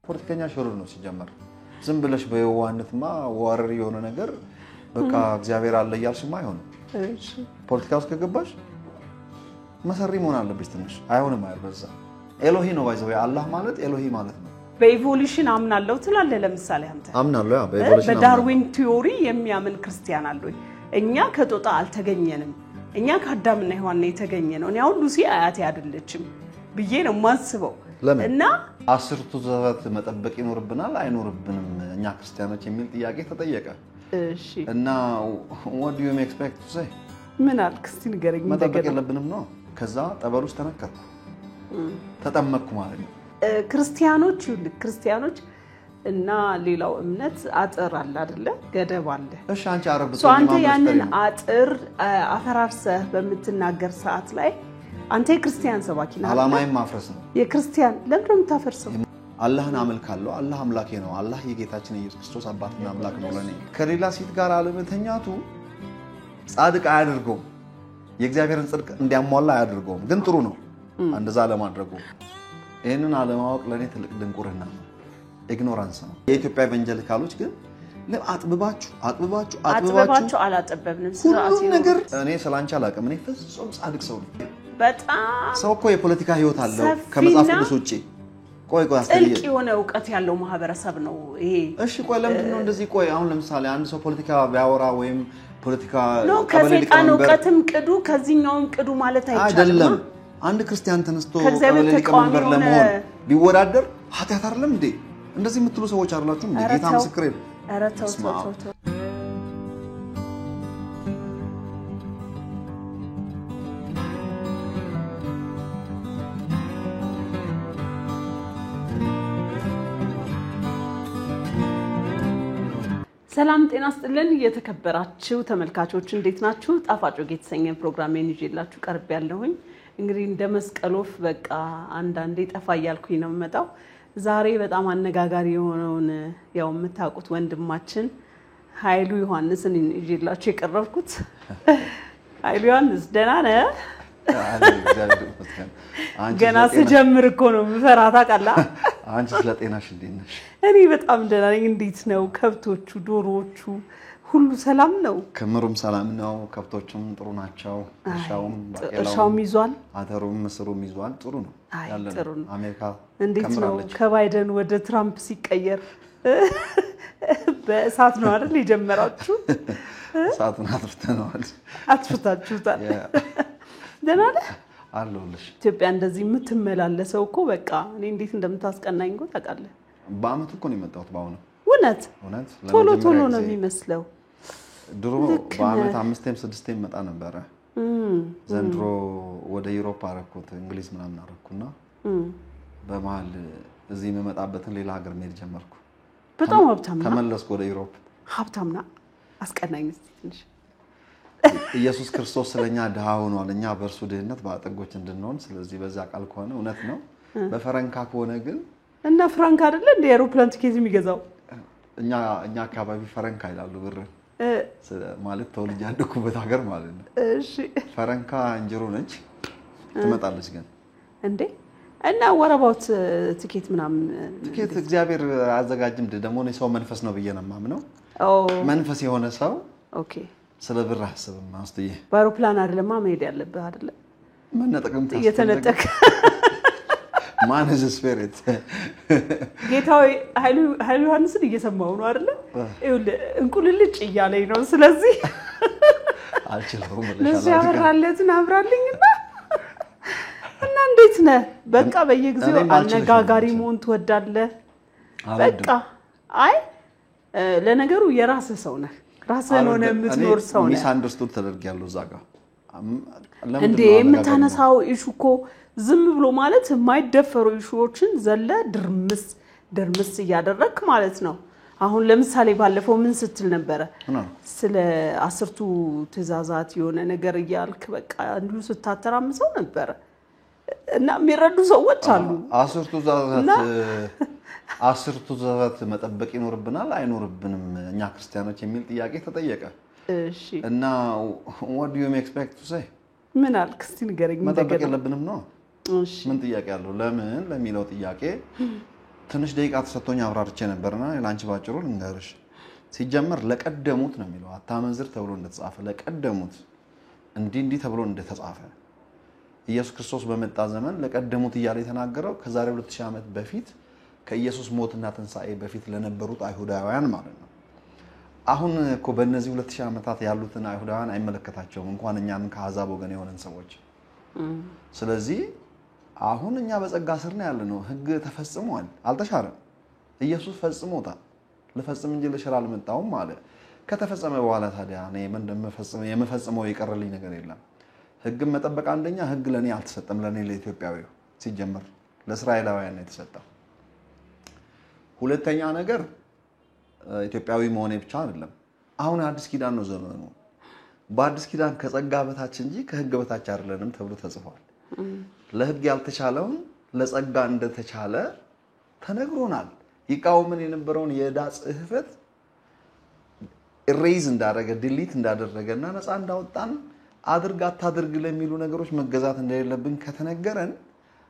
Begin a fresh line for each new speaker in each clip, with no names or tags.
ፖለቲከኛ ሾር ነው ሲጀመር ዝም ብለሽ በየዋህነትማ ዋረር የሆነ ነገር በቃ እግዚአብሔር አለ ያልሽማ አይሆንም እሺ ፖለቲካ ውስጥ ከገባሽ መሰሪ መሆን አለብሽ ትንሽ አይሆንም አይበዛ ኤሎሂ ነው ባይዘው አላህ ማለት ኤሎሂ ማለት ነው
በኢቮሉሽን አምናለሁ ትላለህ ለምሳሌ አንተ
አምናለሁ ያ በኢቮሉሽን
በዳርዊን ቲዮሪ የሚያምን ክርስቲያን አለ እኛ ከጦጣ አልተገኘንም እኛ ከአዳምና ሔዋን ነው የተገኘነው እኔ አሁን ሉሲ አያቴ አይደለችም ብዬ ነው ማስበው እና
አስርቱ ዘበት መጠበቅ ይኖርብናል አይኖርብንም እኛ ክርስቲያኖች የሚል ጥያቄ ተጠየቀ
እሺ
እና what do you expect to say
ምን አልክ እስቲ ንገረኝ
መጠበቅ የለብንም ነው ከዛ ጠበሉስ ተነከርኩ ተጠመቅኩ ማለት ነው
ክርስቲያኖች እና ሌላው እምነት አጥር አለ አይደለ ገደብ አለ
እሺ አንቺ አረብቶ
አንተ ያንን አጥር አፈራርሰህ በመትናገር ሰዓት ላይ አንተ ክርስቲያን ሰባኪ ነህ
አላማዬ ማፍረስ ነው
የክርስቲያን ለምን ታፈርሰው
አላህን አመልካለሁ አላህ አምላኬ ነው አላህ የጌታችን ኢየሱስ ክርስቶስ አባትና አምላክ ነው ለኔ ከሌላ ሴት ጋር አለመተኛቱ ጻድቅ አያድርገው የእግዚአብሔርን ጽድቅ እንዲያሟላ አያድርገው ግን ጥሩ ነው እንደዛ ለማድረጉ ይሄንን አለማወቅ ለኔ ትልቅ ድንቁርና ነው ኢግኖራንስ ነው የኢትዮጵያ ኢቫንጀሊካሎች ግን አጥብባችሁ
አላጠበብንም
ሁሉ ነገር እኔ ስላንቺ አላቀም እኔ ፍጹም ጻድቅ ሰው ነኝ
በጣም
ሰው እኮ የፖለቲካ ህይወት አለው ከመጽሐፍ ቅዱስ ውጪ ቆይ
ጥልቅ የሆነ ዕውቀት ያለው ማህበረሰብ ነው ይሄ
እሺ ቆይ ለምንድን ነው እንደዚህ ቆይ አሁን ለምሳሌ አንድ ሰው ፖለቲካ ቢያወራ ወይም ፖለቲካ
ከሰይጣን ዕውቀትም ቅዱ ከዚህኛውም ቅዱ ማለት አይቻልም
አንድ ክርስቲያን ተነስቶ ከመንበር ለመሆን ቢወዳደር ኃጢአት አይደለም እንዴ እንደዚህ የምትሉ ሰዎች አይደላችሁም እንዴ ጌታ ምስክሬ
ኧረ ተው ሰላም ጤና ይስጥልን የተከበራችሁ ተመልካቾች እንዴት ናችሁ ጣፋጭ ወግ የተሰኘ ፕሮግራሜን ይዤላችሁ ቀርብ ያለሁኝ እንግዲህ እንደ መስቀሎፍ በቃ አንዳንዴ ጠፋ ያልኩኝ ነው መጣው ዛሬ በጣም አነጋጋሪ የሆነውን ያው የምታውቁት ወንድማችን ኃይሉ ዮሐንስን ይዤላችሁ የቀረብኩት ኃይሉ ዮሐንስ ደህና ነህ ገና ስጀምር እኮ ነው ምፈራታ ቃላ
አንቺ ስለጤናሽ እንዴት ነሽ
እኔ በጣም ደህና ነኝ እንዴት ነው ከብቶቹ ዶሮዎቹ ሁሉ ሰላም ነው
ከምሩም ሰላም ነው ከብቶቹም ጥሩ ናቸው
ሻውም ይዟል
አተሩም መስሩም ይዟል ጥሩ ነው
ጥሩ ነው
አሜሪካ
እንዴት ነው ከባይደን ወደ ትራምፕ ሲቀየር በእሳት ነው አይደል የጀመራችሁ
እሳቱን
አጥፍታችሁታል ደህና ነህ
አለሁልሽ
ኢትዮጵያ እንደዚህ የምትመላለሰው እኮ በቃ እኔ እንዴት እንደምታስቀናኝ እኮ ታውቃለህ
በአመት እኮ ነው የመጣሁት ባውኑ
እውነት ቶሎ ነው የሚመስለው
ድሮ በአመት 5 6 መጣ ነበር ዘንድሮ ወደ ዩሮፕ አረኩት እንግሊዝ ምናምን አረኩና በመሃል እዚህ መመጣበትን ሌላ ሀገር መሄድ ጀመርኩ
በጣም ሀብታም ነው
ተመለስኩ ወደ ዩሮፕ
ሀብታምና አስቀናኝ ትንሽ
ኢየሱስ ክርስቶስ ስለኛ ደሃ ሆኗል እኛ በእርሱ ድህነት ባጠጎች እንድንሆን ስለዚህ በዛ ቃል ከሆነ እውነት ነው በፈረንካ ከሆነ ግን
እና ፍራንክ አይደለ እንደ ኤሮፕላን ቲኬት የሚገዛው
እኛ አካባቢ ፈረንካ ይላሉ ብር ማለት ተወልጄ ያደኩበት ሀገር ማለት ነው
እሺ
ፈረንካ እንጀሮ ነች ትመጣለች ግን
እንዴ እና ወራባውት ቲኬት ምናምን
ቲኬት እግዚአብሔር አዘጋጅም ደግሞ ነው ሰው መንፈስ ነው በየነማ ማምነው መንፈስ የሆነ ሰው
ኦኬ
ስለ ብር አስብም አስተዬ
በአውሮፕላን አይደለም መሄድ ያለበት አይደለ
መነጠቅም
የተነጠቀ
ማን is spirit
ጌታዬ ኃይሉ ዮሐንስን እየሰማው ነው አይደለ ይኸውልህ እንቁልልጭ እያለኝ ነው ስለዚህ
አልችልም
ለዚህ ያወራለትን አብራልኝና እና እንዴት ነህ በቃ በየጊዜው አነጋጋሪ መሆን ትወዳለህ በቃ አይ ለነገሩ የራስህ ሰው ነህ ራስህን ሆነ የምትኖር ሰው ነህ
ሚስ አንደርስቱድ ተደርጊያለሁ ዛጋ
እንዴ የምታነሳው ኢሹኮ ዝም ብሎ ማለት የማይደፈሩ ኢሹዎችን ዘለ ድርምስ ያደረክ ማለት ነው አሁን ለምሳሌ ባለፈው ምን ስትል ነበር ስለ አስርቱ ትእዛዛት የሆነ ነገር ይያልክ በቃ እንዲሁ ስታተራምሰው ነበር እና የሚረዱ ሰዎች አሉ
አስርቱ ትእዛዛት መጠበቅ ይኖርብናል አይኖርብንም እኛ ክርስቲያኖች የሚል ጥያቄ ተጠየቀ
እሺ
እና what do you expect to say
ምን አልክ እስቲ ንገረኝ
መጠበቅ የለብንም ነው
እሺ
ምን ጥያቄ አለው ለምን ለሚለው ጥያቄ ትንሽ ደቂቃ ተሰጥቶኝ አብራርቼ ነበርና ላንቺ ባጭሩ ልንገርሽ ሲጀመር ለቀደሙት ነው የሚለው አታመንዝር ተብሎ እንደተጻፈ ለቀደሙት እንዲህ ተብሎ እንደተጻፈ ኢየሱስ ክርስቶስ በመጣ ዘመን ለቀደሙት እያለ የተናገረው ከዛሬ 2000 ዓመት በፊት ከኢየሱስ ሞትና ትንሳኤ በፊት ለነበሩት አይሁዳውያን ማለት ነው አሁን እኮ በእነዚህ 2000 ዓመታት ያሉትን አይሁዳውያን አይመለከታቸውም እንኳን እኛን ከአሕዛብ ወገን የሆነን ሰዎች ስለዚህ አሁን እኛ በጸጋ ስር ነው ያለነው ህግ ተፈጽሟል አልተሻረም ኢየሱስ ፈጽሞታል ለፈጽም እንጂ ለሽራ አልመጣውም ማለት ከተፈጸመ በኋላ ታዲያ እኔ ምን የምፈጽመው የቀረልኝ ነገር የለም ህግ መጠበቅ አንደኛ ህግ ለኔ አልተሰጠም ለኔ ለኢትዮጵያዊው ሲጀመር ለእስራኤላውያን ነው የተሰጠው ሁለተኛ ነገር ኢትዮጵያዊ መሆኔ ብቻ አይደለም አሁን አዲስ ኪዳን ነው ዘመኑ በአዲስ ኪዳን ከጸጋ በታች እንጂ ከህግ በታች አይደለንም ተብሎ ተጽፏል ለህግ ያልተቻለውን ለጸጋ እንደተቻለ ተነግሮናል ይቃወምን የነበረውን የዕዳ ጽሕፈት ኢሬዝ እንዳደረገ ዲሊት እንዳደረገና ነፃ እንዳወጣን አድርግ አታድርግ ለሚሉ ነገሮች መገዛት እንደሌለብን ከተነገረን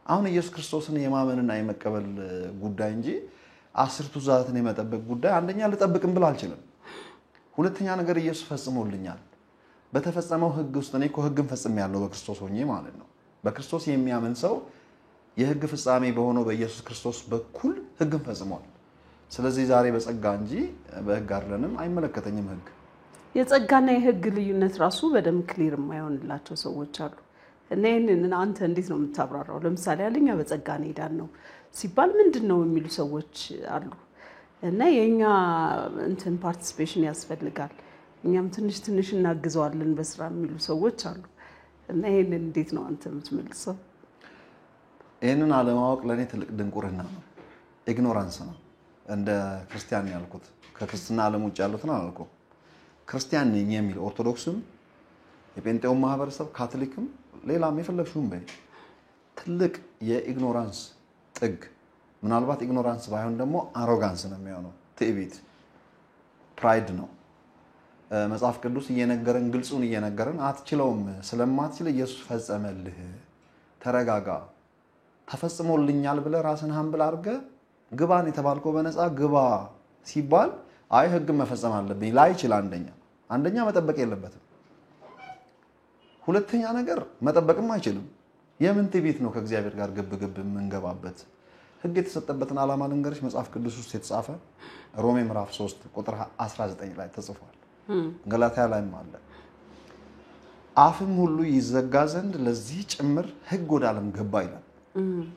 አሁን ኢየሱስ ክርስቶስን የማመንና የመቀበል ጉዳይ እንጂ 10 ትእዛዛትን የመጠበቅ ጉዳይ አንደኛ ልጠብቅም ብል አልችልም ሁለተኛ ነገር ኢየሱስ ፈጽሞልኛል በተፈጸመው ህግ ውስጥ እኔ እኮ ህግን ፈጽሜያለሁ በክርስቶስ ሆኜ ማለት ነው በክርስቶስ የሚያምን ሰው የህግ ፍጻሜ በሆነው በኢየሱስ ክርስቶስ በኩል ህግን ፈጽሟል ስለዚህ ዛሬ በጸጋ እንጂ በህግ አይደለንም አይመለከተኝም ህግ
የጸጋና የህግ ልዩነት ራሱ በደም ክሊር የማይሆንላቸው ሰዎች አሉ እና ይሄንን አንተ እንዴት ነው የምታብራራው ለምሳሌ አለኛ በጸጋ ነው ሄዳን ነው ሲባል ምንድነው የሚሉ ሰዎች አሉ እና የኛ እንትን ፓርቲሲፔሽን ያስፈልጋል እኛም ትንሽ እናግዘዋለን በስራ የሚሉ ሰዎች አሉ እና ይሄንን እንዴት ነው አንተ የምትመልሰው
ይሄንን አለማወቅ ለኔ ትልቅ ድንቁርና ነው ኢግኖራንስ ነው እንደ ክርስቲያን ያልኩት ከክርስትና ዓለም ውጭ ያሉትን አልኩ ክርስቲያን ነኝ የሚል ኦርቶዶክስም የጴንጤው ማህበረሰብ ካቶሊክም ሌላም የፈለግሽውን በይ ትልቅ የኢግኖራንስ ጥግ ምናልባት ኢግኖራንስ ባይሆን ደግሞ አሮጋንስ ነው የሚሆነው ትዕቢት ፕራይድ ነው መጽሐፍ ቅዱስ እየነገረን ግልጹን እየነገረን አትችለውም ስለማትችል ኢየሱስ ፈጸመልህ ተረጋጋ ተፈጽሞልኛል ብለ ራስን ሀምብል አድርገ ግባን የተባልከው በነፃ ግባ ሲባል አይ ህግ መፈጸም አለብኝ ላይ ይችላል አንደኛ መጠበቅ የለበትም ሁለተኛ ነገር መጠበቅም አይችልም የምን ትዕቢት ነው ከእግዚአብሔር ጋር ግብ መንገባበት ህግ የተሰጠበትን ዓላማ ልንገርሽ መጽሐፍ ቅዱስ ውስጥ የተጻፈ ሮሜ ምዕራፍ 3 ቁጥር 19 ላይ ተጽፏል ገላትያ ላይም አለ አፍም ሁሉ ይዘጋ ዘንድ ለዚህ ጭምር ህግ ወደ ዓለም ገባ ይላል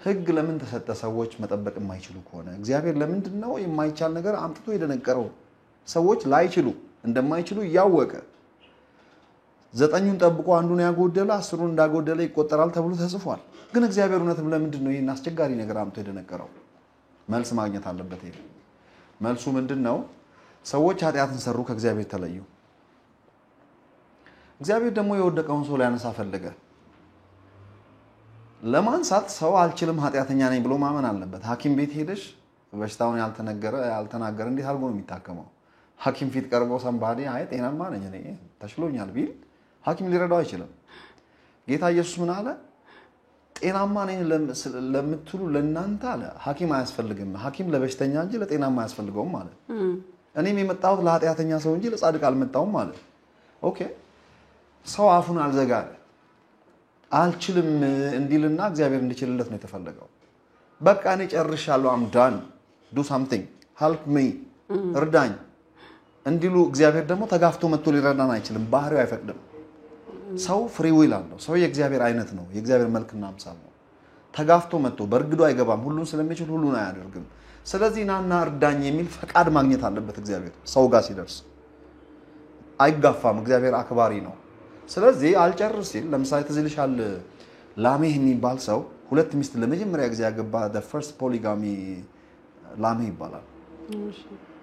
ህግ ለምን ተሰጠ ሰዎች መጠበቅ የማይችሉ ከሆነ እግዚአብሔር ለምንድነው የማይቻል ነገር አምጥቶ የደነቀረው ሰዎች ላይችሉ እንደማይችሉ ያወቀ ዘጠኙን ጠብቆ አንዱን ያጎደለ 10ን እንዳጎደለ ይቆጠራል ተብሎ ተጽፏል ግን እግዚአብሔር እውነትም ለምንድነው ይሄን አስቸጋሪ ነገር አምጥቶ የደነቀረው መልስ ማግኘት አለበት ይሄ መልሱ ምንድነው ሰዎች ኃጢያትን ሰሩ ከእግዚአብሔር ተለዩ እግዚአብሔር ደግሞ የወደቀውን ሰው ሊያነሳ ፈለገ ለማንሳት ሰው አልችልም ኃጢያተኛ ነኝ ብሎ ማመን አለበት ሐኪም ቤት ሄደሽ በሽታውን ያልተናገረ እንዴት አድርጎ ነው የሚታከመው ሐኪም ፊት ቀርቦ ሰንባዴ አይ ጤናማ ነኝ እኔ ተሽሎኛል ቢል ሐኪም ሊረዳው አይችልም ጌታ ኢየሱስ ምን አለ ጤናማ ነኝ ለምትሉ ለእናንተ አለ ሐኪም አያስፈልግም ሐኪም ለበሽተኛ እንጂ ለጤናማ አያስፈልገውም ማለት እኔም የመጣሁት ለኃጢያተኛ ሰው እንጂ ለጻድቅ አልመጣሁም ማለት ኦኬ ሰው አፉን አልዘጋለ አልችልም እንዲልና እግዚአብሔር እንዲችልለት ነው የተፈለገው በቃ እኔ ጨርሻለሁ am done do something help me እርዳኝ እንዲሉ እግዚአብሔር ደግሞ ተጋፍቶ መጥቶ ሊረዳን አይችልም ባህሪው አይፈቅድም ሰው ፍሪ ዊል አለው ሰው የእግዚአብሔር አይነት ነው የእግዚአብሔር መልክና አምሳል ነው ተጋፍቶ መጥቶ በርግዶ አይገባም ሁሉን ስለሚችል ሁሉን አያደርግም ስለዚህ ናና እርዳኝ የሚል ፈቃድ ማግኘት አለበት እግዚአብሔር ሰው ጋር ሲደርስ አይጋፋም እግዚአብሔር አክባሪ ነው ስለዚህ አልጨርስ ሲል ለምሳሌ ተዝልሻል ላሜህ የሚባል ሰው ሁለት ሚስት ለመጀመሪያ ጊዜ ያገባ the first polygamy ላሜህ ይባላል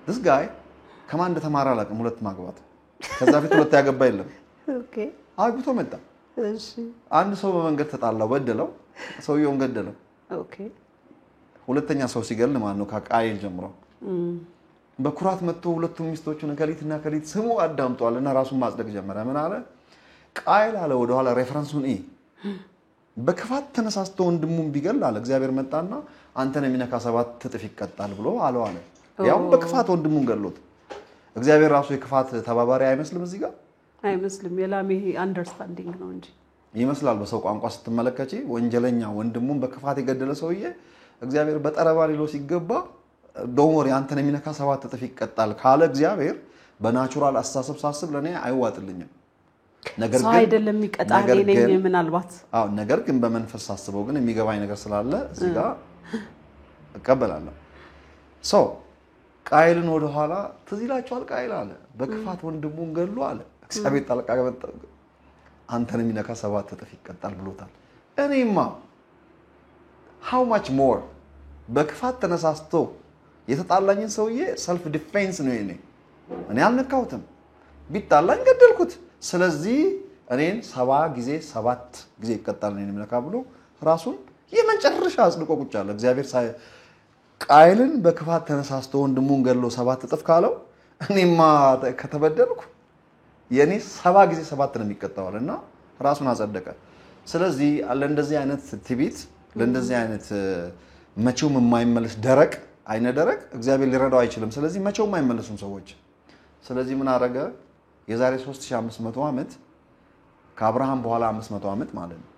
this guy ከማን እንደተማረ አላውቅም ሁለት ማግባት ከዛ ፊት ሁለት ያገባ የለም
ኦኬ
አግብቶ መጣ
እሺ
አንድ ሰው በመንገድ ተጣላው በደለው ሰውየውን ገደለው
ኦኬ
ሁለተኛ ሰው ሲገል ማለት ነው ከቃየል ጀምሮ በኩራት መጥቶ ሁለቱም ሚስቶቹን ከሊትና ከሊት ስሙ አዳምጧልና ራሱን ማጽደቅ ጀመረ ምን አለ ቃየል አለ ወደ ኋላ ሬፈረንሱን በክፋት ተነሳስቶ ወንድሙን ቢገል አለ እግዚአብሔር መጣና አንተን የሚነካ 7 እጥፍ ይቀጣል ብሎ አለው አለ። ያው በክፋት ወንድሙን ገሎት እግዚአብሔር ራሱ የክፋት ተባባሪ አይመስልም እዚህ ጋር
አይመስልም። የላሜ አንደርስታንዲንግ ነው እንጂ
ይመስላል። በሰው ቋንቋ ስትመለከቺ ወንጀለኛ ወንድሙን በክፋት የገደለ ሰውዬ እግዚአብሔር በጠረባ ሊሎ ሲገባ ዶሞር አንተን የሚነካ 7 እጥፍ ይቀጣል ካለ እግዚአብሔር በናቹራል አስተሳሰብ ሳስብ ለኔ አይዋጥልኝም። ነገር ግን
አይደለም ይቀጣል ነኝ ምናልባት
ነገር ግን በመንፈስ ሳስበው ግን የሚገባኝ ነገር ስላለ እዚህ ጋር እቀበላለሁ። ቃይልን ወደ ኋላ ትዝ ይላችኋል። ቃይል አለ በክፋት ወንድሙን ገሎ አለ እግዚአብሔር ጣልቃ ገባ አንተን የሚነካ 7 እጥፍ ይቀጣል ብሎታል። እኔማ how much more በክፋት ተነሳስቶ የተጣላኝን ሰውዬ ሰልፍ ዲፌንስ ነው እኔ አልነካሁትም ቢጣላኝ ገደልኩት። ስለዚህ እኔን 7 ጊዜ 7 ጊዜ ይቀጣል እኔን የሚነካ ብሎ ራሱን የመጨረሻ አጽድቆ ቁጭ አለ። እግዚአብሔር ቃይልን በክፋት ተነሳስቶ ወንድሙን ገሎ 7 እጥፍ ካለው እኔማ ከተበደልኩ የኔ 7 ጊዜ 7 ነው የሚቀጣውልና ራሱን አጸደቀ። ስለዚህ ለእንደዚህ አይነት ትዕቢት ለእንደዚህ አይነት መቼውም የማይመለስ ደረቅ አይነ ደረቅ እግዚአብሔር ሊረዳው አይችልም። ስለዚህ መቼውም የማይመለሱም ሰዎች ስለዚህ ምን አደረገ? የዛሬ 3500 ዓመት ከአብርሃም በኋላ 500 ዓመት ማለት ነው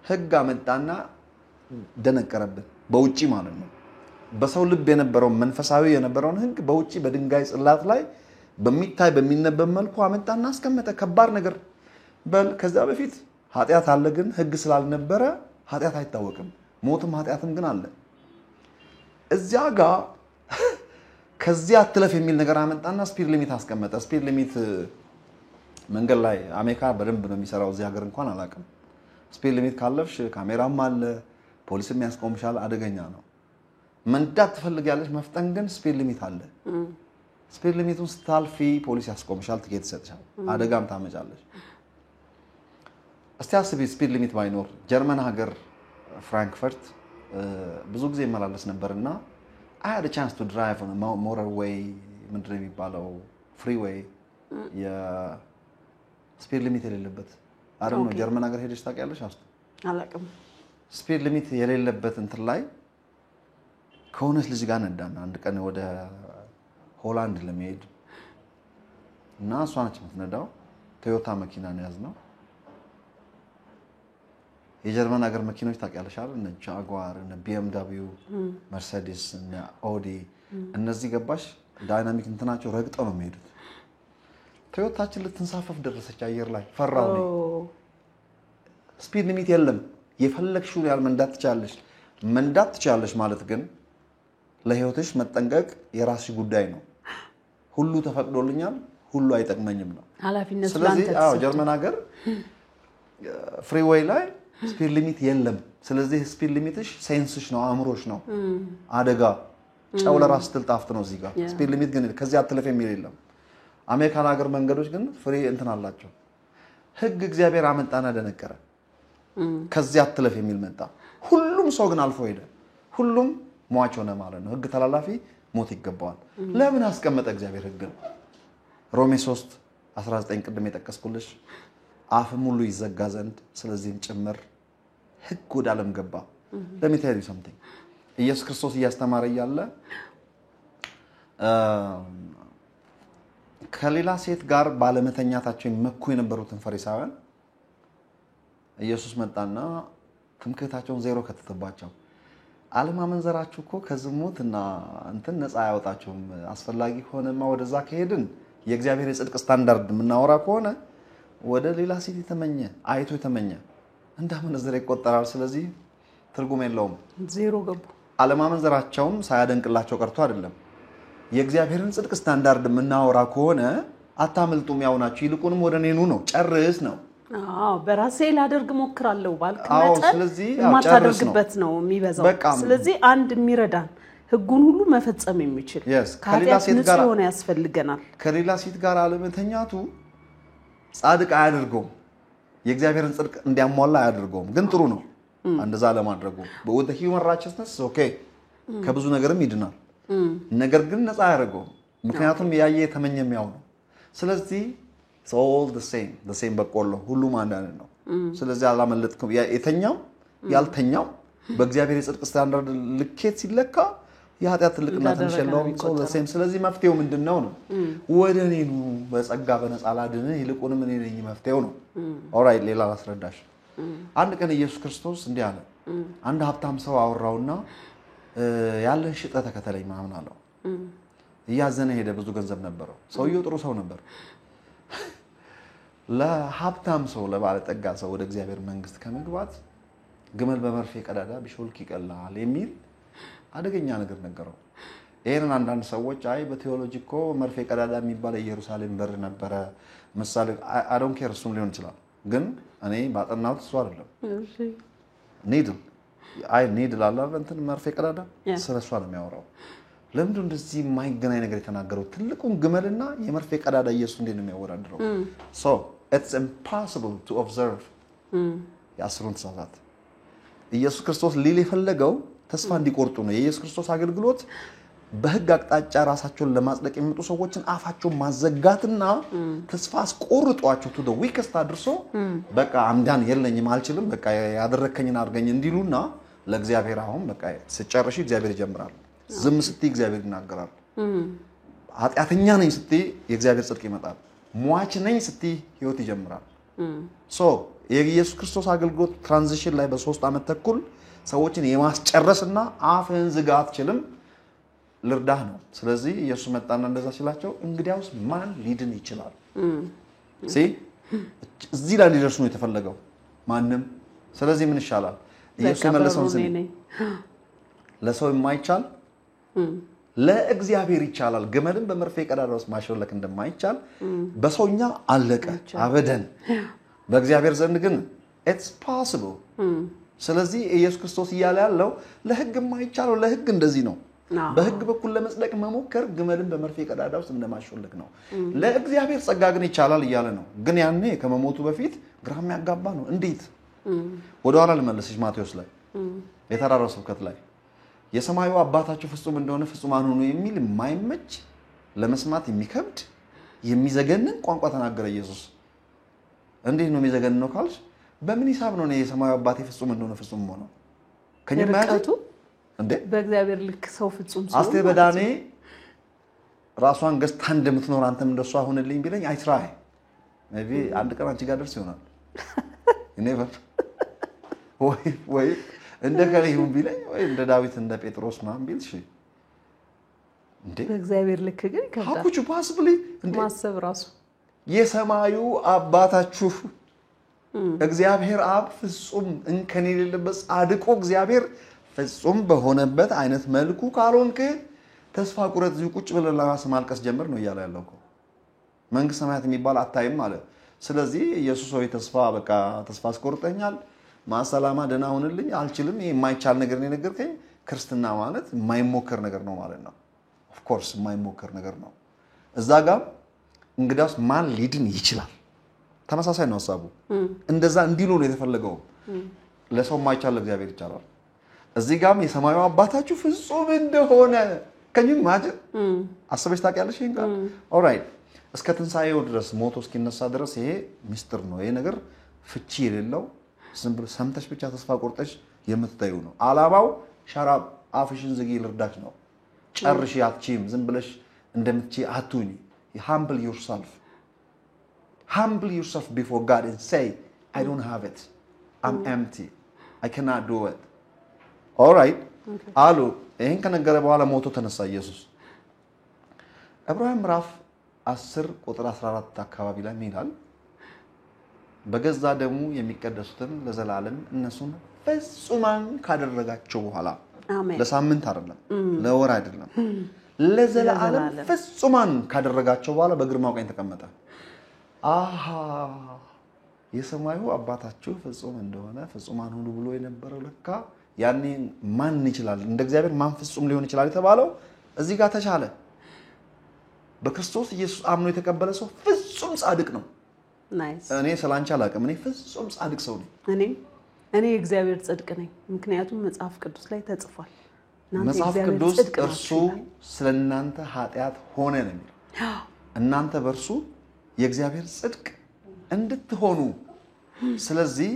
ህግ አመጣና ደነቀረብን በውጪ ማለት ነው። በሰው ልብ የነበረው መንፈሳዊ የነበረውን ህግ በውጪ በድንጋይ ጽላት ላይ በሚታይ በሚነበብ መልኩ አመጣና አስቀመጠ። ከባድ ነገር ከዛ በፊት ኃጢአት አለ ግን ህግ ስላልነበረ ኃጢአት አይታወቅም። ሞትም ኃጢአትም ግን አለ። እዚያ ጋር ከዚያ አትለፍ የሚል ነገር አመጣና ስፒድ ሊሚት አስቀመጠ። ስፒድ ሊሚት መንገድ ላይ አሜሪካ በደንብ ነው የሚሰራው እዚህ ሀገር እንኳን አላውቅም። ስፒድ ሊሚት ካለፍሽ ካሜራም አለ ፖሊስም ያስቆምሻል። አደገኛ ነው። መንዳት ትፈልጊያለሽ መፍጠን ግን ስፒድ ሊሚት አለ። ስፒድ ሊሚቱን ስታልፊ ፖሊስ ያስቆምሻል፣ ትኬት ይሰጥሻል፣ አደጋም ታመጫለሽ። እስቲ አስቢ ስፒድ ሊሚት ባይኖር ጀርመን ሀገር ፍራንክፈርት ብዙ ጊዜ መላለስ ነበርና I had a chance to drive on a motorway ምንድነው የሚባለው ፍሪዌይ የስፒድ ሊሚት የሌለበት አይደል ነው። ጀርመን ሀገር ሄደሽ ታውቂያለሽ?
አላውቅም።
ስፒድ ሊሚት የሌለበት እንትን ላይ ከሆነች ልጅ ጋር ነዳና አንድ ቀን ወደ ሆላንድ ለመሄድ እና እሷ ነች የምትነዳው ቶዮታ መኪና ነው ያዝነው። የጀርመን ሀገር መኪኖች ታውቂያለሽ አይደል? እነ ጃጓር እነ BMW መርሴዲስ እነ ኦዲ እነዚህ ገባሽ ዳይናሚክ እንትናቸው ረግጠው ነው የሚሄዱት። ቶዮታችን ልትንሳፈፍ ደረሰች አየር ላይ ፈራው ነው። ስፒድ ሊሚት የለም። የፈለግሽው ያህል መንዳት ትችያለሽ ማለት ግን ለህይወትሽ መጠንቀቅ የራስሽ ጉዳይ ነው። ሁሉ ተፈቅዶልኛል ሁሉ አይጠቅመኝም ነው
ኃላፊነቱ
ስለዚህ ጀርመን ሀገር ፍሪዌይ ላይ ስፒድ ሊሚት የለም። ስለዚህ ስፒድ ሊሚትሽ ሴንስሽ ነው አእምሮሽ ነው። አደጋ ጨው ለራስ ስትልጣፍት ነው እዚህ ጋር ስፒድ ሊሚት ግን ከዚህ አትለፍ የሚል የለም። አሜሪካን ሀገር መንገዶች ግን ፍሪ እንትን አላቸው። ህግ እግዚአብሔር አመጣና ደነቀረ። ከዚህ አትለፍ የሚል መጣ። ሁሉም ሰው ግን አልፎ ሄደ። ሁሉም ሟች ሆነ ማለት ነው። ህግ ተላላፊ ሞት ይገባዋል። ለምን አስቀመጠ እግዚአብሔር ህግን? ሮሜ 3:19 ቅድም የጠቀስኩልሽ አፍም ሁሉ ይዘጋ ዘንድ ስለዚህም ጭምር ህግ ወደ ዓለም ገባ። let me tell you something ኢየሱስ ክርስቶስ እያስተማረ እያለ ከሌላ ሴት ጋር ባለመተኛታቸው ይመኩ የነበሩትን ፈሪሳውያን ኢየሱስ መጣና ትምክህታቸውን ዜሮ ከተተባቸው። አለማመንዘራችሁ እኮ ከዝሙትና እንትን ነፃ ያወጣችሁም። አስፈላጊ ሆነማ ወደዛ ከሄድን የእግዚአብሔር የጽድቅ ስታንዳርድ የምናወራ ከሆነ ወደ ሌላ ሴት አይቶ የተመኘ እንዳመነዘረ ይቆጠራል። ስለዚህ ትርጉም የለውም።
ዜሮ ገቡ።
አለማመንዘራቸውም ሳያደንቅላቸው ቀርቶ አይደለም። የእግዚአብሔርን ጽድቅ ስታንዳርድ የምናወራ ከሆነ አታመልጡም ያው ናችሁ፣ ይልቁንም ወደ እኔ ኑ ነው። ጨርስ ነው።
በራሴ ላደርግ ሞክራለሁ ባልክ መጠን ማታደርግበት ነው የሚበዛው። ስለዚህ አንድ የሚረዳን ህጉን ሁሉ መፈጸም የሚችል ከሌላ ሴት ጋር ሆነ ያስፈልገናል።
ከሌላ ሴት ጋር አለመተኛቱ ጻድቅ አያደርገውም። የእግዚአብሔርን ጽድቅ እንዲያሟላ አያደርገውም። ግን ጥሩ ነው እንደዛ ለማድረጉ። በወደ human righteousness okay ከብዙ ነገርም ይድናል። ነገር ግን ነፃ አያደርገውም። ምክንያቱም ያየ የተመኘም ያው ነው። ስለዚህ all the same በቆሎ ሁሉም አንድ አይነት ነው ስለዚህ አላመለጥኩም የተኛው ያልተኛው በእግዚአብሔር የጽድቅ ስታንዳርድ ልኬት ሲለካ የኃጢአት ትልቅና ትንሽ የለውም so the same ስለዚህ መፍትሄው ምንድነው ነው ወደኔ ነው በጸጋ በነጻ ላድን ይልቁንም እኔ ነኝ መፍትሄው ነው ኦልራይት ሌላ አስረዳሽ አንድ ቀን ኢየሱስ ክርስቶስ እንዲህ አለ አንድ ሀብታም ሰው አወራውና ያለን ሽጠ ተከተለኝ ማምን አለው እያዘነ ሄደ ብዙ ገንዘብ ነበረው ሰውየው ጥሩ ሰው ነበር ለሀብታም ሰው ለባለጠጋ ሰው ወደ እግዚአብሔር መንግስት ከመግባት ግመል በመርፌ ቀዳዳ ቢሾልክ ይቀላል የሚል አደገኛ ነገር ነገረው ይሄንን አንዳንድ ሰዎች አይ በቴዎሎጂ እኮ መርፌ ቀዳዳ የሚባል ኢየሩሳሌም በር ነበረ ምሳሌ I don't care እሱም ሊሆን ይችላል ግን እኔ ባጠናሁት እሱ አይደለም እሺ ኒድል አለ እንትን መርፌ ቀዳዳ ስለሷ ነው የሚያወራው ለምንድን እንደዚህ የማይገናኝ ነገር የተናገረው ትልቁን ግመልና የመርፌ ቀዳዳ ኢየሱስ እንዴት ነው የሚያወራድረው so it's impossible to observe ያስሩን ሰዓት ኢየሱስ ክርስቶስ ሊል የፈለገው ተስፋ እንዲቆርጡ ነው የኢየሱስ ክርስቶስ አገልግሎት በህግ አቅጣጫ ራሳቸውን ለማጽደቅ የሚመጡ ሰዎችን አፋቸው ማዘጋትና ተስፋ አስቆርጧቸው to the weakest አድርሶ በቃ አምዳን የለኝም አልችልም በቃ ያደረከኝን አድርገኝ እንዲሉና ለእግዚአብሔር አሁን በቃ ሲጨርሽ እግዚአብሔር ይጀምራል ዝም ስትይ እግዚአብሔር ይናገራል ኃጢአተኛ ነኝ ስትይ የእግዚአብሔር ጽድቅ ይመጣል ሟች ነኝ ስትይ ህይወት ይጀምራል so የኢየሱስ ክርስቶስ አገልግሎት ትራንዚሽን ላይ በ3 አመት ተኩል ሰዎችን የማስጨረስና አፍን ዝጋ አትችልም ልርዳህ ነው ስለዚህ ኢየሱስ መጣና እንደዛ ሲላቸው እንግዲያውስ ማን ሊድን ይችላል እዚህ ላይ ሊደርሱ ነው የተፈለገው ማንንም ስለዚህ ምን ይሻላል ኢየሱስ መለሰው ለሰው የማይቻል ለእግዚአብሔር ይቻላል ግመልን በመርፌ ቀዳዳ ውስጥ ማሾለክ እንደማይቻል በሰውኛ አለቀ አበደን በእግዚአብሔር ዘንድ ግን it's possible ስለዚህ ኢየሱስ ክርስቶስ ይያለ ያለው ለህግ የማይቻለው ለህግ እንደዚህ ነው በህግ በኩል ለመጽደቅ መሞከር ግመልን በመርፌ ቀዳዳ ውስጥ እንደማሾለክ ነው ለእግዚአብሔር ጸጋ ግን ይቻላል ይያለ ነው ግን ያኔ ከመሞቱ በፊት ግራም ያጋባ ነው እንዴት ወደ ኋላ ልመለስሽ ማቴዎስ ላይ የተራራው ስብከት ላይ የሰማዩ አባታችሁ ፍጹም እንደሆነ ፍጹማን ሁኑ የሚል የማይመች ለመስማት የሚከብድ የሚዘገንን ቋንቋ ተናገረ ኢየሱስ እንዴት ነው የሚዘገንን ነው ካልሽ በምን ሂሳብ ነው የሰማዩ አባቴ ፍጹም እንደሆነ ፍጹም ሆኖ ከኛ ማያቱ እንዴ
በእግዚአብሔር ልክ ሰው ፍጹም ሰው
አስቴ በዳኔ ራሷን ገዝታ እንደምትኖር አንተም እንደሷ ሆነልኝ ቢለኝ አይ ትራይ ሜቢ አንድ ቀን አንቺ ጋር ደርስ ይሆናል never ወይ እንደ ከሌሁን ቢለኝ ወይ እንደ ዳዊት እንደ ጴጥሮስ ማን ቢልሽ እንዴ
በእግዚአብሔር ልክ ግን
how could you possibly
ማሰብ ራሱ
የሰማዩ አባታችሁ እግዚአብሔር አብ ፍጹም እንከን የሌለበት ጻድቁ እግዚአብሔር ፍጹም በሆነበት አይነት መልኩ ካልሆንክ ተስፋ ቁረጥ ቁጭ ብለህ ለራስ ማልቀስ ጀምር ነው ይያለ ያለው እኮ መንግስተ ሰማያት የሚባል አታይም ማለት ስለዚህ ኢየሱስ ሆይ ተስፋ በቃ ተስፋ አስቆርጠኛል ማሰላማ ደና ሆነልኝ አልችልም ይሄ የማይቻል ነገር ነው ነገርከኝ ክርስትና ማለት የማይሞከር ነገር ነው ማለት ነው of course የማይሞከር ነገር ነው እዛ ጋር እንግዳውስ ማን ሊድን ይችላል ተመሳሳይ ነው ሐሳቡ እንደዛ እንዲሉ ነው የተፈለገው ለሰው የማይቻል ለእግዚአብሔር ይቻላል እዚህ ጋርም የሰማዩ አባታችሁ ፍጹም እንደሆነ ከኝ ማጅር አስበሽ ታውቂያለሽ እንካ ኦልራይት እስከ ትንሳኤው ድረስ ሞቶ እስኪነሳ ድረስ ይሄ ሚስጥር ነው ይሄ ነገር ፍቺ የሌለው ዝም ብሎ ሰምተሽ ብቻ ተስፋ ቆርጠሽ የምትታዩ ነው አላባው ሸራብ አፍሽን ዝጊ ልርዳሽ ነው ጨርሽ ያትቺም ዝም ብለሽ እንደምትቺ አቱኒ humble yourself before God and say I don't have it I'm empty I cannot do it all right አሉ ይሄን ከነገረ በኋላ ሞቶ ተነሳ ኢየሱስ ዕብራውያን ምዕራፍ 10 ቁጥር 14 አካባቢ ላይ ይላል በገዛ ደሙ የሚቀደሱትን ለዘላለም እነሱን ፍጹማን ካደረጋቸው በኋላ አሜን ለሳምንት አይደለም ለወር አይደለም ለዘላለም ፍጹማን ካደረጋቸው በኋላ በግርማው ቀኝ ተቀመጠ አሃ የሰማዩ አባታችሁ ፍጹም እንደሆነ ፍጹማን ሁሉ ብሎ የነበረው ለካ ያኔ ማን ይችላል እንደ እግዚአብሔር ማን ፍጹም ሊሆን ይችላል የተባለው እዚህ ጋር ተቻለ በክርስቶስ ኢየሱስ አምኖ የተቀበለ ሰው ፍጹም ጻድቅ ነው
ናይስ
እኔ ሰላንቻ አላቀም እኔ ፍጹም ጻድቅ ሰው ነኝ
እኔ እግዚአብሔር ጽድቅ ነኝ ምክንያቱም መጽሐፍ ቅዱስ ላይ ተጽፏል
መጽሐፍ ቅዱስ እርሱ ስለናንተ ኃጢያት ሆነ ነው እናንተ በርሱ የእግዚአብሔር ጽድቅ እንድትሆኑ ስለዚህ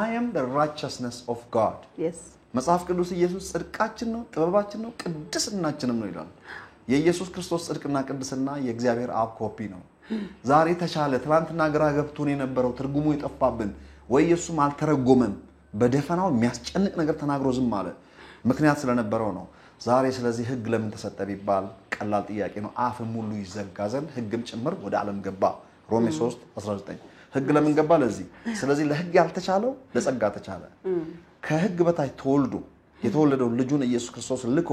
I am the righteousness of God መጽሐፍ ቅዱስ ኢየሱስ ጽድቃችን ነው ጥበባችን ነው ቅድስናችንም ነው ይላል የኢየሱስ ክርስቶስ ጽድቅና ቅድስና የእግዚአብሔር አብ ኮፒ ነው ዛሬ ተሻለ ትላንትና ግራ ገብቶን የነበረው ትርጉሙ የጠፋብን ወይ ኢየሱስም አልተረጎመም በደፈናው የሚያስጨንቅ ነገር ተናግሮ ዝም አለ ምክንያት ስለነበረው ነው ዛሬ ስለዚህ ህግ ለምን ተሰጠ ቢባል ቀላል ጥያቄ ነው አፍም ሁሉ ይዘጋ ዘንድ ህግም ጭምር ወደ ዓለም ገባ ሮሜ 3:19 ህግ ለምን ገባ ለዚህ ስለዚህ ለህግ ያልተቻለው ለጸጋ ተቻለ ከህግ በታች ተወልዶ የተወለደው ልጁን ኢየሱስ ክርስቶስ ልኮ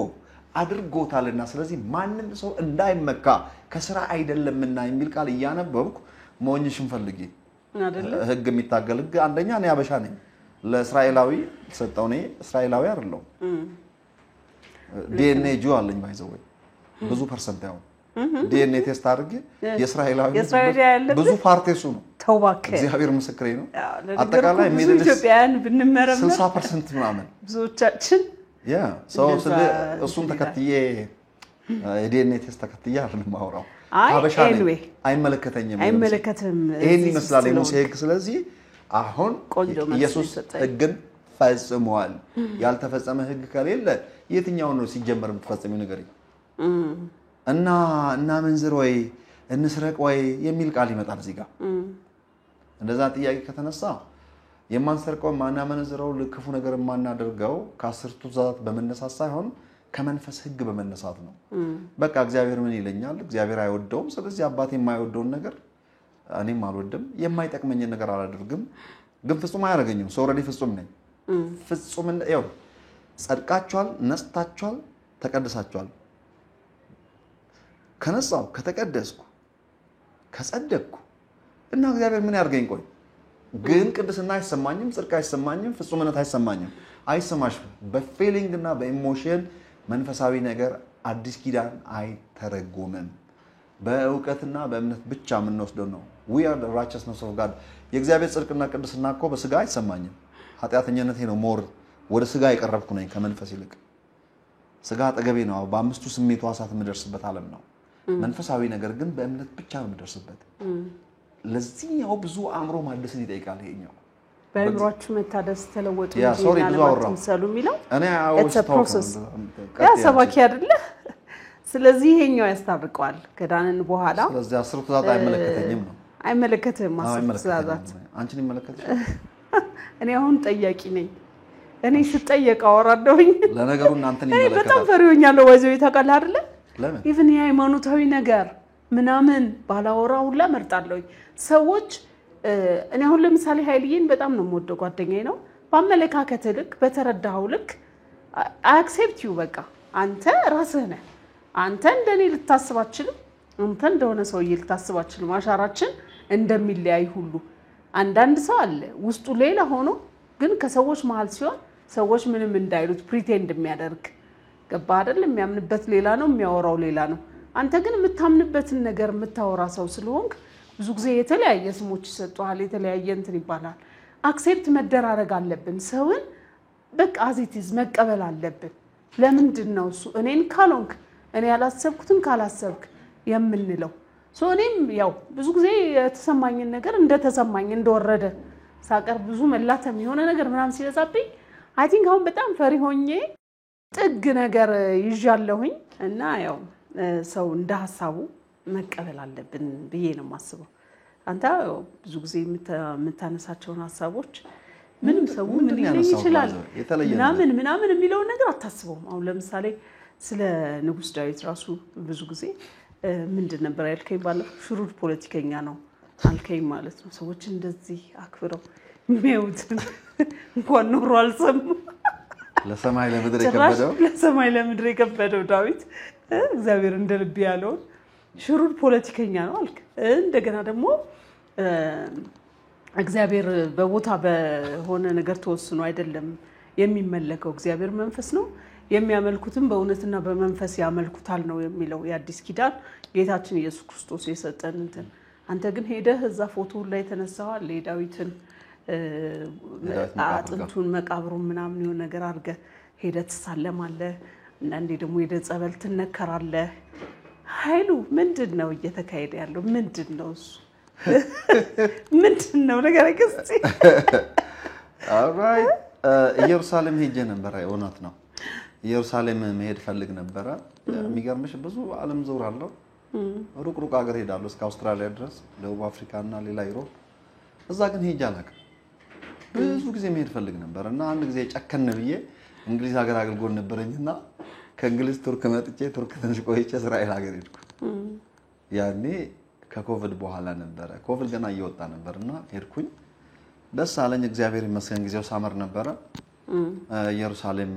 አድርጎታልና ስለዚህ ማንንም ሰው እንዳይመካ ከሥራ አይደለምና የሚል ቃል ያነበብኩ ሞኝሽን ፈልጊ አይደለ ህግ የሚታገል ህግ አንደኛ እኔ አበሻ ነኝ ለእስራኤላዊ ሰጠው ነኝ እስራኤላዊ አይደለም ዲኤንኤ ጁ አለኝ ባይዘው ብዙ ፐርሰንት ያው ዲኤንኤ ቴስት አድርጌ የእስራኤላዊ ብዙ ፓርቴሱ ነው
ተውባከ
እግዚአብሔር ምስክሬ ነው አጠቃላይ
ሚድል ኢትዮጵያን ብንመረመር
60% ምናምን
ብዙዎቻችን
ያ ሰው እሱን ተከትዬ የዲኤንኤ ቴስት ተከትዬ አይደለም ማውራው አበሻ ነኝ አይመለከተኝም ይሄን ይመስላል የሙሴ ህግ ስለዚህ አሁን ኢየሱስ ህግን ፈጽሟል ያልተፈጸመ ህግ ከሌለ የትኛው ነው ሲጀመር የምትፈጽሚው ነገር እና መንዝር ወይ እንስረቅ ወይ የሚል ቃል ይመጣል እዚህ ጋር እንደዛ ጥያቄ ከተነሳ የማንሰርቀው ማናመንዝረው ለክፉ ነገር ማናደርገው ከ10ቱ ትእዛዛት በመነሳት ሳይሆን ከመንፈስ ህግ በመነሳት ነው በቃ እግዚአብሔር ምን ይለኛል እግዚአብሔር አይወደውም ስለዚህ አባቴ የማይወደውን ነገር እኔም አልወድም የማይጠቅመኝ ነገር አላደርግም ግን ፍጹም አያረጋኝም ኦሬዲ ፍጹም ነኝ ፍጹም ነው ጸድቃችኋል ነጽታችኋል ተቀድሳችኋል ከነጻው ከተቀደስኩ ከጸደቅኩ እና እግዚአብሔር ምን ያርገኝ ቆይ ግን ቅድስና አይሰማኝም ጽድቅ አይሰማኝም ፍጹምነት አይሰማሽም በፊሊንግ እና በኢሞሽን መንፈሳዊ ነገር አዲስ ኪዳን አይተረጎምም በእውቀትና በእምነት ብቻ የምንወስደው ነው we are the righteousness of God የእግዚአብሔር ጽድቅና ቅድስና እኮ በስጋ አይሰማኝም ኃጢያተኛነቴ ነው ሞር ወደ ስጋ የቀረብኩ ነኝ ከመንፈስ ይልቅ ስጋ አጠገቤ ነው በአምስቱ ስሜት ዋሳት የምደርስበት ዓለም ነው መንፈሳዊ ነገር ግን በእምነት ብቻ ነው የምደርስበት ለዚህኛው ብዙ አእምሮ ማደስን ይጠይቃል ይሄኛው
በእምሮአችሁ መታደስ ተለወጡ
ይላል
የሚለው እኔ ያ ሰባኪ አይደለ ስለዚህ ይሄኛው ያስታርቀዋል ከዳንን በኋላ
ስለዚህ 10 ትእዛዛት አይመለከተኝም ነው
አይመለከተም 10 ትእዛዛት
አንቺን ይመለከትሽ
እኔ አሁን ጠያቂ ነኝ እኔ ስጠየቅ አወራለሁኝ
ለነገሩ እናንተን ይመለከታል
በጣም ፈሪውኛለሁ ወይዘው ይተቀል አይደለ
ለምን
ኢቭን የሃይማኖታዊ ነገር ምናምን ባላወራው ሁላ መርጣለሁኝ ሰዎች እኔ አሁን ለምሳሌ ኃይልዬን በጣም ነው የምወደው ጓደኛዬ ነው በአመለካከት ልክ በተረዳው ልክ አክሴፕት ዩ በቃ አንተ ራስህ ነህ አንተ እንደኔ ልታስባችልም አንተ እንደሆነ ሰውዬ ልታስባችልም አሻራችን እንደሚለያይ ሁሉ አንዳንድ ሰው አለ ውስጡ ሌላ ሆኖ ግን ከሰዎች መሃል ሲሆን ሰዎች ምንም እንዳይሉት ፕሪቴንድ የሚያደርግ ገባ አይደል የሚያምንበት ሌላ ነው የሚያወራው ሌላ ነው አንተ ግን የምታምንበትን ነገር የምታወራ ሰው ስለሆንክ ብዙ ጊዜ የተለያየ ስሞች ይሰጣል የተለያየ እንትን ይባላል አክሴፕት መደራረግ አለብን ሰውን በቃ አዚቲዝ መቀበል አለብን ለምንድነው እሱ እኔን ካልሆንክ እኔ ያላሰብኩትን ካላሰብክ የምንለው እኔም ያው ብዙ ጊዜ የተሰማኝን ነገር እንደተሰማኝ እንደወረደ ሳቀር ብዙ መላተም የሆነ ነገር ምናምን ሲለዛብኝ አይ ቲንክ አሁን በጣም ፈሪ ሆኜ ጥግ ነገር ይዣለሁኝ እና ያው ሰው እንደ ሐሳቡ መቀበል አለብን ብዬ ነው ማስበው አንተ ብዙ ጊዜ የምታነሳቸው ሐሳቦች ምንም ሰው ምን ሊል ይችላል ምናምን የሚለው ነገር አታስበውም አሁን ለምሳሌ ስለ ንጉስ ዳዊት ራሱ ብዙ ጊዜ ምንድን ነበር ያልከኝ ባለፈው ሽሩድ ፖለቲከኛ ነው አልከኝ ማለት ነው ሰዎች እንደዚህ አክብረው የሚያዩት እንኳን ኖሮ አልሰሙ ለሰማይ ለምድር የከበደው ዳዊት እግዚአብሔር እንደልብ ያለው ሽሩድ ፖለቲከኛ ነው አልክ እንደገና ደግሞ እግዚአብሔር በቦታ በሆነ ነገር ተወስኖ አይደለም የሚመለከው እግዚአብሔር መንፈስ ነው የሚያመልኩትም በእውነትና በመንፈስ ያመልኩታል ነው የሚለው የአዲስ ኪዳን ጌታችን ኢየሱስ ክርስቶስ የሰጠን እንትን አንተ ግን ሄደህ እዛ ፎቶ ላይ ተነሳዋል ለዳዊትን አጥንቱን መቃብሩን ምናምን የሆነ ነገር አድርገ ሄደህ ተሳለማለህ እና እንዴ ደግሞ ሄደ ጸበል ትነከራለህ ኃይሉ ምንድነው እየተካሄደ ያለው ምንድነው እሱ ምንድነው ነገር አይከስቲ
አራይ ኢየሩሳሌም ሄጄ ነበር እውነት ነው ኢየሩሳሌም መሄድ ፈልግ ነበር የሚገርምሽ ብዙ ዓለም ዞራለሁ ሩቅ ሀገር ሄዳለሁ እስከ አውስትራሊያ ድረስ ደቡብ አፍሪካ እና ሌላ ዩሮፕ እዛ ግን ሄጄ አላውቅም ብዙ ጊዜ መሄድ ፈልግ ነበር እና አንድ ጊዜ ጨከን ብዬ እንግሊዝ ሀገር አገልግሎት ነበረኝና ከእንግሊዝ ቱርክ መጥቼ ቱርክ ትንሽ ቆይቼ እስራኤል ሀገር ሄድኩ ያኔ ከኮቪድ በኋላ ነበር ኮቪድ ገና እየወጣ ነበርና ሄድኩኝ ደስ አለኝ እግዚአብሔር ይመስገን ጊዜው ሳመር ነበር ኢየሩሳሌም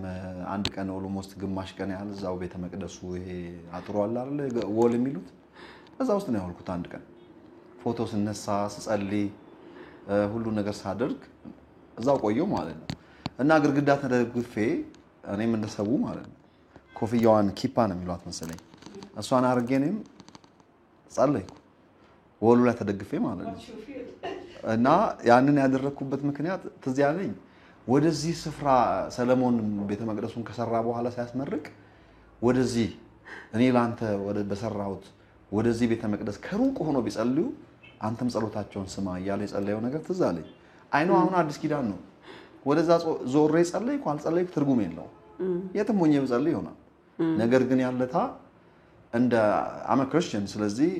አንድ ቀን ኦልሞስት ግማሽ ቀን ያህል እዛው ቤተ መቅደሱ ይሄ አጥሩ አለ አይደል ወል የሚሉት እዛ ውስጥ ነው ያልኩት አንድ ቀን ፎቶ ስነሳ ስጸልይ ሁሉ ነገር ሳደርግ እዛው ቆየው ማለት ነው እና ግርግዳ ተደግፌ እኔም እንደሰው ማለት ነው ኮፍያዋን ኪፓ ነው የሚሏት መሰለኝ እሷን አርጌንም ጸለይኩ ወሉ ላይ ተደግፌ ማለት ነው እና ያንን ያደረኩበት ምክንያት ትዝ ያለኝ ወደዚህ ስፍራ ሰለሞን ቤተ መቅደሱን ከሰራ በኋላ ሲያስመርቅ ወደዚህ እኔ ላንተ ወደ በሰራሁት ወደዚህ ቤተ መቅደስ ከሩቅ ሆኖ ቢጸልዩ አንተም ጸሎታቸውን ስማ ያለ የጸለየው ነገር ትዝ አለኝ አይኖ አሁን አዲስ ኪዳን ነው ወደዛ ዞሬ ጸለይኩ አልጸለይኩ ትርጉም የለው የትም ሆኜ ብጸልይ ይሆናል ነገር ግን ያለታ እንደ አመ ክርስቲያን ስለዚህ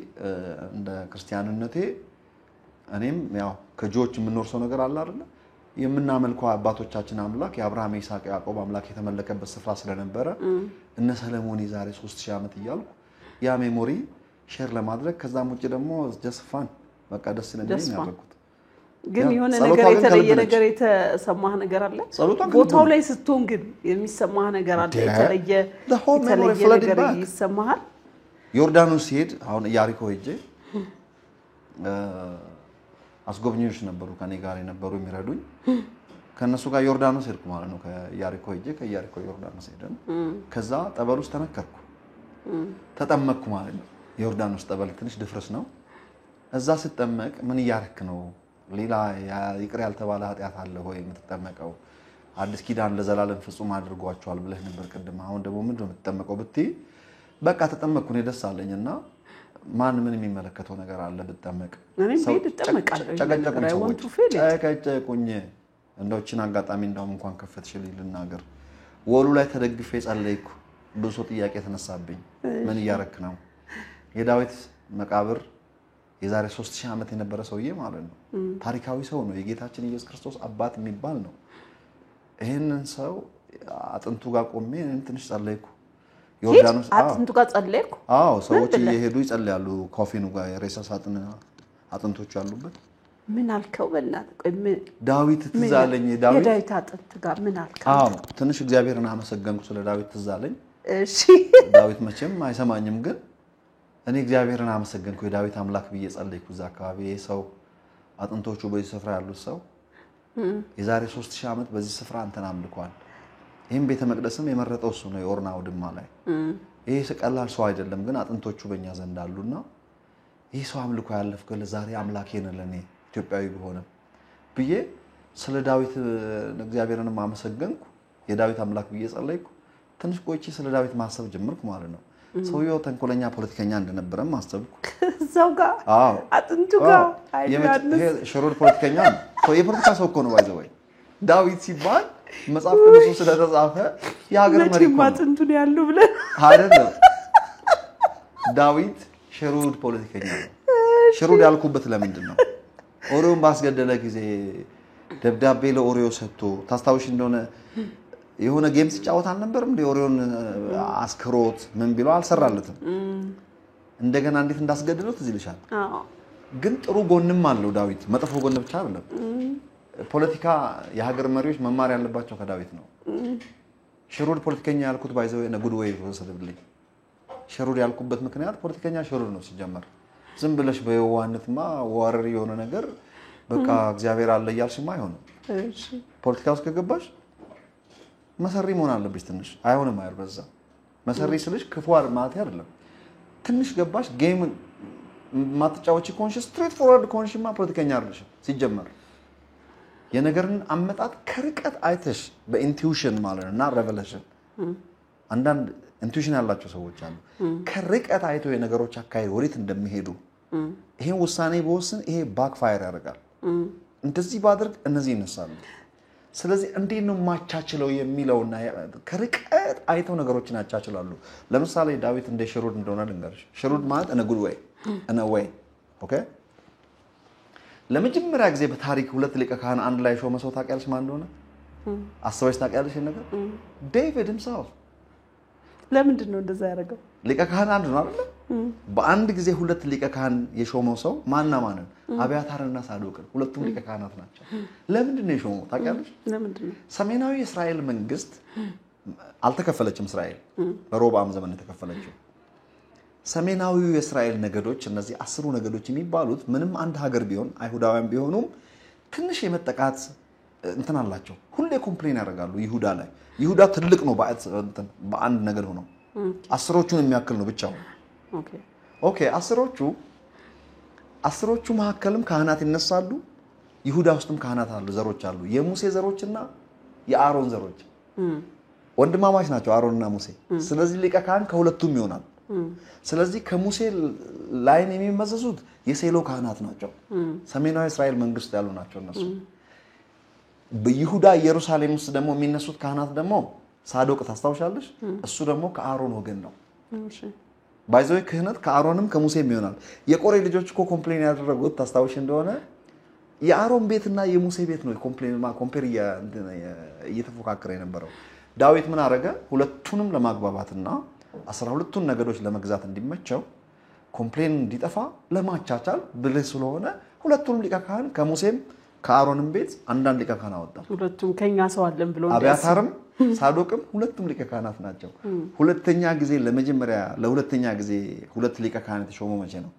እንደ ክርስቲያንነቴ እኔም ያው ከጆች የምንወርሰው ነገር አለ አይደል የምናመልከው አባቶቻችን አምላክ የአብርሃም ይስሐቅ ያዕቆብ አምላክ የተመለከበት ስፍራ ስለነበረ እነ ሰለሞን ዛሬ 3000 ዓመት ይያልኩ ያ ሜሞሪ ሼር ለማድረግ ከዛም ውጪ ደግሞ ጀስፋን በቃ ደስ ስለሚል ያደረኩት
ግን የሆነ ነገር የተለየ ነገር የተሰማህ ነገር አለ ቦታው ላይ ስትሆን ግን የሚሰማህ ነገር አለ የተለየ ነገር ይሰማሃል
ዮርዳኖስ ሄድ አሁን ኢያሪኮ ሄጄ አስጎብኚዎች ነበሩ ከኔ ጋር የነበሩ የሚረዱኝ ከነሱ ጋር ዮርዳኖስ ሄድኩ ማለት ነው ከኢያሪኮ ሄጄ ከኢያሪኮ ዮርዳኖስ ሄደን ከዛ ጠበል ውስጥ ተነከርኩ ተጠመቅኩ ማለት ነው ዮርዳኖስ ጠበል ትንሽ ድፍረስ ነው እዛ ስትጠመቅ ምን ያርክ ነው ሌላ ይቅር ያልተባለ ኃጢያት አለ ሆይ የምትጠመቀው አዲስ ኪዳን ለዘላለም ፍጹም አድርጓቸዋል ብለህ ነበር ቀደም አሁን ደግሞ ምንድነው የምትጠመቀው ብትይ በቃ ተጠመቅኩ ነው ደስ አለኝና ማን ምን የሚመለከተው ነገር አለ ብትጠመቅ
እኔ ቤት ተጠመቃለሁ
ጨቀጨቁኝ እንደውችን አጋጣሚ እንደውም እንኳን ከፈትሽልኝ ልናገር ወሉ ላይ ተደግፌ ጸለይኩ ብዙ ጥያቄ ተነሳብኝ ምን ያረክ ነው የዳዊት መቃብር የዛሬ 3000 ዓመት የነበረ ሰውዬ ማለት ነው ታሪካዊ ሰው ነው የጌታችን ኢየሱስ ክርስቶስ አባት የሚባል ነው ይሄንን ሰው አጥንቱ ጋር ቆሜ ትንሽ ጸለይኩ ዮርዳኖስ
አጥንቱ ጋር ጸለይኩ
አዎ ሰዎች እየሄዱ ይጸልያሉ ኮፊኑ ጋር የሬሳ ሳጥን አጥንቶች ያሉበት
ምን አልከው በእናትህ
ዳዊት ትዛለኝ
የዳዊት አጥንት ጋር ምን አልከው
አዎ ትንሽ እግዚአብሔርን አመሰገንኩ ስለ ዳዊት ትዛለኝ
እሺ
ዳዊት መቼም አይሰማኝም ግን እኔ እግዚአብሔርን አመሰገንኩ የዳዊት አምላክ ብዬ ጸለይኩ እዛ አካባቢ ሰው አጥንቶቹ በዚህ ስፍራ ያሉት ሰው የዛሬ 3000 ዓመት በዚህ ስፍራ አንተን አምልኳል ይሄን ቤተ መቅደስም የመረጠው እሱ ነው የኦርናው ድማ ላይ ይሄ ቀላል ሰው አይደለም ግን አጥንቶቹ በእኛ ዘንድ አሉና ይሄ ሰው አምልኮ ያለፍከው ለዛሬ አምላኬ ነው ለኔ ኢትዮጵያዊ ቢሆን ብዬ ስለ ዳዊት እግዚአብሔርንም አመሰገንኩ የዳዊት አምላክ ብዬ ጸለይኩ ትንሽ ቆይቼ ስለ ዳዊት ማሰብ ጀመርኩ ማለት ነው ሰውየው ተንኮለኛ ፖለቲከኛ እንደነበረም ማስተብኩ
እዛው ጋር አጥንቱ ጋር አይያንስ
ሽሩር ፖለቲከኛ ነው የፖለቲካ ሰው እኮ ነው ባይዘው ዳዊት ሲባል መጽሐፍ ቅዱስ ስለተጻፈ የሀገር መሪ እኮ ነው
አጥንቱ ነው ያለው ብለ
አይደለም ዳዊት ሽሩር ፖለቲከኛ ነው ሽሩር ያልኩበት ለምንድን ነው ኦሪዮን ባስገደለ ጊዜ ደብዳቤ ለኦሪዮ ሰጥቶ ታስታውሽ እንደሆነ የሆነ ጌም ሲጫወት አልነበርም ለኦሪዮን አስክሮት ምን ቢለው አልሰራለትም እንደገና እንዴት እንዳስገደለው ትዝ ይልሻል ግን ጥሩ ጎንም አለው ዳዊት መጥፎ ጎን ብቻ አይደለም ፖለቲካ የሀገር መሪዎች መማር ያለባቸው ከዳዊት ነው ሽሩር ፖለቲከኛ ያልኩት ባይዘው የነ ጉድ ወይ ወሰደብልኝ ሽሩር ያልኩበት ምክንያት ፖለቲከኛ ሽሩር ነው ሲጀመር ዝም ብለሽ በየዋህነትማ ወረር የሆነ ነገር በቃ እግዚአብሔር አለ ያልሽማ አይሆንም እሺ ፖለቲካ ውስጥ ከገባሽ መሰሪ መሆን አለብሽ ትንሽ አይሆንም አይርበዛ መሰሪ ስልሽ ክፉር ማለት አይደለም ትንሽ ገባሽ ጌም ማትጫወቺ ኮንሽ ስትሬት ፎርዋርድ ኮንሽማ ፖለቲከኛ አይደለሽ ሲጀመር የነገርን አመጣጥ ከርቀት አይተሽ በኢንቱዊሽን ማለት ነውና ሬቨሌሽን አንዳንድ ኢንቱዊሽን ያላቸው ሰዎች አሉ ከርቀት አይተው የነገሮች አካይ ወዴት እንደሚሄዱ ይሄን ውሳኔ በወስን ይሄ ባክ ፋየር ያደርጋል። እንደዚህ ባድርግ እነዚህ ይነሳሉ። ስለዚህ እንዴት ነው ማቻችለው የሚለውና ከርቀት አይተው ነገሮችን ያቻችላሉ። ለምሳሌ ዳዊት እንደ ሽሩድ እንደሆነ ልንገርሽ። ሽሩድ ማለት እነ ጉድ ወይ እነ ወይ ኦኬ። ለመጀመሪያ ጊዜ በታሪክ ሁለት ሊቀ ካህን አንድ ላይ ሾመ ሰው ታውቂያለሽ ማን እንደሆነ? አስበሽ ታውቂያለሽ ነገር? ዴቪድ himself።
ለምንድን ነው እንደዛ ያደረገው?
ሊቀ ካህን አንድ ነው አይደል? በአንድ ጊዜ ሁለት ሊቀ ካህን የሾመው ሰው ማንና ማንን? አብያታርና ሳዶቅን። ሁለቱም ሊቀ ካህናት ናቸው። ለምንድን ነው የሾመው ታውቂያለሽ?
ለምንድን ነው?
ሰሜናዊ የእስራኤል መንግስት አልተከፈለችም። እስራኤል በሮብዓም ዘመን የተከፈለችው። ሰሜናዊው የእስራኤል ነገዶች እነዚህ 10 ነገዶች የሚባሉት ምንም አንድ ሀገር ቢሆን አይሁዳውያን ቢሆኑም ትንሽ የመጠቃት እንትን አላቸው። ሁሌ ኮምፕሌን ያደርጋሉ ይሁዳ ላይ። ይሁዳ ትልቅ ነው በአንድ ነገር ሆኖ አስሮቹን የሚያክል ነው ብቻው። ኦኬ አስሮቹ መካከልም ካህናት ይነሳሉ። ይሁዳ ውስጥም ካህናት አሉ፣ ዘሮች አሉ። የሙሴ ዘሮችና የአሮን ዘሮች ወንድማማች ናቸው፣ አሮንና ሙሴ። ስለዚህ ሊቀ ካህን ከሁለቱም ይሆናል። ስለዚህ ከሙሴ ላይን የሚመዘዙት የሴሎ ካህናት ናቸው። ሰሜናዊ እስራኤል መንግስት ያሉ ናቸው እነሱ። በይሁዳ ኢየሩሳሌም ውስጥ ደግሞ የሚነሱት ካህናት ደግሞ ሳዶቅ ታስታውሻለሽ? እሱ ደግሞ ከአሮን ወገን ነው። ባይዘው ክህነት ከአሮንም ከሙሴም ይሆናል። የቆሬ ልጆች እኮ ኮምፕሌን ያደረጉት ታስታውሽ እንደሆነ የአሮን ቤትና የሙሴ ቤት ነው ኮምፔር እየተፎካከረ የነበረው። ዳዊት ምን አረገ? ሁለቱንም ለማግባባትና 12ቱን ነገዶች ለመግዛት እንዲመቸው ኮምፕሌን እንዲጠፋ ለማቻቻል ብልህ ስለሆነ ሁለቱንም ሊቀ ካህን ከሙሴም ከአሮንም ቤት አንዳንድ ሊቀ ካህን አወጣ።
ሁለቱም ከኛ ሰው አለን ብሎ
አብያታርም ሳዶቅም ሁለቱም ሊቀ ካህናት ናቸው። ለሁለተኛ ጊዜ ሁለት ሊቀ ካህናት የተሾመው መቼ ነው?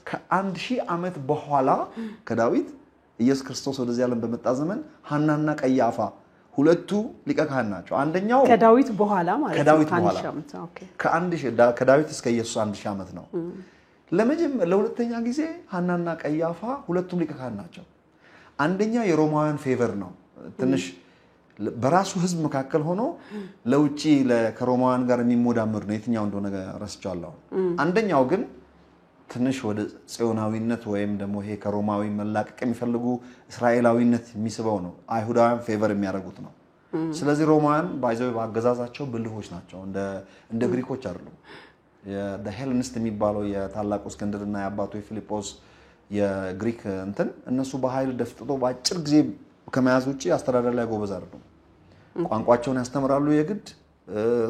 ከ1000 ዓመት በኋላ ከዳዊት ኢየሱስ ክርስቶስ ወደዚህ ዓለም በመጣ ዘመን ሐናና ቀያፋ ሁለቱ ሊቀ ካህን ናቸው። አንደኛው
ከዳዊት በኋላ ማለት
ነው። ከዳዊት እስከ ኢየሱስ 1000 ዓመት ነው። ለሁለተኛ ጊዜ ሐናና ቀያፋ ሁለቱም ሊቀ ካህን ናቸው። አንደኛ የሮማውያን ፌቨር ነው። ትንሽ በራሱ ህዝብ መካከል ሆኖ ለውጪ ከሮማውያን ጋር የሚሞዳመር ነው። የትኛው እንደሆነ ረስቻለሁ። አንደኛው ግን ትንሽ ወደ ጽዮናዊነት ወይም ደግሞ ይሄ ከሮማዊ መላቀቅ የሚፈልጉ እስራኤላዊነት የሚስበው ነው። አይሁዳውያን ፌቨር የሚያደርጉት ነው። ስለዚህ ሮማውያን ባይዘው ባገዛዛቸው ብልሆች ናቸው። እንደ ግሪኮች አይደሉም። የሄሌኒስት የሚባለው የታላቁ እስክንድርና የአባቱ የፊልጶስ የግሪክ እነሱ በኃይል ደፍጥጦ በአጭር ጊዜ ከመያዝ ውጪ አስተዳደር ላይ ጎበዝ አይደሉም። ቋንቋቸውን ያስተምራሉ የግድ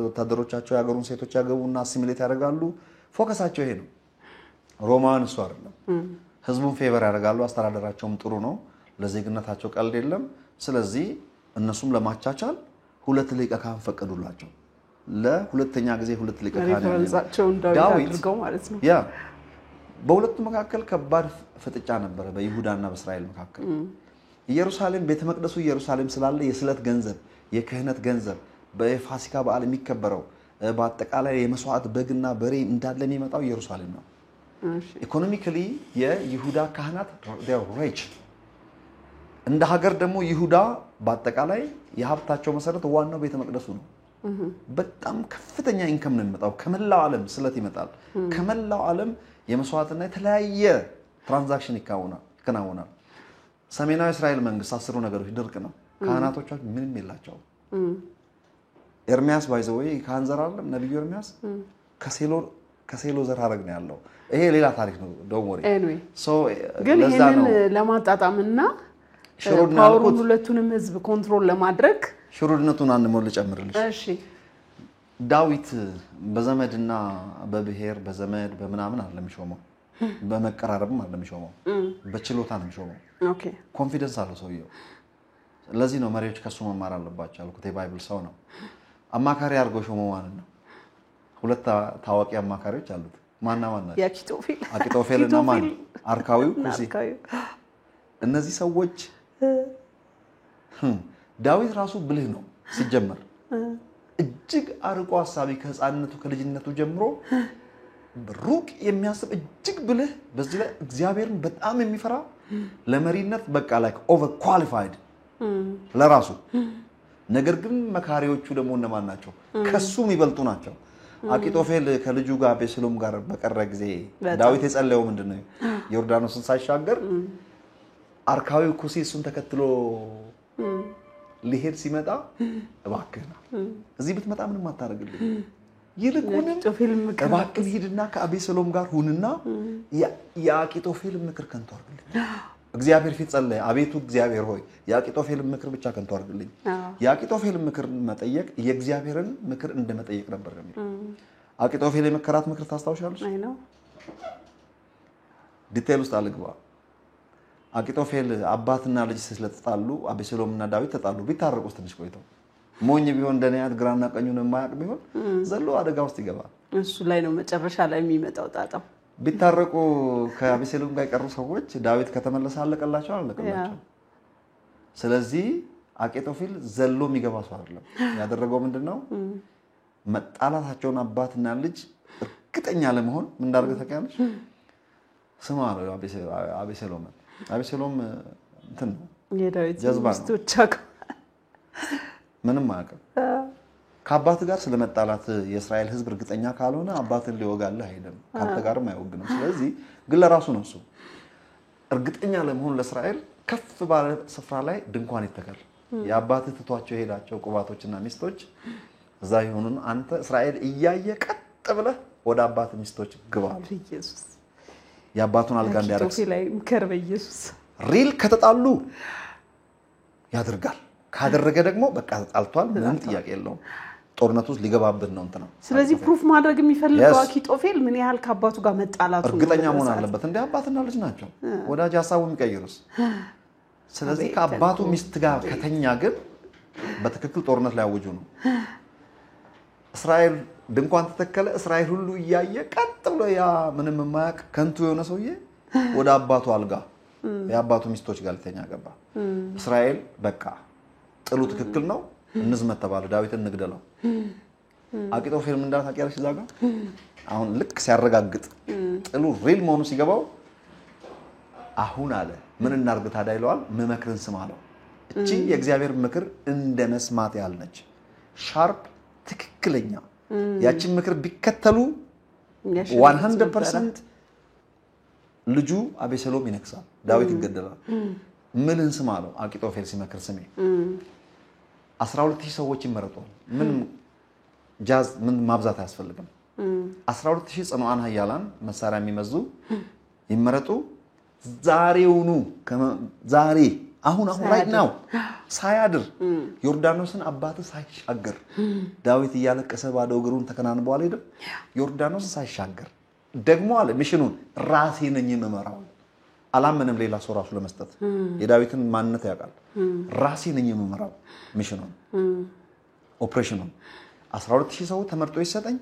ወታደሮቻቸው ያገሩን ሴቶች ያገቡና አሲሚሌት ያደርጋሉ። ፎከሳቸው ይሄ ነው። ሮማን እሱ አይደለም። ህዝቡን ፌቨር ያደርጋሉ። አስተዳደራቸውም ጥሩ ነው። ለዜግነታቸው ቀልድ የለም። ስለዚህ እነሱም ለማቻቻል ሁለት ሊቀ ካህን ፈቀዱላቸው። ለሁለተኛ ጊዜ ሁለት ሊቀ ካህን
ሪፈረንሳቸው ዳዊት አድርገው ማለት ነው።
ያ በሁለቱ መካከል ከባድ ፍጥጫ ነበረ በይሁዳና በእስራኤል መካከል። ኢየሩሳሌም ቤተ መቅደሱ ኢየሩሳሌም ስላለ የስለት ገንዘብ፣ የክህነት ገንዘብ፣ በፋሲካ በዓል የሚከበረው በአጠቃላይ የመስዋዕት በግና በሬ እንዳለ የሚመጣው ኢየሩሳሌም ነው። ኢኮኖሚካሊ የይሁዳ ካህናት ሪች። እንደ ሀገር ደግሞ ይሁዳ በአጠቃላይ የሀብታቸው መሰረት ዋናው ቤተ መቅደሱ ነው። በጣም ከፍተኛ ኢንከም ነው የሚመጣው። ከመላው ዓለም ስለት ይመጣል። ከመላው ዓለም የመስዋዕትና የተለያየ ትራንዛክሽን ይከናወናል። ሰሜናዊ እስራኤል መንግስት 10 ነገሮች ድርቅ ነው። ካህናቶቻቸው ምንም የላቸውም። ኤርሚያስ ባይዘወይ ካህን ዘር አይደለም። ነብዩ ኤርሚያስ ከሴሎ ዘር ሐረግ ነው ያለው። ይሄ ሌላ ታሪክ ነው። ዶንት ወሪ
ግን ይሄንን ለማጣጣምና ፓወሩን ሁለቱንም ህዝብ ኮንትሮል ለማድረግ
ሽሩድነቱን አንድ ሞል ጨምርልሽ። እሺ ዳዊት በዘመድና በብሔር በዘመድ በመናምን አይደለም ሾመው፣ በመቀራረብም አይደለም ሾመው፣ በችሎታ ነው ሾመው። ኦኬ ኮንፊደንስ አለው ሰውየው። ለዚህ ነው መሪዎች ከሱ መማር አለባቸው ያልኩት። የባይብል ሰው ነው። አማካሪ አድርጎ ሾመው ማለት ነው። ሁለት ታዋቂ አማካሪዎች አሉት። ማን ናቸው? አኪጦፌልና ማን? አርካዊው ኩሲ። እነዚህ ሰዎች ዳዊት ራሱ ብልህ ነው ሲጀመር። እጅግ አርቆ ሐሳቢ ከህፃንነቱ ከልጅነቱ ጀምሮ ሩቅ የሚያስብ እጅግ ብልህ፣ በዚህ ላይ እግዚአብሔርን በጣም የሚፈራ ለመሪነት በቃ ላይክ ኦቨር ኳሊፋይድ ለራሱ። ነገር ግን መካሪዎቹ ደግሞ እነማን ናቸው? ከሱ የሚበልጡ ናቸው። አቂጦፌል ከልጁ ጋር አቤሴሎም ጋር በቀረ ጊዜ ዳዊት የጸለየው ምንድነው? ዮርዳኖስን ሳይሻገር አርካዊው ኩሲ እሱን ተከትሎ ሊሄድ ሲመጣ እባክህና እዚህ ብትመጣ ምንም አታረግልኝ ይልቁንም እባክህ ሂድና ከአቤሴሎም ጋር ሁንና የአቂጦፌል ምክር ከንቱ አርግልኝ እግዚአብሔር ፊት ጸለየ አቤቱ እግዚአብሔር ሆይ የአቂጦፌል ምክር ብቻ ከንቱ አርግልኝ የአቂጦፌል ምክር መጠየቅ የእግዚአብሔርን ምክር እንደመጠየቅ ነበር የሚል አቂጦፌል የመከራት ምክር ታስታውሻለሽ አይ ነው ዲቴል ውስጥ አልገባ አቂጦፌል አባትና ልጅ ስለተጣሉ አቤሴሎምና ዳዊት ተጣሉ ቢታረቁስ ትንሽ ቆይተው ሞኝ ቢሆን እንደኔ ግራና ቀኙን የማያቅ ቢሆን ዘሎ አደጋ ውስጥ ይገባል
እሱ ላይ ነው መጨረሻ ላይ የሚመጣው ጣጣው
ቢታረቁ ከአቤሴሎም ጋር የቀሩ ሰዎች ዳዊት ከተመለሰ አለቀላቸው ስለዚህ አቂጦፌል ዘሎ የሚገባ ሰው አይደለም ያደረገው ምንድነው መጣላታቸውን አባትና ልጅ እርግጠኛ ለመሆን ምን እንዳደረገ ታውቂያለሽ ስማ ነው አቤሴሎም እንትን
የዳዊት ሚስቶች ምንም
አያውቅም ከአባት ጋር ስለመጣላት የእስራኤል ህዝብ እርግጠኛ ካልሆነ አባትን ሊወጋልህ አይደለም ካንተ ጋርም አይወግንም ስለዚህ ግን ለራሱ ነው እሱ እርግጠኛ ለመሆን ለእስራኤል ከፍ ባለ ስፍራ ላይ ድንኳን ይተከል የአባት ትቷቸው ሄዳቸው ቁባቶችና ሚስቶች እዛ ይሁኑን አንተ እስራኤል እያየ ቀጥ ብለህ ወደ አባት ሚስቶች ግባ
ኢየሱስ
ያባቱን አልጋ እንዲያረክስ
ላይ ምከር በኢየሱስ
ሪል ከተጣሉ ያደርጋል ካደረገ ደግሞ በቃ ተጣልቷል ምንም ጥያቄ የለውም ጦርነቱ ውስጥ ሊገባበት ነው እንትና
ስለዚህ ፕሩፍ ማድረግ የሚፈልገው አቂጦፌል ምን ያህል ከአባቱ ጋር መጣላቱ
እርግጠኛ መሆን አለበት እንደ አባትና ልጅ ናቸው ወዳጅ ሐሳቡ የሚቀይሩስ ስለዚህ ከአባቱ ሚስት ጋር ከተኛ ግን በትክክል ጦርነት ላይ አውጁ ነው እስራኤል ድንኳን ተተከለ እስራኤል ሁሉ እያየ ቀጥ ብሎ ያ ምንም የማያውቅ ከንቱ የሆነ ሰውዬ ወደ አባቱ አልጋ የአባቱ ሚስቶች ጋር ልተኛ ገባ እስራኤል በቃ ጥሉ ትክክል ነው እንዝመት ተባለ ዳዊትን እንግደለው አቂጦፌል ምን እንዳለ ታውቂያለሽ እዛ ጋር አሁን ልክ ሲያረጋግጥ ጥሉ ሪል መሆኑ ሲገባው አሁን አለ ምን እናርግ ታዲያ ይለዋል መመክርን ስማ አለው እቺ የእግዚአብሔር ምክር እንደ መስማት ያልነች ሻርፕ ትክክለኛ ያቺን ምክር ቢከተሉ 100% ልጁ አቤሴሎም ይነክሳል ዳዊት ይገደላል ምንን ስማ አለው አቂጦፌል ሲመክር ስሜ 12000 ሰዎች ይመረጣሉ ምን ጃዝ ምን ማብዛት አያስፈልግም 12000 ጽኑዓን ኃያላን መሳሪያ የሚመዙ ይመረጡ ዛሬውኑ ዛሬ አሁን right now ሳያድር ዮርዳኖስን አባቱ ሳይሻገር ዳዊት እያለቀሰ ባዶ እግሩን ተከናንቦ አልሄደም ዮርዳኖስን ሳይሻገር ደግሞ አለ ሚሽኑን ራሴ ነኝ የምመራው አላምንም ሌላ ሰው ራሱ ለመስጠት የዳዊትን ማንነት ያውቃል ራሴ ነኝ የምመራው ሚሽኑን ኦፕሬሽኑን 12000 ሰው ተመርጦ ይሰጠኝ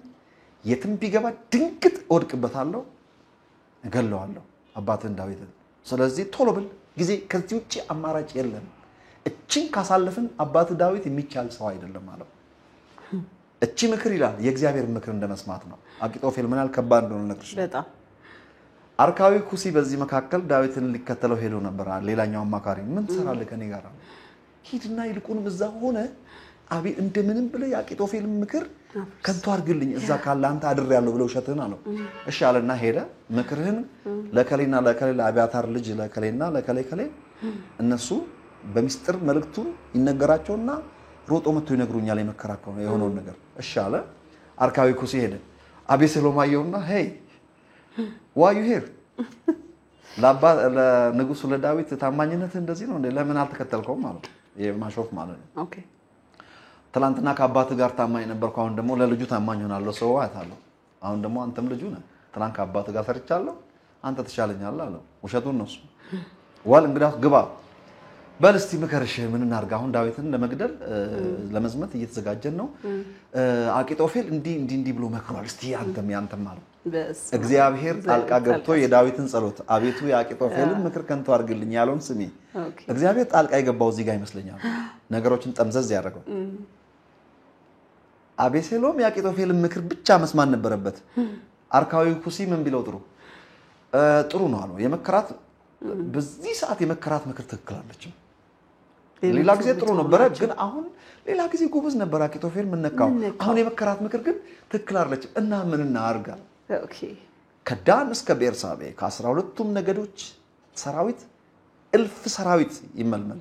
የትም ቢገባ ድንቅት ወድቅበታለሁ እገለዋለሁ አባትን ዳዊትን ስለዚህ ቶሎ ብል ጊዜ ከዚህ ውጪ አማራጭ የለም እቺን ካሳለፍን አባት ዳዊት የሚቻል ሰው አይደለም ማለት እቺ ምክር ይላል የእግዚአብሔር ምክር እንደመስማት ነው አቂጦፌል ምን ያልከባድ እንደሆነ ነግርሽ
በጣም
አርካዊ ኩሲ በዚህ መካከል ዳዊትን ሊከተለው ሄዶ ነበር ሌላኛው አማካሪ ምን ትሰራለህ ከኔ ጋር ሂድና ይልቁንም እዛ ሆነ አቢ እንደምንም ብለ የአቂጦፌል ምክር ከንቱ አርግልኝ እዛ ካለ አንተ አድር ያለው ብለው ሸተና ነው እሺ አለና ሄደ ምክርህን ለከሌና ለከሌ ለአብያታር ልጅ ለከሌና ለከሌ እነሱ በሚስጥር መልእክቱን ይነገራቸውና ሮጦ መጥቶ ይነግሩኛል የመከራከው የሆነው ነገር እሺ አለ አርካዊ ኩሲ ሄደ አቤሴሎም አየውና ሄይ why you here ለንጉሱ ለዳዊት ታማኝነት እንደዚህ ነው ለምን አልተከተልከው ማለት የማሾፍ ማለት ነው
ኦኬ
ትላንትና ከአባት ጋር ታማኝ ነበርኩ አሁን ደግሞ ለልጁ ታማኝ ሆናለሁ ሰው አታለው አሁን ደግሞ አንተም ልጁ ነህ ትላንት ከአባት ጋር ሰርቻለሁ አንተ ተሻለኛለህ አለው ውሸቱን ነው እሱ ዋል እንግዳስ ግባ በልስቲ መከረሽ ምን እናርጋ አሁን ዳዊትን ለመግደል ለመዝመት እየተዘጋጀን ነው አቂጦፌል እንዲ ብሎ መክሯል እስቲ ያንተም ማለት እግዚአብሔር ጣልቃ ገብቶ የዳዊትን ጸሎት አቤቱ የአቂጦፌልን ምክር ከንቱ አርግልኝ ያለውን ስሚ እግዚአብሔር ጣልቃ የገባው እዚህ ጋር ይመስለኛል ነገሮችን ጠምዘዝ ያደረገው አቤሴሎም የአቂጦፌልን ምክር ብቻ መስማት ነበረበት አርካዊው ኩሲ ምን ቢለው ጥሩ ነው አለው የመከራት በዚህ ሰዓት የመከራት ምክር ትክክላለች ሌላ ጊዜ ጥሩ ነበረ ግን አሁን ሌላ ጊዜ ጎበዝ ነበር አኪጦፌል ምንነካው አሁን የመከራት ምክር ግን ትክክል አይደለች እና ምን እናርጋ
ኦኬ
ከዳን እስከ ቤርሳቤ ከ12ቱም ነገዶች ሰራዊት እልፍ ሰራዊት ይመልመል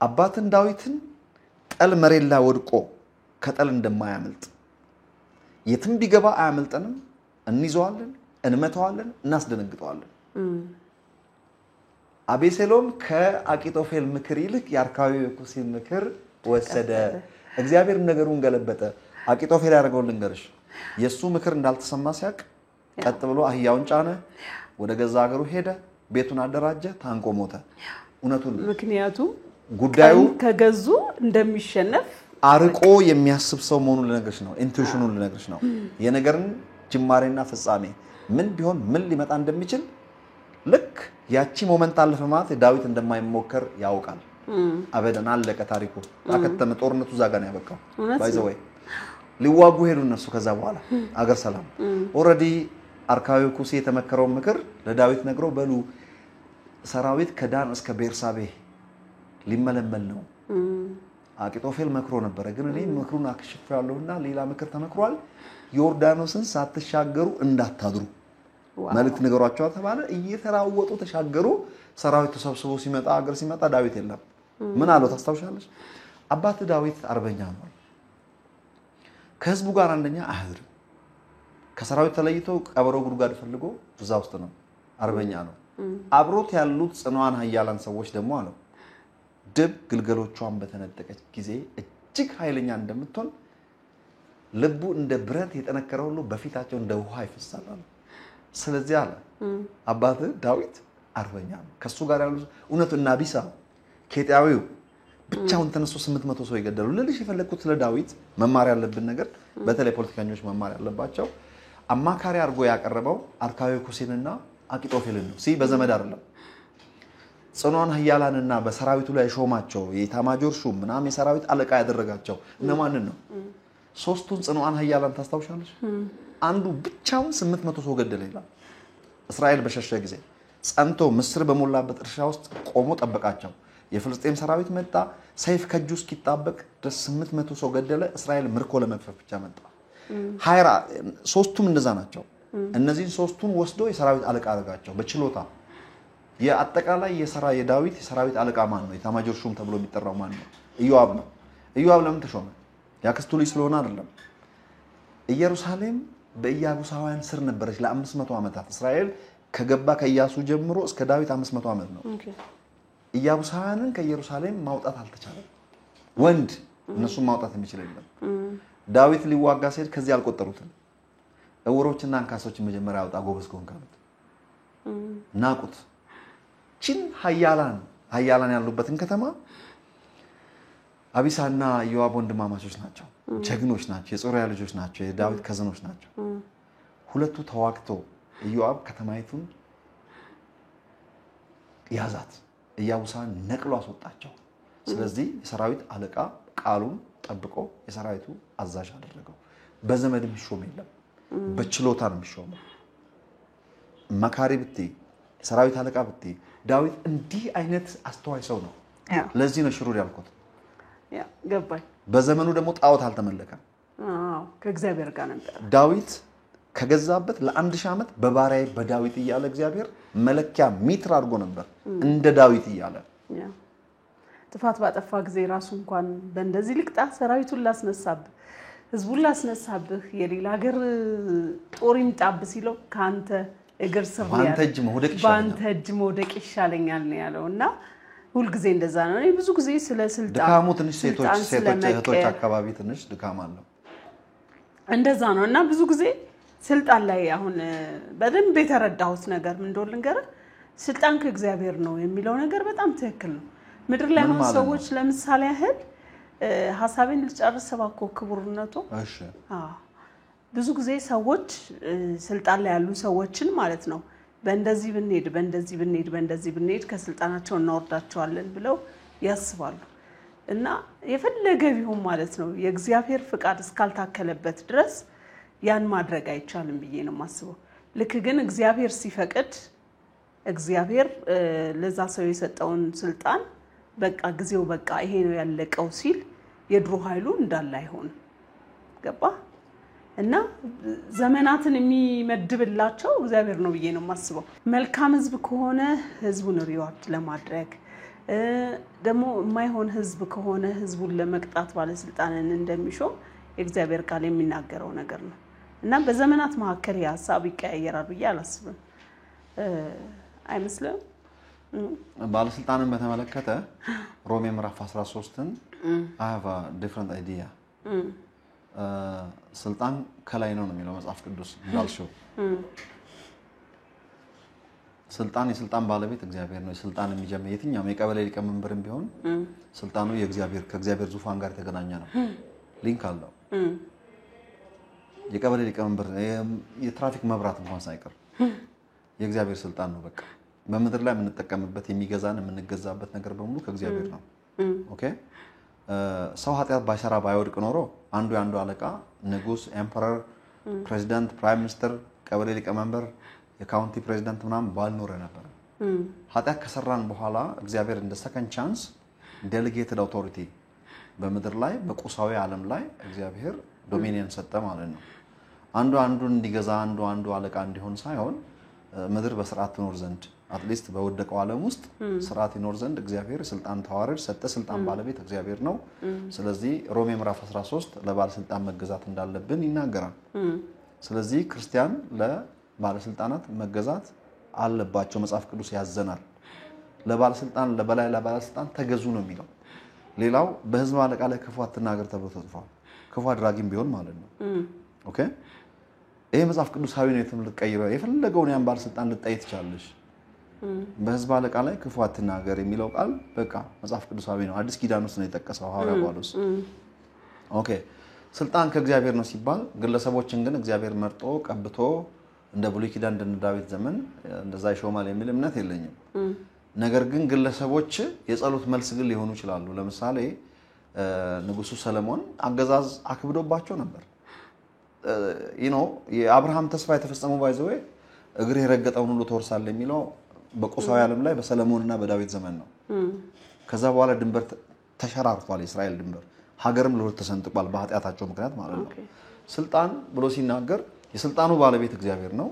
አባትን ዳዊትን ጠል መሬት ላይ ወድቆ ከጠል እንደማያመልጥ የትም ቢገባ አያመልጠንም እንይዘዋለን እንመታዋለን እናስደነግጠዋለን አቤሴሎም ከአኪጦፌል ምክር ይልቅ የአርካዊኩሲን ምክር ወሰደ እግዚአብሔር ነገሩን ገለበጠ አኪጦፌል ያደረገው ልንገርሽ የሱ ምክር እንዳልተሰማ ሲያቅ ቀጥ ብሎ አህያውን ጫነ ወደ ገዛ ሀገሩ ሄደ ቤቱን አደራጀ ታንቆ ሞተ እውነቱን
ምክንያቱም
ጉዳዩ
ከገዙ እንደሚሸነፍ
አርቆ የሚያስብ ሰው መሆኑን ልነግርሽ ነው ኢንቱዊሽኑን ልነግርሽ ነው የነገርን ጅማሬና ፍጻሜ ምን ቢሆን ምን ሊመጣ እንደሚችል ልክ ያቺ ሞመንት አለፈ ማለት ዳዊት እንደማይሞከር ያውቃል አበደን አለቀ ታሪኩ አከተመ ጦርነቱ ዛጋ ነው ያበቃው ባይ ዘ ወይ ሊዋጉ ሄዱ እነሱ ከዛ በኋላ አገር ሰላም ኦሬዲ አርካዊኩሲ የተመከረው ምክር ለዳዊት ነግሮ በሉ ሰራዊት ከዳን እስከ ቤርሳቤ ሊመለመል ነው አኪጦፌል መክሮ ነበር ግን እኔ ምክሩን አክሽፋለሁና ሌላ ምክር ተመክሯል ዮርዳኖስን ሳትሻገሩ እንዳታድሩ መልእክት ነገሯቸው ተባለ እየተራወጡ ተሻገሩ ሰራዊት ተሰብስቦ ሲመጣ አገር ሲመጣ ዳዊት የለም ምን አለው ታስታውሻለሽ አባት ዳዊት አርበኛ ነው ከህዝቡ ጋር አንደኛ አህድር ከሰራዊት ተለይቶ ቀበሮ ጉድጓድ ፈልጎ እዛ ውስጥ ነው አርበኛ ነው አብሮት ያሉት ጽኗን ኃያላን ሰዎች ደግሞ አለው ድብ ግልገሎቿን በተነጠቀች ጊዜ እጅግ ኃይለኛ እንደምትሆን ልቡ እንደ ብረት የጠነከረ ሁሉ በፊታቸው እንደ ውሃ ይፈሳል ስለዚህ አለ አባት ዳዊት አርበኛ ነው ከሱ ጋር ያሉ እውነቱ እና ቢሳ ኬጢያዊው ብቻውን ተነስቶ 800 ሰው ይገደሉ ለልጅ የፈለኩት ስለ ዳዊት መማር ያለብን ነገር በተለይ ፖለቲከኞች መማር ያለባቸው አማካሪ አርጎ ያቀረበው አርካዊኩሲንና አኪጦፌልን ነው በዘመድ አይደለም ጽኗን ኃያላንና በሰራዊቱ ላይ ሾማቸው የኢታማጆር ሹም ምናም የሰራዊት አለቃ ያደረጋቸው እነማን ነው ሶስቱን ጽኗን ኃያላን ታስታውሻለሽ አንዱ ብቻውን 800 ሰው ገደለ ይላል እስራኤል በሸሸ ጊዜ ጸንቶ ምስር በሞላበት እርሻ ውስጥ ቆሞ ጠበቃቸው የፍልስጤም ሰራዊት መጣ ሰይፍ ከጁ እስኪጣበቅ ድረስ 800 ሰው ገደለ እስራኤል ምርኮ ለመክፈፍ ብቻ መጣ ሃይራ ሶስቱም እንደዛ ናቸው እነዚህን ሶስቱን ወስዶ የሰራዊት አለቃ አደረጋቸው በችሎታ የአጠቃላይ የዳዊት የሰራዊት አለቃ ማን ነው የታማጆር ሹም ተብሎ የሚጠራው ማን ነው ኢዮአብ ነው ኢዮአብ ለምን ተሾመ ያክስቱ ልጅ ስለሆነ አይደለም ኢየሩሳሌም በኢያቡሳውያን ስር ነበረች ለ500 ዓመታት እስራኤል ከገባ ከኢያሱ ጀምሮ እስከ ዳዊት 500 ዓመት ነው ኢያቡሳውያንን ከኢየሩሳሌም ማውጣት አልተቻለም ወንድ እነሱን ማውጣት የሚችል የለም ዳዊት ሊዋጋ ሲል ከዚህ አልቆጠሩትም እውሮችና አንካሶች መጀመሪያ ያወጣ ጎበዝ ኮንካሉት ናቁት ቺን ኃያላን ያሉበትን ከተማ አቢሳና ኢዮአብ ወንድማማቾች ናቸው ጀግኖች ናቸው የጾርያ ልጆች ናቸው የዳዊት ከዘኖች ናቸው ሁለቱ ተዋክተው ኢዮአብ ከተማይቱን ያዛት ኢያቡሳን ነቅሎ አስወጣቸው ስለዚህ የሰራዊት አለቃ ቃሉን ጠብቆ የሰራዊቱ አዛዥ አደረገው በዘመድ የሚሾም የለም በችሎታ ነው የሚሾመው መካሪ ብቲ ሰራዊት አለቃ ብቲ ዳዊት እንዲህ አይነት አስተዋይ ሰው ነው ለዚህ ነው ሽሩር ያልኩት
ገባኝ
በዘመኑ ደግሞ ጣዖት አልተመለከም
ከእግዚአብሔር ጋር ነበር
ዳዊት ከገዛበት ለ1000 ዓመት በባሪያዬ በዳዊት ይያለ እግዚአብሔር መለኪያ ሜትር አድርጎ ነበር እንደ ዳዊት ይያለ
ጥፋት ባጠፋ ጊዜ ራሱ እንኳን በእንደዚህ ልቅጣ ሰራዊቱን ላስነሳብህ ህዝቡን ላስነሳብህ የሌላ ሀገር ጦር ይምጣብ ሲለው ካንተ እግር ስር ባንተ እጅ መውደቅ ይሻለኛል ነው ያለውና ሁሉ ጊዜ እንደዛ ነው እኔ ብዙ ጊዜ ስለ ስልጣን
ድካሙ ትንሽ ሴቶች እህቶች አካባቢ ትንሽ ድካም አለው
እንደዛ ነውና ብዙ ጊዜ ስልጣን ላይ አሁን በደንብ የተረዳሁት ነገር ምን እንደሆነ ልንገር ስልጣን ከእግዚአብሔር ነው የሚለው ነገር በጣም ትክክል ነው ምድር ላይ አሁን ሰዎች ለምሳሌ ያህል ሐሳቤን ልጨርስ ባኮ ክቡርነቱ
እሺ
ብዙ ጊዜ ሰዎች ስልጣን ላይ ያሉ ሰዎችን ማለት ነው በእንደዚህ ብንሄድ ከስልጣናቸው እናወርዳቸዋለን ብለው ያስባሉ እና የፈለገ ቢሆን ማለት ነው የእግዚአብሔር ፍቃድ እስካልታከለበት ድረስ ያን ማድረግ አይቻልም ብዬ ነው ማስበው ልክ ግን እግዚአብሔር ሲፈቅድ እግዚአብሔር ለዛ ሰው የሰጠውን ስልጣን በቃ ጊዜው በቃ ይሄ ነው ያለቀው ሲል የድሮ ኃይሉ እንዳለ አይሆንም ገባ እና ዘመናትን የሚመድብላቸው እግዚአብሔር ነው ብዬ ነው የማስበው መልካም ህዝብ ከሆነ ህዝቡን ሪዋርድ ለማድረግ ደግሞ የማይሆን ህዝብ ከሆነ ህዝቡን ለመቅጣት ባለስልጣንን እንደሚሾም የእግዚአብሔር ቃል የሚናገረው ነገር ነው እና በዘመናት መካከል ያሳብ ይቀያየራል ብዬ አላስብም አይመስልም
ባለስልጣንን በተመለከተ ሮሜ ምዕራፍ 13ን I have a different idea ስልጣን ከላይ ነው የሚለው መጽሐፍ ቅዱስ እንዳልሽው ስልጣን የስልጣን ባለቤት እግዚአብሔር ነው የስልጣን የሚጀምር የትኛውም የቀበሌ ሊቀመንበርም ቢሆን ስልጣኑ የእግዚአብሔር ከእግዚአብሔር ዙፋን ጋር የተገናኘ ነው ሊንክ አለው የቀበሌ ሊቀመንበር የትራፊክ መብራት እንኳን ሳይቀር የእግዚአብሔር ስልጣን ነው በቃ በመድር ላይ የምንጠቀምበት የሚገዛን የምንገዛበት ነገር በሙሉ ከእግዚአብሔር ነው ኦኬ ሰው ኃጢአት ባይሰራ ባይወድቅ ኖሮ አንዱ አለቃ ንጉስ ኤምፐረር ፕሬዝዳንት ፕራይም ሚኒስተር ቀበሌ ሊቀመንበር የካውንቲ ፕሬዝዳንት ምናምን ባልኖረ ነበር ኃጢአት ከሰራን በኋላ እግዚአብሔር እንደ ሰከንድ ቻንስ ዴሊጌትድ አውቶሪቲ በመድር ላይ በቁሳዊ ዓለም ላይ እግዚአብሔር ዶሚኒየን ሰጠ ማለት ነው አንዱን እንዲገዛ አንዱ አለቃ እንዲሆን ሳይሆን ምድር በስርዓት ትኖር ዘንድ አትሊስት በወደቀው ዓለም ውስጥ ስርዓት ይኖር ዘንድ እግዚአብሔር ስልጣን ተዋረድ ሰጠ ስልጣን ባለቤት እግዚአብሔር ነው ስለዚህ ሮሜ ምዕራፍ 13 ለባለስልጣን መገዛት እንዳለብን ይናገራል ስለዚህ ክርስቲያን ለባለስልጣናት መገዛት አለባቸው መጽሐፍ ቅዱስ ያዘናል ለባለስልጣን ለባለስልጣን ተገዙ ነው የሚለው ሌላው በህዝብ አለቃ ላይ ክፉ አትናገር ተብሎ ተጽፏል ክፉ አድራጊም ቢሆን ማለት ነው ኦኬ ይሄ መጽሐፍ ቅዱሳዊ ነው የትምህርት ቀይሮ የፈለገውን ያን ባለስልጣን ልጠይቅ ትችላለሽ በህዝብ አለቃ ላይ ክፉ አትናገር የሚለው ቃል በቃ መጽሐፍ ቅዱሳዊ ነው አዲስ ኪዳን ውስጥ ነው የተጠቀሰው ሐዋርያ ጳውሎስ ኦኬ ስልጣን ከእግዚአብሔር ነው ሲባል ግለሰቦችን ግን እግዚአብሔር መርጦ ቀብቶ እንደ ብሉይ ኪዳን እንደ ዳዊት ዘመን እንደዛ ይሾማል የሚል እምነት የለኝም ነገር ግን ግለሰቦች የጸሎት መልስ ግን ሊሆኑ ይችላሉ ለምሳሌ ንጉሱ ሰለሞን አገዛዝ አክብዶባቸው ነበር የአብርሃም ተስፋ የተፈጸመው ባይዘው እግር የረገጠውን ሁሉ ተወርሳለ የሚለው በቁሳዊ ዓለም ላይ በሰለሞንና በዳዊት ዘመን ነው ከዛ በኋላ ድንበር ተሸራርፏል የእስራኤል ድንበር ሀገርም ለሁለት ተሰንጥቋል በኃጢአታቸው ምክንያት ማለት ነው ስልጣን ብሎ ሲናገር የስልጣኑ ባለቤት እግዚአብሔር ነው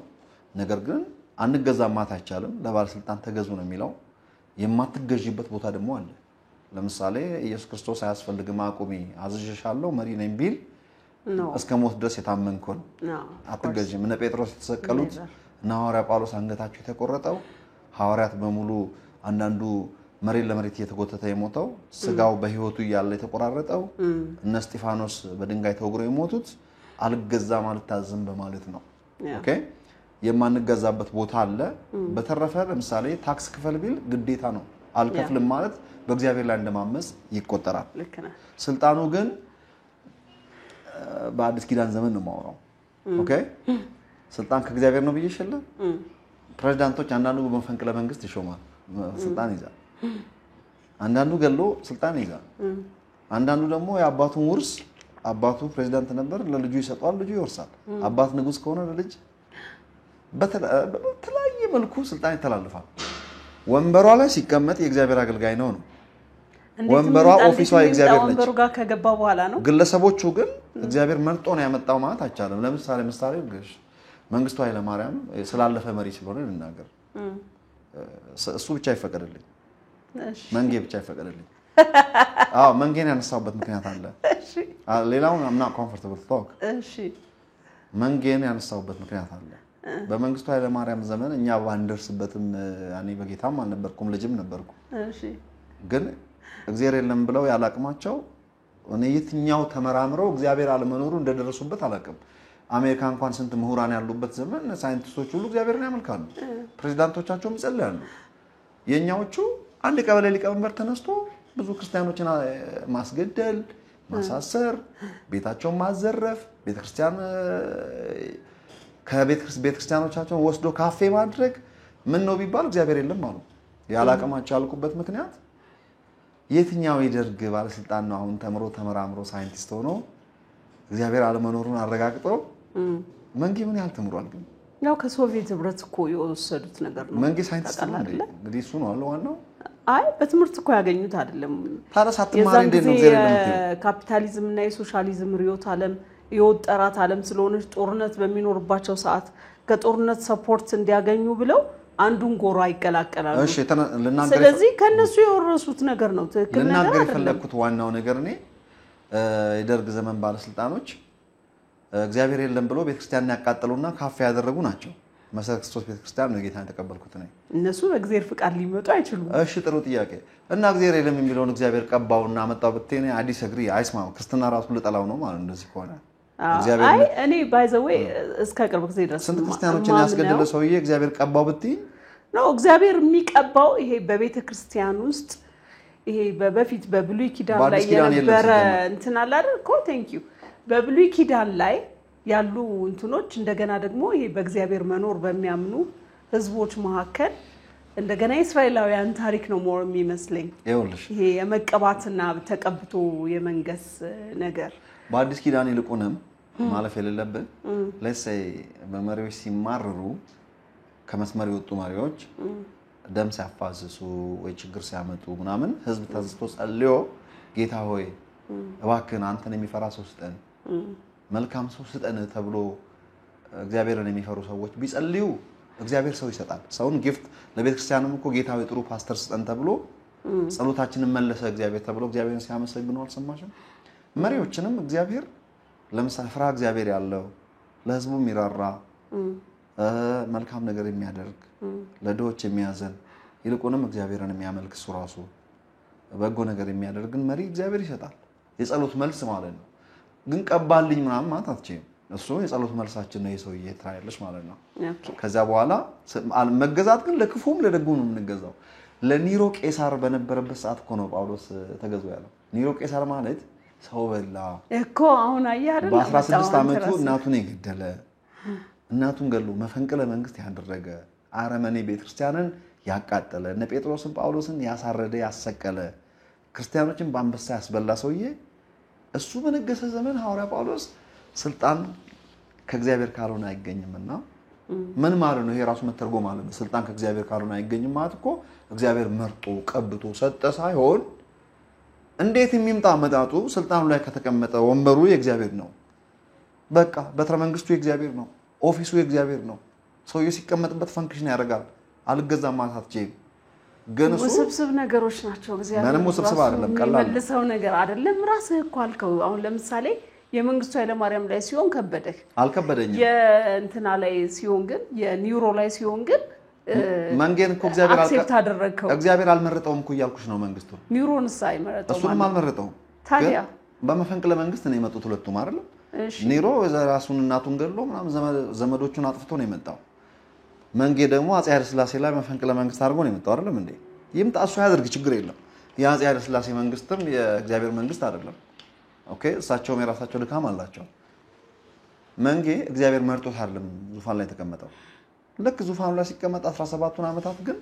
ነገር ግን አንገዛም ማለት አይቻልም ለባለስልጣን ተገዙ ነው የሚለው የማትገዢበት ቦታ ደግሞ አለ ለምሳሌ ኢየሱስ ክርስቶስ አያስፈልግም አቁሚ አዝዤሻለሁ መሪ ነኝ ቢል እስከ ሞት ድረስ የታመንኩን አትገዢም እነ ጴጥሮስ የተሰቀሉት እና ሐዋርያ ጳውሎስ አንገታቸው የተቆረጠው ሐዋርያት በሙሉ አንዳንዱ መሬት ለመሬት እየተጎተተ የሞተው ስጋው በህይወቱ ያለ የተቆራረጠው እነ እስጢፋኖስ በድንጋይ ተወግረው የሞቱት አልገዛም አልታዘዝም በማለት ነው ኦኬ የማንገዛበት ቦታ አለ በተረፈ ለምሳሌ ታክስ ክፈል ቢል ግዴታ ነው አልከፍልም ማለት በእግዚአብሔር ላይ እንደማመጽ ይቆጠራል ስልጣኑ ግን በአዲስ ኪዳን ዘመን ነው ማውራው ኦኬ ስልጣን ከእግዚአብሔር ነው ብዬሽለ ፕሬዝዳንቶች አንዳንዱ በመፈንቅለ መንግስት ይሾማል ስልጣን ይዛል አንዳንዱ ገሎ ስልጣን ይዛል አንዳንዱ ደግሞ የአባቱን ውርስ አባቱ ፕሬዝዳንት ነበር ለልጁ ይሰጣል ልጁ ይወርሳል አባት ንጉስ ከሆነ ለልጅ በተለያየ መልኩ ስልጣን ይተላልፋል ወንበሯ ላይ ሲቀመጥ የእግዚአብሔር አገልጋይ ነው ወንበሯ ኦፊሷ የእግዚአብሔር ነች
ወንበሩ ጋር ከገባ በኋላ ነው
ግለሰቦቹ ግን እግዚአብሔር መርጦ ነው ያመጣው ማለት አይቻልም ለምሳሌ ግሽ መንግስቱ ኃይለ ማርያም ስላለፈ መሪ ስለሆነ ልናገር እሱ ብቻ ይፈቀድልኝ መንጌ ብቻ ይፈቀድልኝ መንጌን ያነሳውበት ምክንያት አለ እሺ ሌላው I'm not comfortable to talk
እሺ
መንጌን ያነሳውበት ምክንያት አለ በመንግስቱ ኃይለ ማርያም ዘመን እኛ ባንደርስበትም ያኔ በጌታም አልነበርኩም ልጅም ነበርኩ
እሺ
ግን እግዚአብሔር የለም ብለው ያላቅማቸው እኔ የትኛው ተመራምረው እግዚአብሔር አለመኖሩ እንደደረሱበት አላቅም አሜሪካ እንኳን ስንት ምሁራን ያሉበት ዘመን ሳይንቲስቶች ሁሉ እግዚአብሔርን ያመልካሉ ፕሬዝዳንቶቻቸውም ይጸልያሉ የኛዎቹ አንድ ቀበሌ ሊቀመንበር ተነስቶ ብዙ ክርስቲያኖችን ማስገደል ማሳሰር ቤታቸውን ማዘረፍ ቤተክርስቲያን ከቤተክርስቲያኖቻቸው ወስዶ ካፌ ማድረግ ምን ነው ቢባል እግዚአብሔር የለም አሉ ያላቀማቸው ያልኩበት ምክንያት የትኛው ይደርግ ባለስልጣን ነው አሁን ተመራምሮ ሳይንቲስት ሆኖ እግዚአብሔር አለመኖሩን አረጋግጦ መንጌ ምን ያህል ተምሯል ግን
ያው ከሶቪየት ህብረት እኮ የወሰዱት ነገር ነው
መንጌ ሳይንቲስት ነው እንግዲህ እሱ ነው አለ ዋናው
አይ በትምህርት እኮ ያገኙት አይደለም
ታዲያ ሳትማር እንዴት ነው እግዚአብሔር ለምትይው
ካፒታሊዝም እና የሶሻሊዝም ርዕዮተ ዓለም የወጠራት ዓለም ስለሆነች ጦርነት በሚኖርባቸው ሰዓት ከጦርነት ሰፖርት እንዲያገኙ ብለው አንዱን ጎራ ይቀላቀላሉ
እሺ ለናገር
ስለዚህ ከነሱ የወረሱት ነገር ነው ትክክል ነገር
ለናገር
አይደለም
የፈለኩት ዋናው ነገር እኔ የደርግ ዘመን ባለስልጣኖች እግዚአብሔር የለም ብለው ቤተክርስቲያንን ያቃጠሉና ካፌ ያደረጉ ናቸው መሰረት ክርስቶስ ቤተክርስቲያን ነው ጌታን ተቀበልኩት ነኝ
እነሱ በእግዚአብሔር ፍቃድ ሊመጡ አይችሉም
እሺ ጥሩ ጥያቄ እና እግዚአብሔር የለም የሚለውን እግዚአብሔር ቀባውና አመጣው ብትኔ አዲስ እግሪ አይስማው ክርስትና ራሱ ልጠላው ነው ማለት እንደዚህ ከሆነ
እግዚአብሔር አይ እኔ ባይ ዘ ዌይ እስከ ቅርብ ጊዜ ድረስ
ስንት ክርስቲያኖችን ያስገደለ ሰውዬ እግዚአብሔር ቀባው ብትይ
ነው እግዚአብሔር የሚቀባው ይሄ በቤተ ክርስቲያን ውስጥ ይሄ በፊት በብሉይ ኪዳን ላይ የነበረ እንትን አለ አይደል እኮ ቴንክ ዩ በብሉይ ኪዳን ላይ ያሉ እንትኖች እንደገና ደግሞ ይሄ በእግዚአብሔር መኖር በሚያምኑ ህዝቦች መካከል እንደገና እስራኤላውያን ታሪክ ነው ሞር የሚመስለኝ
ይኸውልሽ
ይሄ የመቀባትና ተቀብቶ የመንገስ ነገር
በአዲስ ኪዳን ይልቁንም ማለፍ የሌለብን ለሰይ በመሪዎች ሲማረሩ ከመስመር የወጡ መሪዎች ደም ሲያፋስሱ ወይ ችግር ሲያመጡ ምናምን ህዝብ ተዝቶ ጸልዮ ጌታ ሆይ እባክህን አንተን የሚፈራ ሰው ስጠን መልካም ሰው ስጠን ተብሎ እግዚአብሔርን የሚፈሩ ሰዎች ቢጸልዩ እግዚአብሔር ሰው ይሰጣል ሰውን ጊፍት ለቤተክርስቲያንም እኮ ጌታ ሆይ ጥሩ ፓስተር ስጠን ተብሎ ጸሎታችንን መለሰ እግዚአብሔር ተብሎ እግዚአብሔርን ሲያመሰግኑ አልሰማሽም መሪዎችንም እግዚአብሔር ለምሳሌ ፍራ እግዚአብሔር ያለው ለህዝቡ የሚራራ መልካም ነገር የሚያደርግ ለዶች የሚያዘን ይልቁንም እግዚአብሔርን የሚያመልክ እሱ ራሱ በጎ ነገር የሚያደርግን መሪ እግዚአብሔር ይሰጣል የጸሎት መልስ ማለት ነው ግን ቀባልኝ ምናምን ማለት አትችይም እሱ የጸሎት መልሳችን ነው የሰውዬ ትራያለሽ ማለት ነው ከዛ በኋላ መገዛት ግን ለክፉም ለደጉም ነው የምንገዛው ለኒሮ ቄሳር በነበረበት ሰዓት እኮ ነው ጳውሎስ ተገዙ ያለው ኒሮ ቄሳር ማለት ሰው በላ
እኮ አሁን አያደለ
በ16 አመቱ እናቱን የገደለ እናቱን ገሎ መፈንቅለ መንግስት ያደረገ አረመኔ ቤተክርስቲያንን ያቃጠለ እነ ጴጥሮስን ጳውሎስን ያሳረደ ያሰቀለ ክርስቲያኖችን በአንበሳ ያስበላ ሰውዬ እሱ በነገሰ ዘመን ሐዋርያ ጳውሎስ ስልጣን ከእግዚአብሔር ካልሆነ አይገኝምና ምን ማለት ነው ይሄ ራሱ መተርጎም ማለት ነው ስልጣን ከእግዚአብሔር ካልሆነ አይገኝም ማለት እኮ እግዚአብሔር መርጦ ቀብቶ ሰጠ ሳይሆን እንዴት የሚምጣ መጣጡ ስልጣኑ ላይ ከተቀመጠ ወንበሩ የእግዚአብሔር ነው በቃ በትረ መንግስቱ የእግዚአብሔር ነው ኦፊሱ የእግዚአብሔር ነው ሰውዬው ሲቀመጥበት ፈንክሽን ያደርጋል አልገዛም ማለት አትችይም ግን እሱ
ውስብስብ ነገሮች ናቸው እግዚአብሔር
ምንም ውስብስብ አይደለም ቀላል
መልሰው ነገር አይደለም ራስህ እኮ አልከው አሁን ለምሳሌ የመንግስቱ ኃይለማርያም ላይ ሲሆን ከበደህ
አልከበደኝም
የእንትና ላይ ሲሆን ግን የኒውሮ ላይ ሲሆን ግን
መንገን እኮ እግዚአብሔር
አክሴፕት አደረከው
እግዚአብሔር አልመረጠውም እኮ ያልኩሽ ነው መንግስቱ
ኒውሮንስ አይመረጠው
እሱንም አልመረጠውም
ታዲያ
በመፈንቅለ መንግስት ነው የመጡት ሁለቱም አይደል ኒሮ ራሱን እናቱን ገድሎ ምናምን ዘመዶቹን አጥፍቶ ነው የመጣው መንጌ ደግሞ አፄ ኃይለ ሥላሴ ላይ መፈንቅለ መንግስት አድርጎ ነው የመጣው አይደል እንዴ ይምጣ እሱ ያደርግ ችግር የለም የአፄ ኃይለ ሥላሴ መንግስትም የእግዚአብሔር መንግስት አይደለም ኦኬ እሳቸውም የራሳቸው ድካም አላቸው መንጌ እግዚአብሔር መርጦት አይደለም ዙፋን ላይ ተቀመጠው ልክ ዙፋኑ ላይ ሲቀመጥ 17 አመታት ግን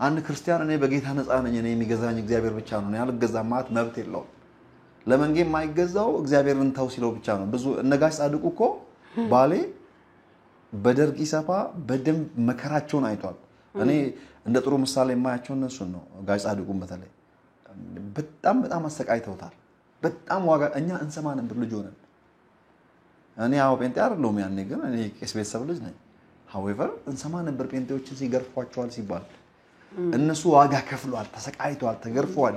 አንድ ክርስቲያን እኔ በጌታ ነፃ ነኝ እኔ የሚገዛኝ እግዚአብሔር ብቻ ነው ያልገዛም ማለት መብት የለውም ለመንጌ የማይገዛው እግዚአብሔርን ተው ሲለው ብቻ ነው ብዙ እነጋሽ ጻድቁ እኮ ባሌ በደርግ ይሰፋ በደም መከራቸውን አይቷል እኔ እንደ ጥሩ ምሳሌ የማያቸው እነሱን ነው ጋሽ ጻድቁን በተለይ በጣም አሰቃይተውታል በጣም ዋጋ እኛ እንሰማ ነበር ልጅ ሆነን እኔ ያው ጴንጤ አይደለሁም ያኔ ግን እኔ ቄስ ቤተሰብ ልጅ ነኝ however እንሰማ ነበር ጴንጤዎችን ሲገርፏቸዋል ሲባል እነሱ ዋጋ ከፍሏል ተሰቃይቷል ተገርፏል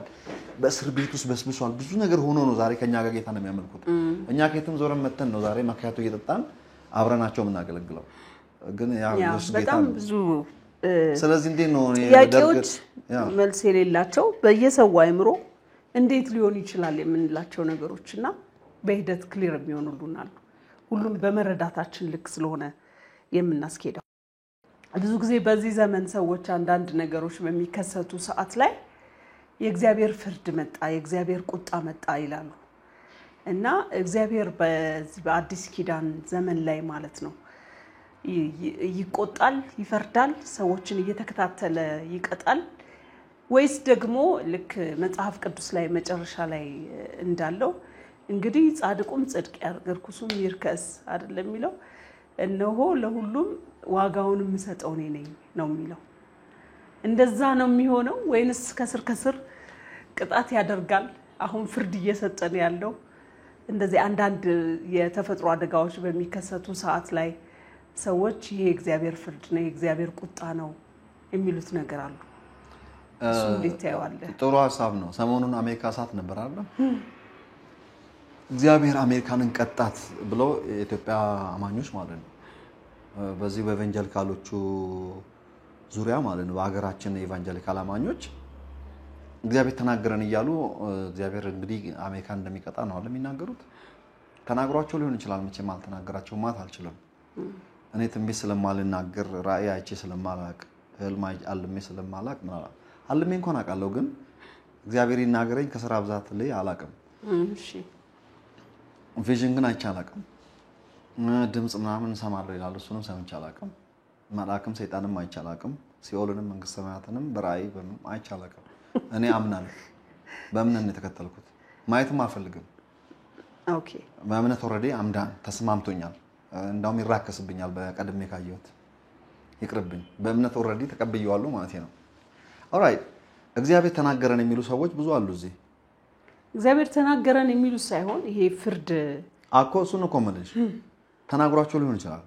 በእስር ቤት ውስጥ በስብሷል ብዙ ነገር ሆኖ ነው ዛሬ ከኛ ጋር ጌታ ነው የሚያመልኩት እኛ ከየትም ዞረን መተን ነው ዛሬ ማካያቶ እየጠጣን አብረናቸው የምናገለግለው ግን ያው
በጣም ብዙ
ስለዚህ እንዴት ነው
ጥያቄዎች መልስ የሌላቸው በየሰው አይምሮ እንዴት ሊሆን ይችላል የምንላቸው ነገሮችና በሂደት ክሊር የሚሆኑልናል ሁሉም በመረዳታችን ልክ ስለሆነ የምናስኬደው ብዙ ጊዜ በዚህ ዘመን ሰዎች አንዳንድ ነገሮች በሚከሰቱ ሰዓት ላይ የእግዚአብሔር ፍርድ መጣ የእግዚአብሔር ቁጣ መጣ ይላሉ እና እግዚአብሔር በአዲስ ኪዳን ዘመን ላይ ማለት ነው ይቆጣል ይፈርዳል ሰዎችን እየተከታተለ ይቀጣል ወይስ ደግሞ ልክ መጽሐፍ ቅዱስ ላይ መጨረሻ ላይ እንዳለው እንግዲህ ጻድቁም ጽድቅ ያድርግ ርኩሱም ይርከስ አይደለም የሚለው እነሆ ለሁሉም ዋጋውን የምሰጠው እኔ ነኝ ነው የሚለው እንደዛ ነው የሚሆነው ወይንስ ከስር ከስር ቅጣት ያደርጋል? አሁን ፍርድ እየሰጠን ያለው እንደዚህ አንዳንድ የተፈጥሮ አደጋዎች በሚከሰቱ ሰዓት ላይ ሰዎች ይሄ እግዚአብሔር ፍርድ ነው የእግዚአብሔር ቁጣ ነው የሚሉት ነገር አሉ። እሱ እንዴት ታየዋለህ?
ጥሩ ሐሳብ ነው። ሰሞኑን አሜሪካ እሳት ነበር አይደል? እግዚአብሔር አሜሪካንን ቀጣት ብሎ የኢትዮጵያ አማኞች ማለት ነው በዚህ በኤቫንጀሊካሎቹ ዙሪያ ማለት ነው በአገራችን የኤቫንጀሊካል አማኞች እግዚአብሔር ተናገረን እያሉ እግዚአብሔር እንግዲህ አሜሪካን እንደሚቀጣ ነው አይደል የሚናገሩት? ተናግሯቸው ሊሆን ይችላል መቼም አልተናገራቸውም ማለት አልችልም። እኔ ትንቢት ስለማልናገር ራእይ አይቼ ስለማላቅ ህልም አልሜ ስለማላቅ ማለት አልሜ እንኳን አውቃለሁ ግን እግዚአብሔር ይናገረኝ ከስራ ብዛት ላይ አላቅም።
እሺ
ቪዥን ግን አይቼ አላቅም። ድምጽ ምናምን ሰማለሁ ይላል እሱንም ሰምቼ አላቅም። መልአክም ሰይጣንም አይቼ አላቅም። ሲኦልንም መንግስተ ሰማያትንም በራእይ አይቼ አላቅም። እኔ አምናለሁ። በእምነት ነው የተከተልኩት። ማየትም አልፈልግም።
ኦኬ
በእምነት ኦልሬዲ አምዳን ተስማምቶኛል። እንዳውም ይራከስብኛል በቀድሜ ካየሁት ይቅርብኝ። በእምነት ኦልሬዲ ተቀብየዋለሁ ማለት ነው። ኦልራይት እግዚአብሔር ተናገረን የሚሉ ሰዎች ብዙ አሉ እዚህ።
እግዚአብሔር ተናገረን የሚሉ ሳይሆን ይሄ ፍርድ
አኮ እሱን እኮ መልሽ ተናግሯቸው ሊሆን ይችላል።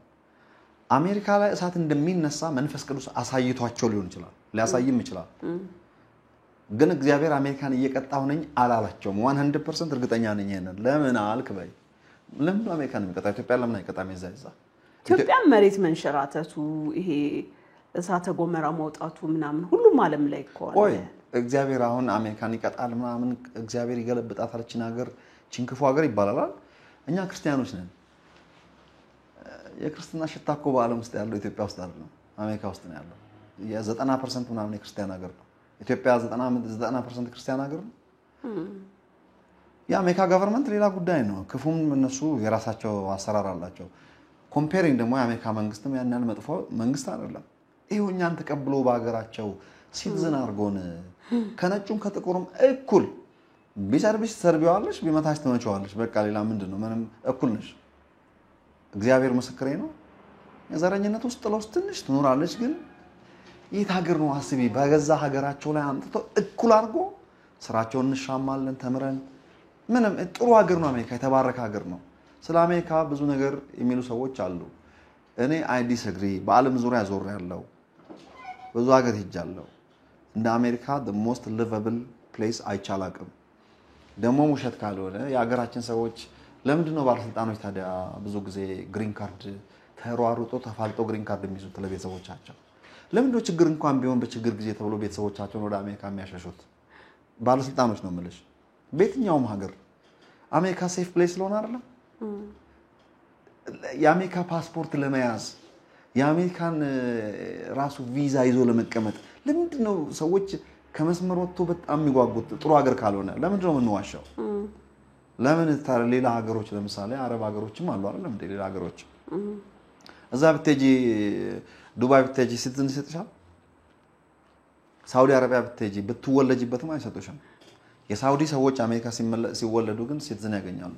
አሜሪካ ላይ እሳት እንደሚነሳ መንፈስ ቅዱስ አሳይቷቸው ሊሆን ይችላል። ሊያሳይም ይችላል። ግን እግዚአብሔር አሜሪካን እየቀጣው ነኝ አላላቸውም። 100% እርግጠኛ ነኝ ይሄንን። ለምን አልክ በይ ለምን አሜሪካን የሚቀጣ ኢትዮጵያ ለምን አይቀጣም? ይዛ
ኢትዮጵያ መሬት መንሸራተቱ ይሄ እሳተ ገሞራ መውጣቱ ምናምን ሁሉም ዓለም ላይ እኮ አለ።
ቆይ እግዚአብሔር አሁን አሜሪካን ይቀጣል ምናምን እግዚአብሔር ይገለብጣታል እቺን ሀገር እቺን ክፉ ሀገር ይባላል። እኛ ክርስቲያኖች ነን። የክርስትና ሽታ እኮ በዓለም ውስጥ ያለው ኢትዮጵያ ውስጥ አይደለም አሜሪካ ውስጥ ነው ያለው። የ90% ምናምን የክርስቲያን ሀገር ነው ኢትዮጵያ። 90% ክርስቲያን ሀገር ነው። የአሜሪካ ገቨርንመንት ሌላ ጉዳይ ነው። ክፉም እነሱ የራሳቸው አሰራር አላቸው። ኮምፔሪንግ ደግሞ የአሜሪካ መንግስትም ያን ያህል መጥፎ መንግስት አይደለም። ይሄው እኛን ተቀብሎ በአገራቸው ሲቲዝን አድርጎን ከነጩም ከጥቁሩም እኩል ቢሰርቪስ ሰርቢዋለሽ ቢመታሽ ትመጪዋለሽ። በቃ ሌላ ምንድነው? ምንም እኩል ነሽ። እግዚአብሔር ምስክሬ ነው። የዘረኝነት ውስጥ ለውስጥ ትንሽ ትኖራለች። ግን የት ሀገር ነው አስቢ። በገዛ ሀገራቸው ላይ አምጥቶ እኩል አድርጎ ስራቸውን እንሻማለን ተምረን ምንም ጥሩ ሀገር ነው አሜሪካ። የተባረከ ሀገር ነው። ስለ አሜሪካ ብዙ ነገር የሚሉ ሰዎች አሉ። እኔ አይ ዲስአግሪ። በዓለም ዙሪያ ዞር ያለው ብዙ ሀገር ሄጃለሁ። እንደ አሜሪካ the most livable place አይቻላቅም። ደግሞ ውሸት ካልሆነ የሀገራችን ሰዎች ለምንድን ነው ባለስልጣኖች ታዲያ ብዙ ጊዜ ግሪን ካርድ ተሯሩጦ ተፋልጦ ግሪን ካርድ የሚይዙት ለቤተሰቦቻቸው? ለምንድን ነው ችግር እንኳን ቢሆን በችግር ጊዜ ተብሎ ቤተሰቦቻቸውን ወደ አሜሪካ የሚያሸሹት? ባለስልጣኖች ነው የምልሽ። በየትኛውም ሀገር አሜሪካ ሴፍ ፕሌስ ስለሆነ አይደለም። የአሜሪካ ፓስፖርት ለመያዝ የአሜሪካን ራሱ ቪዛ ይዞ ለመቀመጥ ለምንድን ነው ሰዎች ከመስመር ወጥቶ በጣም የሚጓጉት? ጥሩ ሀገር ካልሆነ ለምንድን ነው የምንዋሻው? ለምን ሌላ ሀገሮች ለምሳሌ አረብ ሀገሮችም አሉ አይደለም እንደ ሌላ ሀገሮች እዛ ብትሄጂ ዱባይ ብትሄጂ ሲቲዝን ይሰጥሻል። ሳውዲ አረቢያ ብትሄጂ ብትወለጂበትም አይሰጡሽም። የሳውዲ ሰዎች አሜሪካ ሲወለዱ ግን ሲቲዝን ያገኛሉ።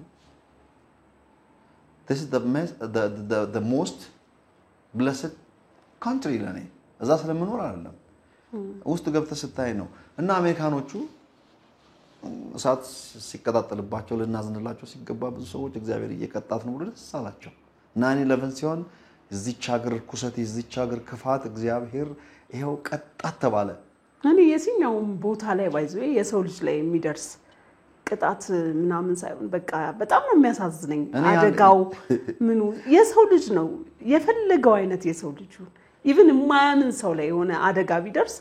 this is the most blessed country ለኔ እዛ ስለምኖር አይደለም ውስጥ ገብተህ ስታይ ነው። እና አሜሪካኖቹ እሳት ሲቀጣጠልባቸው ልናዝንላቸው ሲገባ ብዙ ሰዎች እግዚአብሔር እየቀጣት ነው ብለው ደስ አላቸው። 9/11 ሲሆን እዚች ሀገር ኩሰት እዚች ሀገር ክፋት እግዚአብሔር ይሄው ቀጣት ተባለ።
እኔ የትኛውም ቦታ ላይ ባይዘው የሰው ልጅ ላይ የሚደርስ ቅጣት ምናምን ሳይሆን በቃ በጣም ነው የሚያሳዝነኝ። አደጋው ምኑ የሰው ልጅ ነው የፈለገው አይነት የሰው ልጅ ኢቭን የማያምን ሰው ላይ የሆነ አደጋ ቢደርስ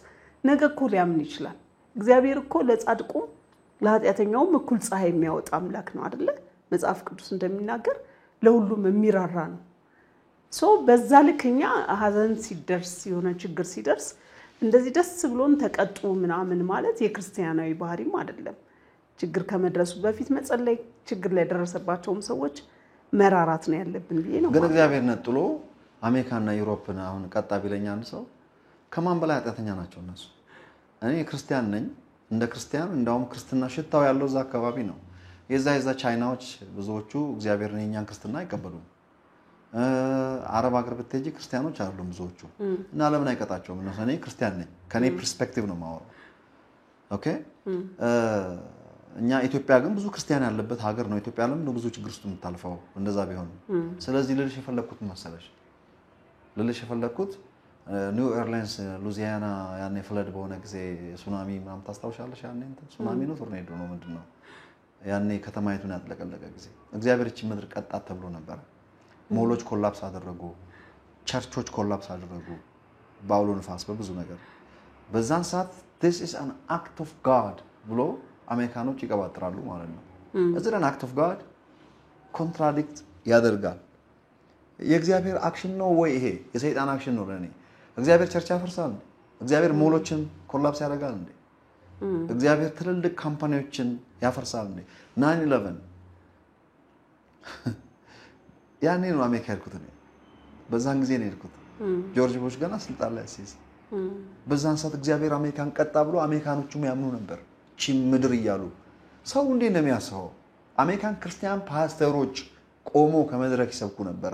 ነገ እኮ ሊያምን ይችላል። እግዚአብሔር እኮ ለጻድቁም ለኃጢአተኛውም እኩል ፀሐይ የሚያወጣ አምላክ ነው አይደለ? መጽሐፍ ቅዱስ እንደሚናገር ለሁሉም የሚራራ ነው። በዛ ልክኛ ሀዘን ሲደርስ የሆነ ችግር ሲደርስ እንደዚህ ደስ ብሎን ተቀጡ ምናምን ማለት የክርስቲያናዊ ባህሪም አይደለም። ችግር ከመድረሱ በፊት መጸለይ፣ ችግር ላይ ደረሰባቸውም ሰዎች መራራት ነው ያለብን ብዬ ነው።
ግን እግዚአብሔር ነጥሎ አሜሪካና ዩሮፕን አሁን ቀጣ ቢለኛ አንድ ሰው ከማን በላይ ኃጢአተኛ ናቸው እነሱ? እኔ ክርስቲያን ነኝ። እንደ ክርስቲያን እንዳውም ክርስትና ሽታው ያለው እዛ አካባቢ ነው። የዛ ቻይናዎች ብዙዎቹ እግዚአብሔርን የኛን ክርስትና አይቀበሉም። አረብ ሀገር ብትሄጂ ክርስቲያኖች አይደሉም ብዙዎቹ እና ለምን አይቀጣቸውም? እኔ ክርስቲያን ነኝ ከኔ ፐርስፔክቲቭ ነው የማወራው። ኦኬ እኛ ኢትዮጵያ ግን ብዙ ክርስቲያን ያለበት ሀገር ነው። ኢትዮጵያ ለምን ብዙ ችግር ውስጥ የምታልፈው እንደዛ ቢሆን። ስለዚህ ልልሽ የፈለኩት መሰለሽ ኒው ኦርሊንስ ሉዚያና ያኔ ፍለድ በሆነ ጊዜ ሱናሚ ምናምን ታስታውሻለሽ? ያኔ ሱናሚ ነው ቶርኔዶ ነው ምንድነው? ያኔ ከተማይቱን ያጥለቀለቀ ጊዜ እግዚአብሔር እቺ ምድር ቀጣት ተብሎ ነበር። ሞሎች ኮላፕስ አደረጉ፣ ቸርቾች ኮላፕስ አደረጉ በአውሎ ንፋስ በብዙ ነገር። በዛን ሰዓት this is an act of God ብሎ አሜሪካኖች ይቀባጥራሉ ማለት ነው። እዚህ an act of God ኮንትራዲክት ያደርጋል። የእግዚአብሔር አክሽን ነው ወይ ይሄ? የሰይጣን አክሽን ነው ለኔ። እግዚአብሔር ቸርች ያፈርሳል? እግዚአብሔር ሞሎችን ኮላፕስ ያደርጋል እንዴ? እግዚአብሔር ትልልቅ ካምፓኒዎችን ያፈርሳል እንዴ? 9/11 ያኔ ነው አሜሪካ ሄድኩት እኔ። በዛን ጊዜ ነው ሄድኩት። ጆርጅ ቡሽ ገና ስልጣን ላይ ሲይዝ በዛን ሰዓት እግዚአብሔር አሜሪካን ቀጣ ብሎ አሜሪካኖቹም ያምኑ ነበር ቺ ምድር እያሉ። ሰው እንዴት ነው የሚያስበው? አሜሪካን ክርስቲያን ፓስተሮች ቆሞ ከመድረክ ይሰብኩ ነበረ።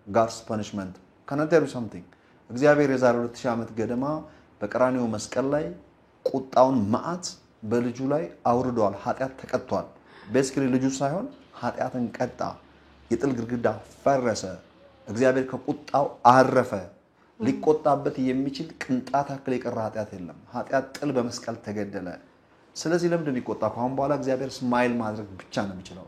God's punishment can I tell you something? እግዚአብሔር የዛሬ 2000 ዓመት ገደማ በቀራንዮ መስቀል ላይ ቁጣውን መዓት በልጁ ላይ አውርዷል። ኃጢአት ተቀጥቷል። ቤሲክሊ ልጁ ሳይሆን ኃጢአትን ቀጣ። የጥል ግድግዳ ፈረሰ። እግዚአብሔር ከቁጣው አረፈ። ሊቆጣበት የሚችል ቅንጣት ያክል የቀረ ኃጢአት የለም። ኃጢአት ጥል በመስቀል ተገደለ። ስለዚህ ለምንድን ነው የሚቆጣው? ከአሁን በኋላ እግዚአብሔር ስማይል ማድረግ ብቻ ነው የሚችለው።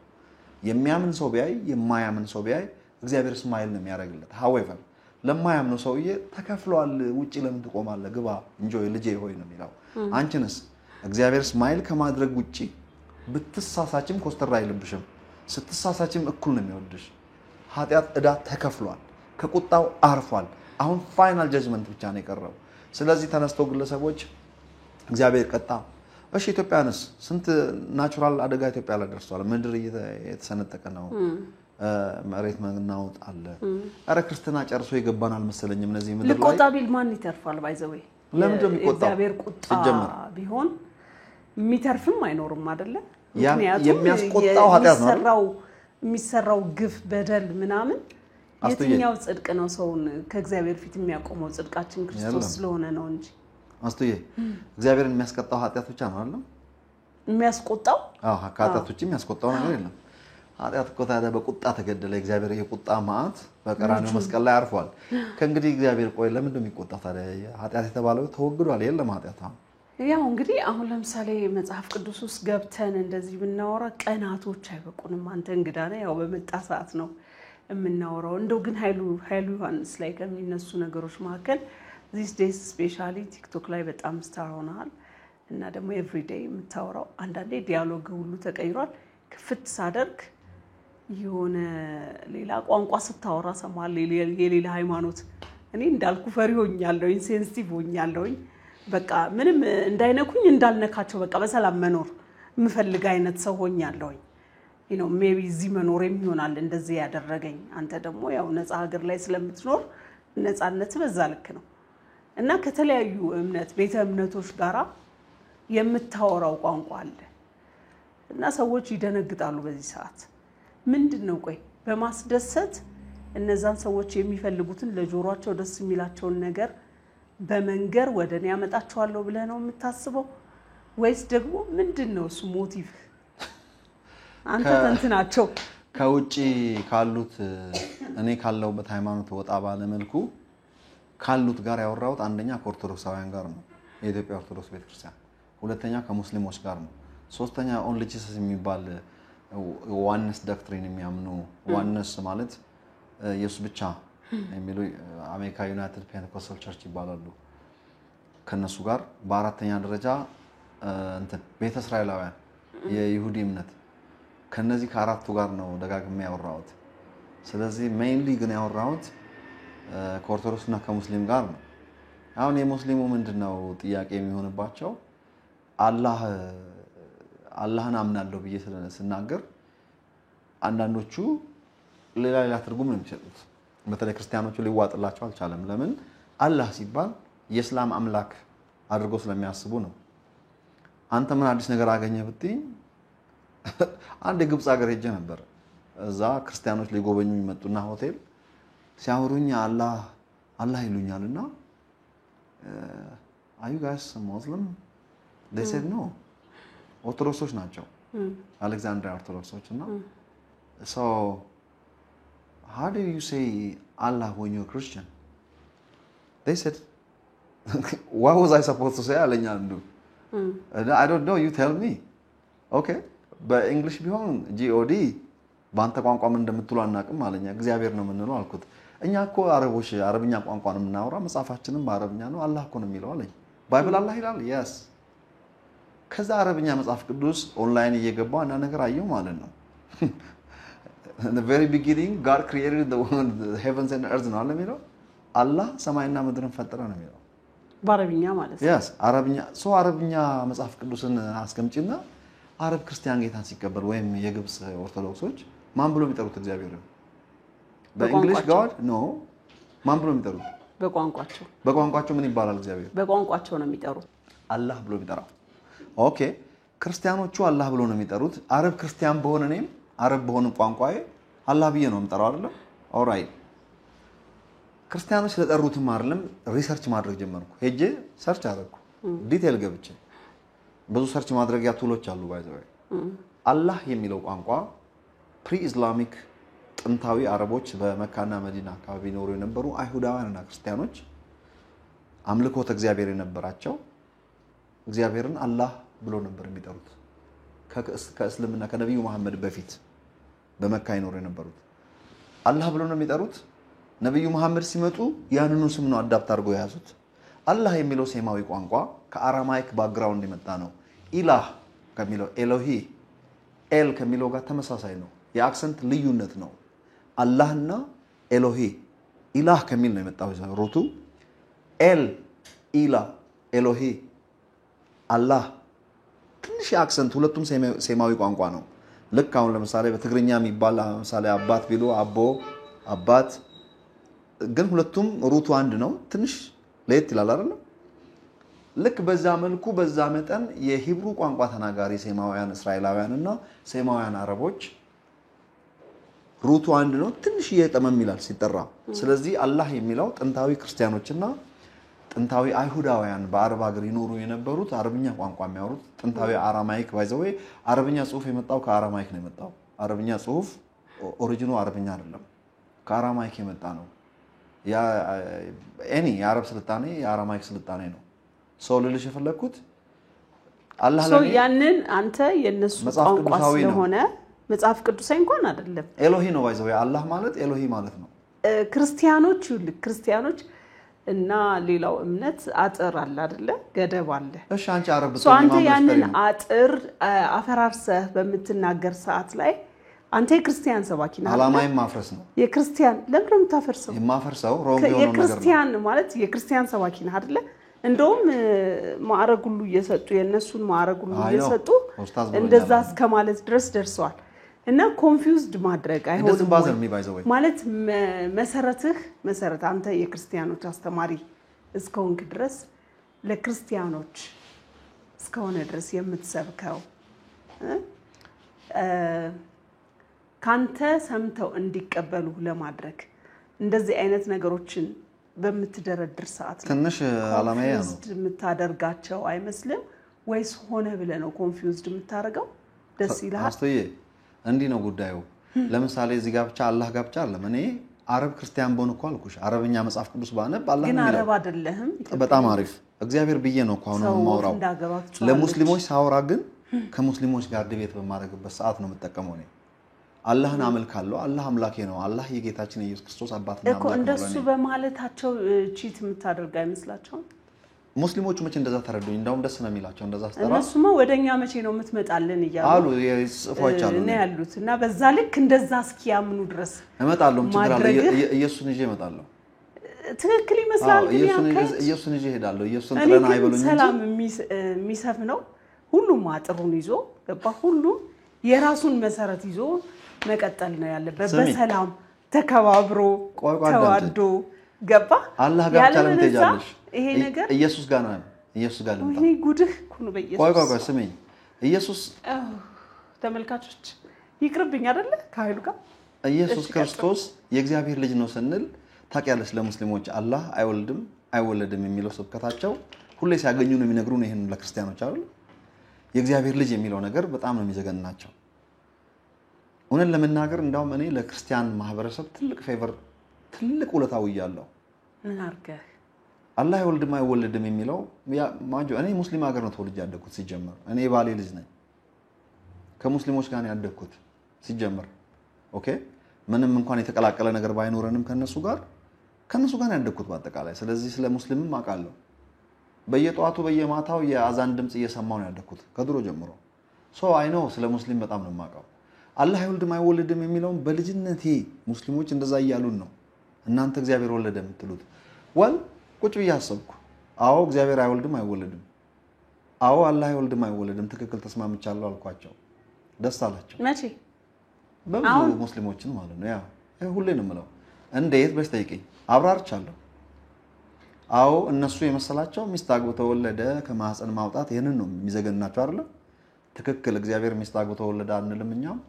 የሚያምን ሰው ቢያይ የማያምን ሰው ቢያይ እግዚአብሔር ስማይል ነው የሚያደርግለት። however ለማያምነው ሰውዬ ተከፍሏል። ውጪ ለምን ትቆማለህ? ግባ እንጆይ ልጄ ሆይ ነው የሚለው። አንቺንስ እግዚአብሔር ስማይል ከማድረግ ውጪ ብትሳሳችም ኮስተር አይልብሽም። ስትሳሳችም እኩል ነው የሚወድሽ። ኃጢአት ዕዳ ተከፍሏል። ከቁጣው አርፏል። አሁን ፋይናል ጀጅመንት ብቻ ነው የቀረው። ስለዚህ ተነስተው ግለሰቦች እግዚአብሔር ቀጣ። እሺ ኢትዮጵያንስ ስንት ናቹራል አደጋ ኢትዮጵያ ላይ ደርሷል። ምድር የተሰነጠቀ ነው። መሬት መናወጥ አለ። አረ ክርስትና ጨርሶ ይገባናል አልመሰለኝም። እነዚህ ምድር ላይ
ለቆጣ ቢል ማን ይተርፋል? ባይዘዌ
ለምን ደም ይቆጣ?
እግዚአብሔር ቁጣ ቢሆን የሚተርፍም አይኖርም አይደለ? ምክንያቱም
የሚያስቆጣው ኃጢአት ነው።
የሚሰራው ግፍ በደል ምናምን የትኛው ጽድቅ ነው ሰውን ከእግዚአብሔር ፊት የሚያቆመው? ጽድቃችን ክርስቶስ ስለሆነ ነው እንጂ
አስተውዬ እግዚአብሔርን የሚያስቆጣው ኃጢአት ብቻ ነው አይደል?
የሚያስቆጣው
ከኃጢአት ውጪ የሚያስቆጣው ነገር የለም። ኃጢአት እኮ ታዲያ በቁጣ ተገደለ። እግዚአብሔር የቁጣ መዓት በቀራንዮ መስቀል ላይ አርፏል። ከእንግዲህ እግዚአብሔር ቆይ ለምን እንደሚቆጣ ታዲያ? ኃጢአት የተባለው ተወግዷል። የለም ኃጢአት
ያው እንግዲህ አሁን ለምሳሌ መጽሐፍ ቅዱስ ውስጥ ገብተን እንደዚህ ብናወራ ቀናቶች አይበቁንም። አንተ እንግዳ ነህ። ያው በመጣ ሰዓት ነው የምናወራው። እንደው ግን ኃይሉ ዮሐንስ ላይ ከሚነሱ ነገሮች መካከል these days especially ቲክቶክ ላይ በጣም ስታር ሆነሃል እና ደግሞ ኤቭሪዴይ የምታወራው አንዳንዴ ዲያሎግ ሁሉ ተቀይሯል። ክፍት ሳደርግ የሆነ ሌላ ቋንቋ ስታወራ ሰማል። የሌላ ሃይማኖት እኔ እንዳልኩ ፈሪ ሆኛለሁ፣ ሴንሲቲቭ ሆኛለሁ። በቃ ምንም እንዳይነኩኝ እንዳልነካቸው በቃ በሰላም መኖር የምፈልግ አይነት ሰው ሆኛለሁ። ሜቢ እዚህ መኖር የሚሆናል እንደዚህ ያደረገኝ። አንተ ደግሞ ያው ነፃ ሀገር ላይ ስለምትኖር ነፃነት በዛ ልክ ነው እና ከተለያዩ ቤተ እምነቶች ጋራ የምታወራው ቋንቋ አለ እና ሰዎች ይደነግጣሉ በዚህ ሰዓት። ምንድነው ቆይ በማስደሰት እነዛን ሰዎች የሚፈልጉትን ለጆሮአቸው ደስ የሚላቸውን ነገር በመንገር ወደኔ ያመጣቸዋለሁ ብለህ ነው የምታስበው ወይስ ደግሞ ምንድነው እሱ ሞቲቭ? አንተ ተንትናቸው
ከውጪ ካሉት እኔ ካለውበት ሃይማኖት ወጣ ባለ መልኩ ካሉት ጋር ያወራሁት አንደኛ ከኦርቶዶክሳውያን ጋር ነው፣ የኢትዮጵያ ኦርቶዶክስ ቤተክርስቲያን። ሁለተኛ ከሙስሊሞች ጋር ነው። ሶስተኛ ኦንሊ ጂሰስ የሚባል ዋንነስ ዶክትሪን የሚያምኑ ዋንነስ ማለት ኢየሱስ ብቻ የሚሉ አሜሪካ ዩናይትድ ፔንቴኮስታል ቸርች ይባላሉ። ከነሱ ጋር በአራተኛ ደረጃ ቤተ እስራኤላውያን የይሁዲ እምነት ከነዚህ ከአራቱ ጋር ነው ደጋግሜ ያወራሁት። ስለዚህ ሜይንሊ ግን ያወራሁት ከኦርቶዶክስና ከሙስሊም ጋር ነው። አሁን የሙስሊሙ ምንድነው ጥያቄ የሚሆንባቸው? አላህን አምናለሁ ብዬ ስናገር አንዳንዶቹ ሌላ ትርጉም ነው የሚሰጡት። በተለይ ክርስቲያኖቹ ሊዋጥላቸው አልቻለም። ለምን? አላህ ሲባል የእስላም አምላክ አድርጎ ስለሚያስቡ ነው። አንተ ምን አዲስ ነገር አገኘ ብትይ አንድ የግብጽ ሀገር ሄጄ ነበር። እዛ ክርስቲያኖች ሊጎበኙ ይመጡና ሆቴል ሲያወሩኝ አላህ ይሉኛልና are you guys Muslim? They said no. ኦርቶዶክሶች ናቸው አሌክዛንድሪያ ኦርቶዶክሶች እና so how do you say Allah when you're Christian? They said what was I supposed to say አለኝ አንዱ I don't know, you tell me. okay በእንግሊሽ ቢሆን god ባንተ ቋንቋ ምን እንደምትሉ አናውቅም አለኝ እግዚአብሔር ነው የምንለው አልኩት እኛ እኮ አረቦች አረብኛ ቋንቋ ነው የምናወራ መጽሐፋችንም በአረብኛ ነው አላህ እኮ ነው የሚለው አለኝ ባይብል አላህ ይላል yes ከዛ አረብኛ መጽሐፍ ቅዱስ ኦንላይን እየገባው እና ነገር አየው ማለት ነው in the very beginning God created the heavens and earth ነው አለ የሚለው አላህ ሰማይና ምድርን ፈጠረ ነው የሚለው
በአረብኛ ማለት ነው
yes አረብኛ መጽሐፍ ቅዱስን አስቀምጪና አረብ ክርስቲያን ጌታን ሲቀበል ወይም የግብጽ ኦርቶዶክሶች ማን ብሎ የሚጠሩት እግዚአብሔር ነው በእንግሊሽ God no ማን ብሎ የሚጠሩት በቋንቋቸው ምን ይባላል እግዚአብሔር
በቋንቋቸው ነው የሚጠሩት
አላህ ብሎ የሚጠራው ኦኬ ክርስቲያኖቹ አላህ ብሎ ነው የሚጠሩት አረብ ክርስቲያን በሆነ ነኝ አረብ በሆነ ቋንቋዬ አላህ ብዬ ነው የምጠራው አይደል ኦልራይት ክርስቲያኖች ስለጠሩትም አይደለም ሪሰርች ማድረግ ጀመርኩ ሄጄ ሰርች አደረኩ ዲቴል ገብቼ ብዙ ሰርች ማድረጊያ ቱሎች አሉ ባይዘው አላህ የሚለው ቋንቋ ፕሪ ኢስላሚክ ጥንታዊ አረቦች በመካና መዲና አካባቢ ኖሩ የነበሩ አይሁዳውያንና ክርስቲያኖች አምልኮተ እግዚአብሔር የነበራቸው እግዚአብሔርን አላህ ብሎ ነበር የሚጠሩት ከእስልምና ከነብዩ መሐመድ በፊት በመካ ይኖሩ የነበሩት አላህ ብሎ ነው የሚጠሩት ነብዩ መሐመድ ሲመጡ ያንኑ ስም ነው አዳፕት አድርገው ያዙት አላህ የሚለው ሴማዊ ቋንቋ ከአራማይክ ባክግራውንድ የመጣ ነው ኢላህ ከሚለው ኤሎሂ ኤል ከሚለው ጋር ተመሳሳይ ነው የአክሰንት ልዩነት ነው አላህና ኤሎሂ ኢላህ ከሚል ነው የመጣው ሩቱ ኤል ኢላ ኤሎሂ አላህ ትንሽ አክሰንት ሁለቱም ሴማዊ ቋንቋ ነው ልክ አሁን ለምሳሌ በትግርኛ የሚባል ለምሳሌ አባት ቢሉ አቦ አባት ግን ሁለቱም ሩቱ አንድ ነው ትንሽ ለየት ይላል አይደል ልክ በዛ መልኩ በዛ መጠን የሂብሩ ቋንቋ ተናጋሪ ሴማውያን እስራኤላውያንና ሴማውያን አረቦች ሩቱ አንድ ነው ትንሽ እየጠመም ይላል ሲጠራ ስለዚህ አላህ የሚለው ጥንታዊ ክርስቲያኖችና ጥንታዊ አይሁዳውያን በአረብ ሀገር ይኖሩ የነበሩት አረብኛ ቋንቋ የሚያወሩት ጥንታዊ አራማይክ ባይዘው አረብኛ ጽሁፍ የመጣው ከአራማይክ ነው የመጣው አረብኛ ጽሁፍ ኦሪጂኑ አረብኛ አይደለም ከአራማይክ የመጣ ነው ያ የአረብ ስልጣኔ የአራማይክ ስልጣኔ ነው ልልሽ የፈለኩት አላህ ለኔ
ያንን አንተ የነሱ ቋንቋ ስለሆነ መጽሐፍ ቅዱሳዊ እንኳን አይደለም
ኤሎሂ ነው ባይዘው አላህ ማለት ኤሎሂ ማለት ነው
ክርስቲያኖች እና ሌላው እምነት አጥር አለ አይደለ ገደብ አለ
እሺ አንቺ አረብ
አንተ ያንን አጥር አፈራርሰህ በምትናገር ሰዓት ላይ አንተ የክርስቲያን ሰባኪ ነህ
አላማዬም ማፍረስ ነው
የክርስቲያን ለምን የምታፈርሰው
የማፈርሰው ሮንግ የሆነ ነገር
የክርስቲያን ማለት የክርስቲያን ሰባኪ ነህ አይደለ እንደውም ማዕረግ ሁሉ እየሰጡ የነሱን ማዕረግ ሁሉ እየሰጡ እንደዛ እስከማለት ድረስ ደርሰዋል እና ኮንፊውዝድ ማድረግ አይሆንም ማለት መሰረት አንተ የክርስቲያኖች አስተማሪ እስከሆንክ ድረስ ለክርስቲያኖች እስከሆነ ድረስ የምትሰብከው ካንተ ሰምተው እንዲቀበሉ ለማድረግ እንደዚህ አይነት ነገሮችን በምትደረድር ሰዓት
ትንሽ አላማዬ ነው
የምታደርጋቸው አይመስልም ወይስ ሆነ ብለ ነው ኮንፊውዝድ የምታደርገው ደስ ይላል
አስተዬ እንዲ ነው ጉዳዩ ለምሳሌ እዚህ ጋር ብቻ አላህ ጋር ብቻ አይደለም እኔ አረብ ክርስቲያን በሆነ እኮ አልኩሽ አረብኛ መጽሐፍ ቅዱስ ባነብ አላህ ነው
ግን አረብ አይደለም
በጣም አሪፍ እግዚአብሔር ብዬ ነው እኮ አሁን ማውራው ለሙስሊሞች ሳውራ ግን ከሙስሊሞች ጋር ዲቤት በማድረግበት ሰዓት ነው የምጠቀመው እኔ አላህን አመልካለሁ አላህ አምላኬ ነው አላህ የጌታችን ኢየሱስ ክርስቶስ አባትና አምላክ ነው
እንደሱ በማለታቸው ቺት የምታደርጋ አይመስላችሁም
ሙስሊሞቹ መቼ እንደዛ ተረዱኝ እንደውም ደስ ነው የሚላቸው እንደዛ አስተራ
እነሱማ ወደኛ መቼ ነው የምትመጣልን ይያሉ
አሉ የጽፎች አሉ
ነው ያሉት እና በዛ ልክ እንደዛ እስኪያምኑ ድረስ
እመጣለሁ ችግር አለ ኢየሱስን ይዤ እመጣለሁ
ትክክል ይመስላል ግን
ኢየሱስን ይዤ ሄዳለሁ ኢየሱስን ጥለና አይበሉኝ
ሰላም የሚሰፍ ነው ሁሉም አጥሩን ይዞ ገባ ሁሉም የራሱን መሰረት ይዞ መቀጠል ነው ያለበት በሰላም ተከባብሮ ተዋዶ ገባ
አላህ ጋር ተለም ተጃለሽ
ይሄ ነገር
ኢየሱስ ጋር ነው ኢየሱስ ጋር ልምጣ
ይሄ ጉድህ ኩኑ በኢየሱስ
ቆይ ስሜኝ ኢየሱስ
ተመልካቾች ይቅርብኝ አይደለ ካይሉ ጋር
ኢየሱስ ክርስቶስ የእግዚአብሔር ልጅ ነው ስንል ታውቂያለሽ ለሙስሊሞች አላህ አይወለድም የሚለው ስብከታቸው ሁሌ ሲያገኙ ነው የሚነግሩን ይሄን ለክርስቲያኖች አይደል የእግዚአብሔር ልጅ የሚለው ነገር በጣም ነው የሚዘገንናቸው እውነት ለመናገር እንዳውም እኔ ለክርስቲያን ማህበረሰብ ትልቅ ውለታው ይያለው
ምን አርገህ
አላህ አይወልድም የሚለው ማጆ እኔ ሙስሊም ሀገር ነው ተወልጄ ያደኩት ሲጀመር እኔ ባሌ ልጅ ነኝ ከሙስሊሞች ጋር ነው ያደኩት ሲጀመር ኦኬ ምንም እንኳን የተቀላቀለ ነገር ባይኖርንም ከነሱ ጋር ነው ያደኩት በአጠቃላይ ስለዚህ ስለ ሙስሊምም አውቃለሁ በየጧቱ በየማታው የአዛን ድምጽ እየሰማው ነው ያደኩት ከድሮ ጀምሮ ሶ አይ ኖ ስለ ሙስሊም በጣም ነው የማውቀው አላህ አይወልድም የሚለው በልጅነቴ ሙስሊሞች እንደዛ ይያሉን ነው እናንተ እግዚአብሔር ወለደ የምትሉት ወል ቁጭ ብያሰብኩ አዎ እግዚአብሔር አይወልድም አዎ አላህ አይወልድም ትክክል ተስማምቻለሁ አልኳቸው ደስ አላቸው
መቼ
በብዙ ሙስሊሞችን ማለት ነው ያ ሁሌ ነው የምለው እንዴት በስተይቀኝ አብራርቻለሁ አዎ እነሱ የመሰላቸው ሚስት አግብቶ ወለደ ከማህፀን ማውጣት ይሄንን ነው የሚዘገናቸው አይደል ትክክል እግዚአብሔር ሚስት አግብቶ ወለደ አንልምኛም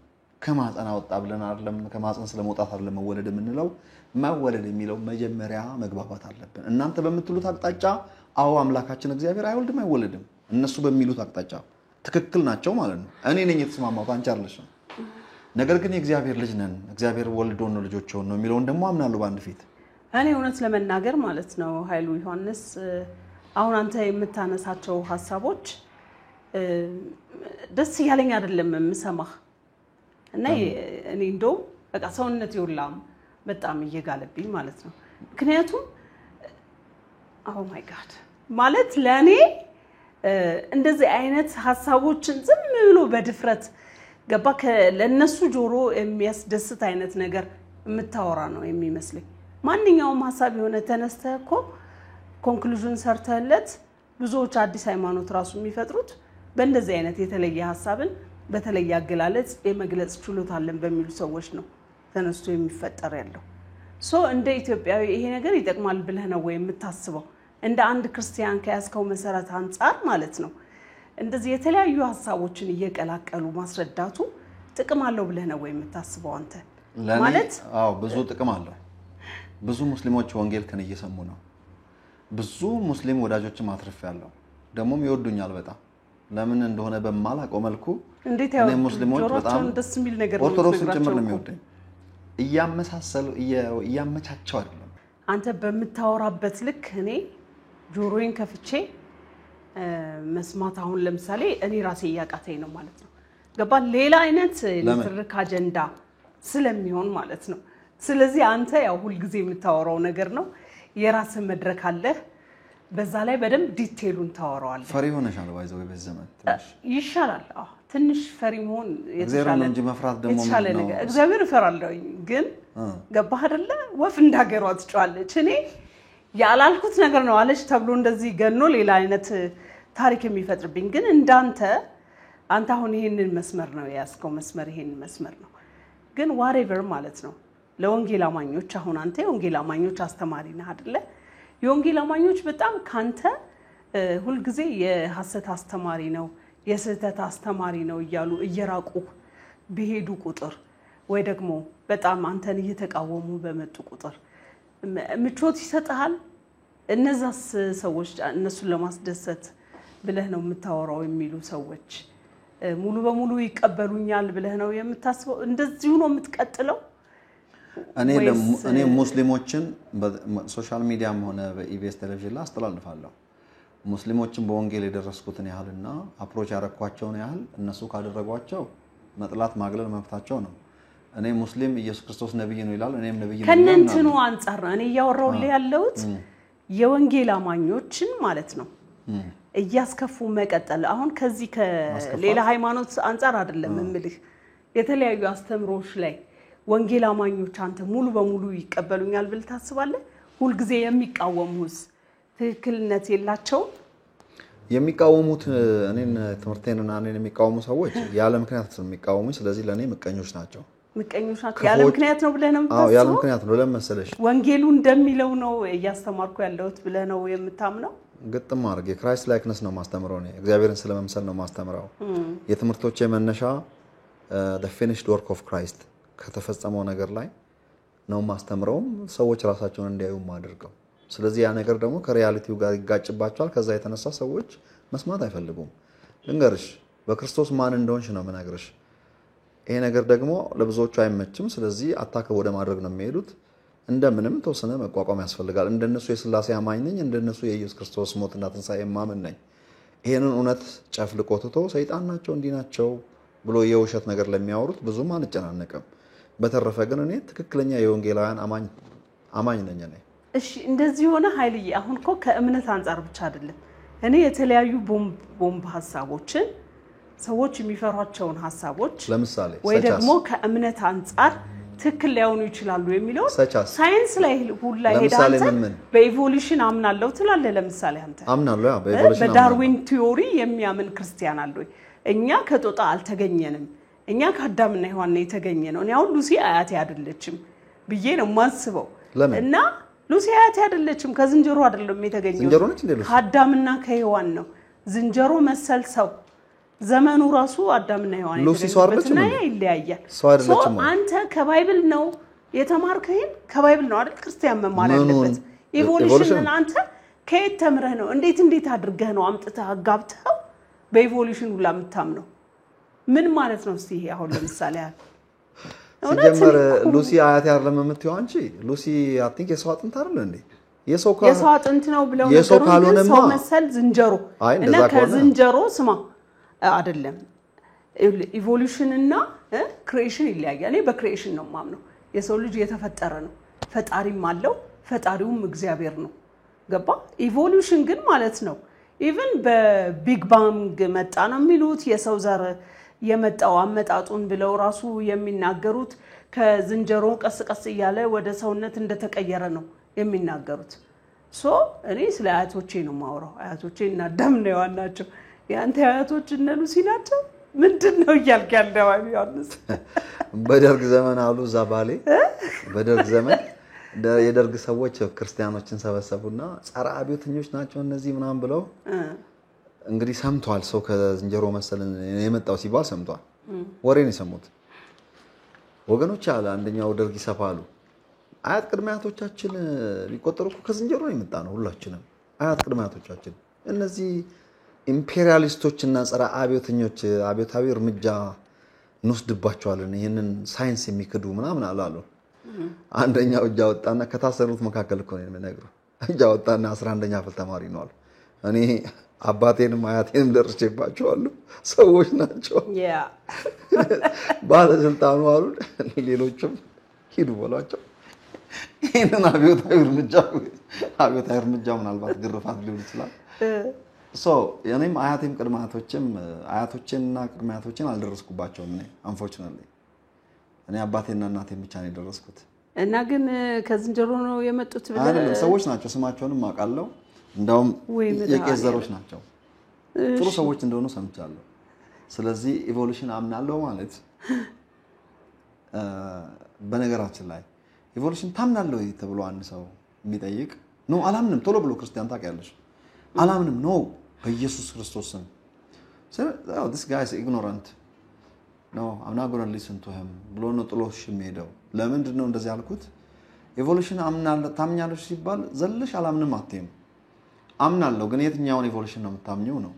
ከማህፀን አወጣ ብለን አይደለም ከማህፀን ስለመውጣት አይደለም መወለድ የምንለው መወለድ የሚለው መጀመሪያ መግባባት አለብን እናንተ በመትሉት አቅጣጫ አዎ አምላካችን እግዚአብሔር አይወልድም እነሱ በሚሉት አቅጣጫ ትክክል ናቸው ማለት ነው እኔ ነኝ የተስማማሁት አንቺ አይደለሽም ነገር ግን የእግዚአብሔር ልጅ ነን እግዚአብሔር ወልዶ ነው ልጆች ነው የሚለው እንደሞ አምናለሁ ባንድ ፊት
እኔ እውነት ለመናገር ማለት ነው ኃይሉ ዮሐንስ አሁን አንተ የምታነሳቸው ሐሳቦች ደስ ያለኝ አይደለም የምሰማህ እና እኔ እንደው በቃ ሰውነት ይውላም በጣም እየጋለብኝ ማለት ነው ምክንያቱም ኦ ማይ ጋድ ማለት ለኔ እንደዚህ አይነት ሐሳቦችን ዝም ብሎ በድፍረት ገባ ለነሱ ጆሮ የሚያስደስት አይነት ነገር የምታወራ ነው የሚመስለኝ ማንኛውም ሐሳብ የሆነ ተነስተህኮ ኮንክሉዥን ሰርተለት ብዙዎች አዲስ ሃይማኖት ራሱ የሚፈጥሩት በእንደዚህ አይነት የተለየ ሐሳብን በተለየ አገላለጽ የመግለጽ ችሎታ አለን በሚሉ ሰዎች ነው ተነስቶ የሚፈጠር ያለው ሶ እንደ ኢትዮጵያዊ ይሄ ነገር ይጠቅማል ብለህ ነው ወይ የምታስበው እንደ አንድ ክርስቲያን ከያስከው መሰረት አንፃር ማለት ነው እንደዚህ የተለያዩ ሐሳቦችን እየቀላቀሉ ማስረዳቱ ጥቅም አለው ብለህ ነው ወይ የምታስበው አንተ ማለት
አዎ ብዙ ጥቅም አለው ብዙ ሙስሊሞች ወንጌል ከነ እየሰሙ ነው ብዙ ሙስሊም ወዳጆችን ማትረፍያለሁ ደሞም ይወዱኛል በጣም ለምን እንደሆነ በማላውቀው መልኩ
እንዴት ያው
ሙስሊሞች በጣም
ደስ የሚል ነገር ነው
ኦርቶዶክስ ጭምር ነው የሚወደኝ እያመሳሰሉ እያመቻቸው አይደለም
አንተ በመታወራበት ልክ እኔ ጆሮዬን ከፍቼ መስማት አሁን ለምሳሌ እኔ ራሴ ያቃተኝ ነው ማለት ነው ገባ ሌላ አይነት ለትርክ አጀንዳ ስለሚሆን ማለት ነው ስለዚህ አንተ ያው ሁሉ ጊዜ የምታወራው ነገር ነው የራስ መድረክ አለ በዛ ላይ በደንብ ዲቴሉን ታወራዋለህ
ፈሪ ሆነሻል ባይዘው በዘመን
ይሻላል ትንሽ ፈሪ መሆን
የተሻለ እንጂ መፍራት ደሞ
ነው እግዚአብሔር እፈራለሁ ግን ገባህ አይደለ ወፍ እንዳገሯ ትጫዋለች እኔ ያላልኩት ነገር ነው አለች ተብሎ እንደዚህ ገኖ ሌላ አይነት ታሪክ የሚፈጥርብኝ ግን እንዳንተ አንተ አሁን ይሄንን መስመር ነው ያስከው መስመር ይሄንን መስመር ነው ግን whatever ማለት ነው ለወንጌል አማኞች አሁን አንተ የወንጌል አማኞች አስተማሪ ነህ አይደለ የወንጌል አማኞች በጣም ካንተ ሁሉ ጊዜ የሐሰት አስተማሪ ነው የስህተት አስተማሪ ነው እያሉ እየራቁ በሄዱ ቁጥር ወይ ደግሞ በጣም አንተን እየተቃወሙ በመጡ ቁጥር ምቾት ይሰጣል እነዛስ ሰዎች እነሱን ለማስደሰት ብለህ ነው የምታወራው የሚሉ ሰዎች ሙሉ በሙሉ ይቀበሉኛል ብለህ ነው የምታስበው እንደዚሁ ነው የምትቀጥለው
እኔ ሙስሊሞችን በሶሻል ሚዲያም ሆነ በኢቢኤስ ቴሌቪዥን ላይ አስተላልፋለሁ ሙስሊሞችን በወንጌል የደረስኩትን ያህልና አፕሮች ያረኳቸውን ያህል እነሱ ካደረጓቸው መጥላት ማግለል መብታቸው ነው እኔ ሙስሊም ኢየሱስ ክርስቶስ ነብይ ነው ይላል እኔም ነብይ ነኝ
ከነንትኑ አንፃር እኔ ያወራውልህ ያለውት የወንጌል አማኞችን ማለት ነው እያስከፉ መቀጠል አሁን ከዚህ ከሌላ ሃይማኖት አንፃር አይደለም እምልህ የተለያዩ አስተምሮች ላይ ወንጌል አማኞች አንተ ሙሉ በሙሉ ይቀበሉኛል ብል ታስባለህ ሁሉ ጊዜ የሚቃወሙስ ትክክልነት የላቸው
የሚቃወሙት እኔን ትምርቴንና እኔን የሚቃወሙ ሰዎች ያለ ምክንያት ነው የሚቃወሙኝ ስለዚህ ለኔ ምቀኞች ናቸው
ያለ ምክንያት ነው ብለህ ነው
አዎ ያለ ምክንያት ነው ለምሳሌ
ወንጌሉ እንደሚለው ነው ያስተማርኩ ያለውት ብለህ ነው የምታምነው
ግጥም አድርጌ ክራይስት ላይክነስ ነው ማስተምረው ነው እግዚአብሔርን ስለመምሰል ነው ማስተምረው የትምርቶቼ መነሻ the finished work of Christ ከተፈጸመው ነገር ላይ ነው ማስተምረው ሰዎች ራሳቸውን እንዲያዩ ማድርገው ስለዚህ ያ ነገር ደግሞ ከሪያሊቲው ጋር ይጋጭባቸዋል ከዛ የተነሳ ሰዎች መስማት አይፈልጉም እንገርሽ በክርስቶስ ማን እንደሆንሽ ነው መናገርሽ ይሄ ነገር ደግሞ ለብዙዎቹ አይመችም ስለዚህ አታከ ወደ ማድረግ ነው የሚሄዱት እንደምንም ተወሰነ መቋቋም ያስፈልጋል እንደነሱ የሥላሴ አማኝ ነኝ እንደነሱ የኢየሱስ ክርስቶስ ሞትና ትንሳኤ ማመን ነኝ ይሄንን እውነት ጨፍልቆ ትቶ ሰይጣን ናቸው እንዲናቸው ብሎ የውሸት ነገር ለሚያወሩት ብዙም አንጨናነቅም በተረፈ ግን እኔ ትክክለኛ የወንጌላውያን አማኝ ነኝ እኔ
እሺ እንደዚህ ሆነ ኃይልዬ አሁን እኮ ከእምነት አንፃር ብቻ አይደለም እኔ የተለያዩ ቦምብ ሐሳቦችን ሰዎች የሚፈሯቸውን ሐሳቦች
ለምሳሌ
ወይ ደግሞ ከእምነት አንፃር ትክክል ሊሆኑ ይችላሉ የሚለው ሳይንስ ላይ ሁላ ሄዳን በኢቮሉሽን አምናለሁ ትላለህ ለምሳሌ አንተ
አምናለሁ ያ በኢቮሉሽን
በዳርዊን ቲዮሪ የሚያምን ክርስቲያን አለ ወይ እኛ ከጦጣ አልተገኘንም እኛ ከአዳምና ሔዋን ነው የተገኘነው እኔ አሁን ሉሲ አያቴ አይደለችም ብዬ ነው ማስበው እና ሉሲ አያቴ አይደለችም ከዝንጀሮ አይደለም የተገኘው
ዝንጀሮ ነች እንዴ ሉሲ
ከአዳምና ከሔዋን ነው ዝንጀሮ መሰል ሰው ዘመኑ ራሱ አዳምና ሔዋን
ሉሲ ሰው አይደለችም
ይለያያል
ሰው አይደለችም
አንተ ከባይብል ነው የተማርከው ከባይብል ነው አይደል ክርስቲያን መማር ያለበት ኢቮሉሽንን አንተ ከየት ተምረህ ነው እንዴት አድርገህ ነው አምጥተህ አጋብተው በኢቮሉሽን ሁላ የምታምነው ምን ማለት ነው እስቲ አሁን ለምሳሌ
ሲጀመር ሉሲ አያት ያርለም የምትይው አንቺ ሉሲ አይ ቲንክ የሰው አጥንት አይደል እንዴ የሰው
አጥንት ነው ብለው ነገሩን ሰው መሰል ዝንጀሮ እና ከዝንጀሮ ስማ አይደለም ኢቮሉሽን እና ክሪኤሽን ይለያያል እኔ በክሪኤሽን ነው ማምነው የሰው ልጅ የተፈጠረ ነው ፈጣሪም አለው ፈጣሪውም እግዚአብሔር ነው ገባ ኢቮሉሽን ግን ማለት ነው ኢቭን በቢግ ባንግ መጣ ነው የሚሉት የሰው ዘር የመጣው አመጣጡን ብለው ራሱ የሚናገሩት ከዝንጀሮ ቀስ እያለ ወደ ሰውነት እንደተቀየረ ነው የሚናገሩት ሶ እኔ ስለ አያቶቼ ነው ማወራው አያቶቼ እና አዳም ነው ያናቸው ያንተ አያቶች እነ ሉሲ ናቸው ምንድነው ይያልክ ያለው ዮሐንስ
በደርግ ዘመን አሉ ዛባሌ በደርግ ዘመን የደርግ ሰዎች ክርስቲያኖችን ሰበሰቡና ጸረ አብዮተኞች ናቸው እነዚህ ምናም ብለው እንግዲህ ሰምቷል ሰው ከዝንጀሮ መሰለን የመጣው ሲባል ሰምቷል ወሬን ይሰሙት ወገኖች አለ አንደኛው ደርግ ይሰፋሉ አያት ቅድሚያቶቻችን ሊቆጠሩኩ ከዝንጀሮ የመጣ ነው ሁላችንም አያት ቅድሚያቶቻችን እነዚህ ኢምፔሪያሊስቶችና ጸረ አብዮተኞች አብዮታዊ እርምጃ እንወስድባቸዋለን ይሄንን ሳይንስ የሚክዱ ምናምን አላሉ አንደኛው እጃ ወጣና ከታሰሩት መካከል እኮ ነው የሚነግረው እጃ ወጣና 11ኛ ክፍል ተማሪ ነው አሉ እኔ አባቴንም አያቴንም ደርሼባቸዋለሁ ሰዎች ናቸው
ያ
ባለስልጣኑ አሉ ሌሎችም ሂዱ በሏቸው ይሄንን አብዮታዊ እርምጃ ምናልባት ግርፋት ሊሆን ይችላል የኔም አያቴም አያቶቼንና ቅድማያቶቼን አልደረስኩባቸውም እኔ አንፎርቹኔትሊ እኔ አባቴና እናቴን ብቻ ነው የደረስኩት
እና ግን ከዝንጀሮ ነው የመጡት
ብለህ ሰዎች ናቸው ስማቸውንም አውቃለሁ እንደውም የቄዘሮች ናቸው ጥሩ ሰዎች እንደሆኑ ሰምቻለሁ ስለዚህ ኢቮሉሽን አምናለሁ ማለት በነገራችን ላይ ኢቮሉሽን ታምናለህ ወይ ተብሎ አንድ ሰው የሚጠይቅ ነው አላምንም ቶሎ ብሎ ክርስቲያን ታውቂያለሽ አላምንም ነው በኢየሱስ ክርስቶስ ስም so this guy is ignorant no I'm not going to listen to him ብሎ ነው ጥሎሽ የሚሄደው ለምንድን ነው እንደዚህ ያልኩት ኢቮሉሽን አምናለሁ ታምኛለሽ ሲባል ዘለሽ አላምንም አትይም አምናለሁ ግን የትኛውን ኢቮሉሽን ነው የምታምኘው ነው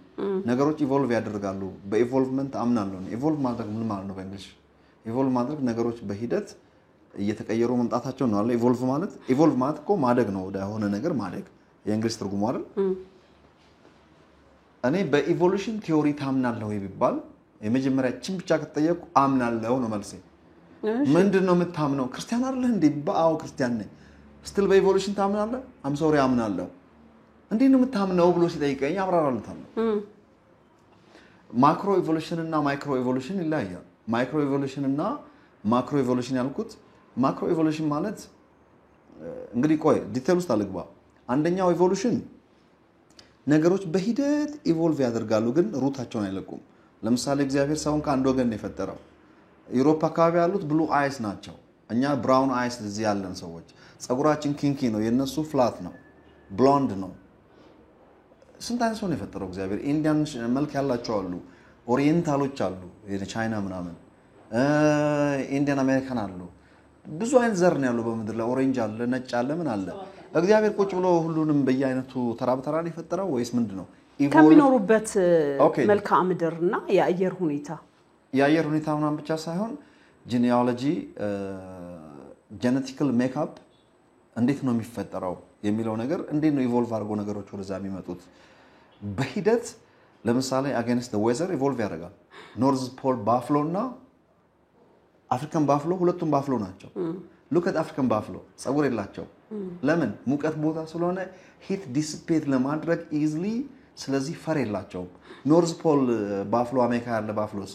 ነገሮች ኢቮልቭ ያደርጋሉ በኢቮልቭመንት አምናለሁ ኢቮልቭ ማድረግ ምን ማለት ነው በእንግሊዝ ኢቮልቭ ማድረግ ነገሮች በሂደት እየተቀየሩ መምጣታቸው ነው አለ ኢቮልቭ ማለት እኮ ማደግ ነው ወደ ሆነ ነገር ማደግ የእንግሊዝ ትርጉሙ አይደል እኔ በኢቮሉሽን ቲዮሪ ታምናለህ ወይ ቢባል የመጀመሪያችን ብቻ ከተጠየቁ አምናለሁ ነው መልሴ ምንድነው የምታምነው ክርስቲያን አይደል እንዴ ባው ክርስቲያን ነኝ ስቲል በኢቮሉሽን ታምናለህ አም ሶሪ አምናለሁ እንዴ ነው የምታምነው ብሎ ሲጠይቀኝ አብራራለታለሁ ማክሮ ኢቮሉሽን እና ማይክሮ ኢቮሉሽን ይለያያል ማይክሮ ኢቮሉሽን እና ማክሮ ኢቮሉሽን ያልኩት ማክሮ ኢቮሉሽን ማለት እንግዲህ ቆይ ዲቴል ውስጥ አልግባ አንደኛው ኢቮሉሽን ነገሮች በሂደት ኢቮልቭ ያደርጋሉ ግን ሩታቸውን አይለቁም ለምሳሌ እግዚአብሔር ሰውን ከአንድ ወገን ነው የፈጠረው ዩሮፕ አካባቢ ያሉት ብሉ አይስ ናቸው እኛ ብራውን አይስ እዚህ ያለን ሰዎች ጸጉራችን ኪንኪ ነው የነሱ ፍላት ነው ብሎንድ ነው ስንት አይነት ሰው ነው የፈጠረው እግዚአብሔር ኢንዲያን መልክ ያላቸው አሉ ኦሪየንታሎች አሉ የቻይና ምናምን ኢንዲያን አሜሪካን አሉ ብዙ አይነት ዘር ነው ያለው በመድር ላይ ኦሬንጅ አለ ነጭ አለ ምን አለ እግዚአብሔር ቁጭ ብሎ ሁሉንም በየአይነቱ ተራ በተራ ነው የፈጠረው ወይስ ምንድነው
ከሚኖሩበት መልክዓ ምድርና የአየር ሁኔታ ምናምን ብቻ ሳይሆን ጂኒኦሎጂ ጄኔቲካል ሜክአፕ እንዴት ነው የሚፈጠረው የሚለው ነገር እንዴት ነው ኢቮልቭ አድርጎ ነገሮች ወደዛ የሚመጡት በሂደት ለምሳሌ against the weather ኢቮልቭ ያደርጋል ኖርዝ ፖል ባፍሎ እና አፍሪካን ባፍሎ ሁለቱም ባፍሎ ናቸው look at african buffalo ጸጉር የላቸው ለምን ሙቀት ቦታ ስለሆነ ሂት ዲሲፔት ለማድረግ easily ስለዚህ ፈር የላቸው ኖርዝ ፖል ባፍሎ አሜሪካ ያለ ባፍሎስ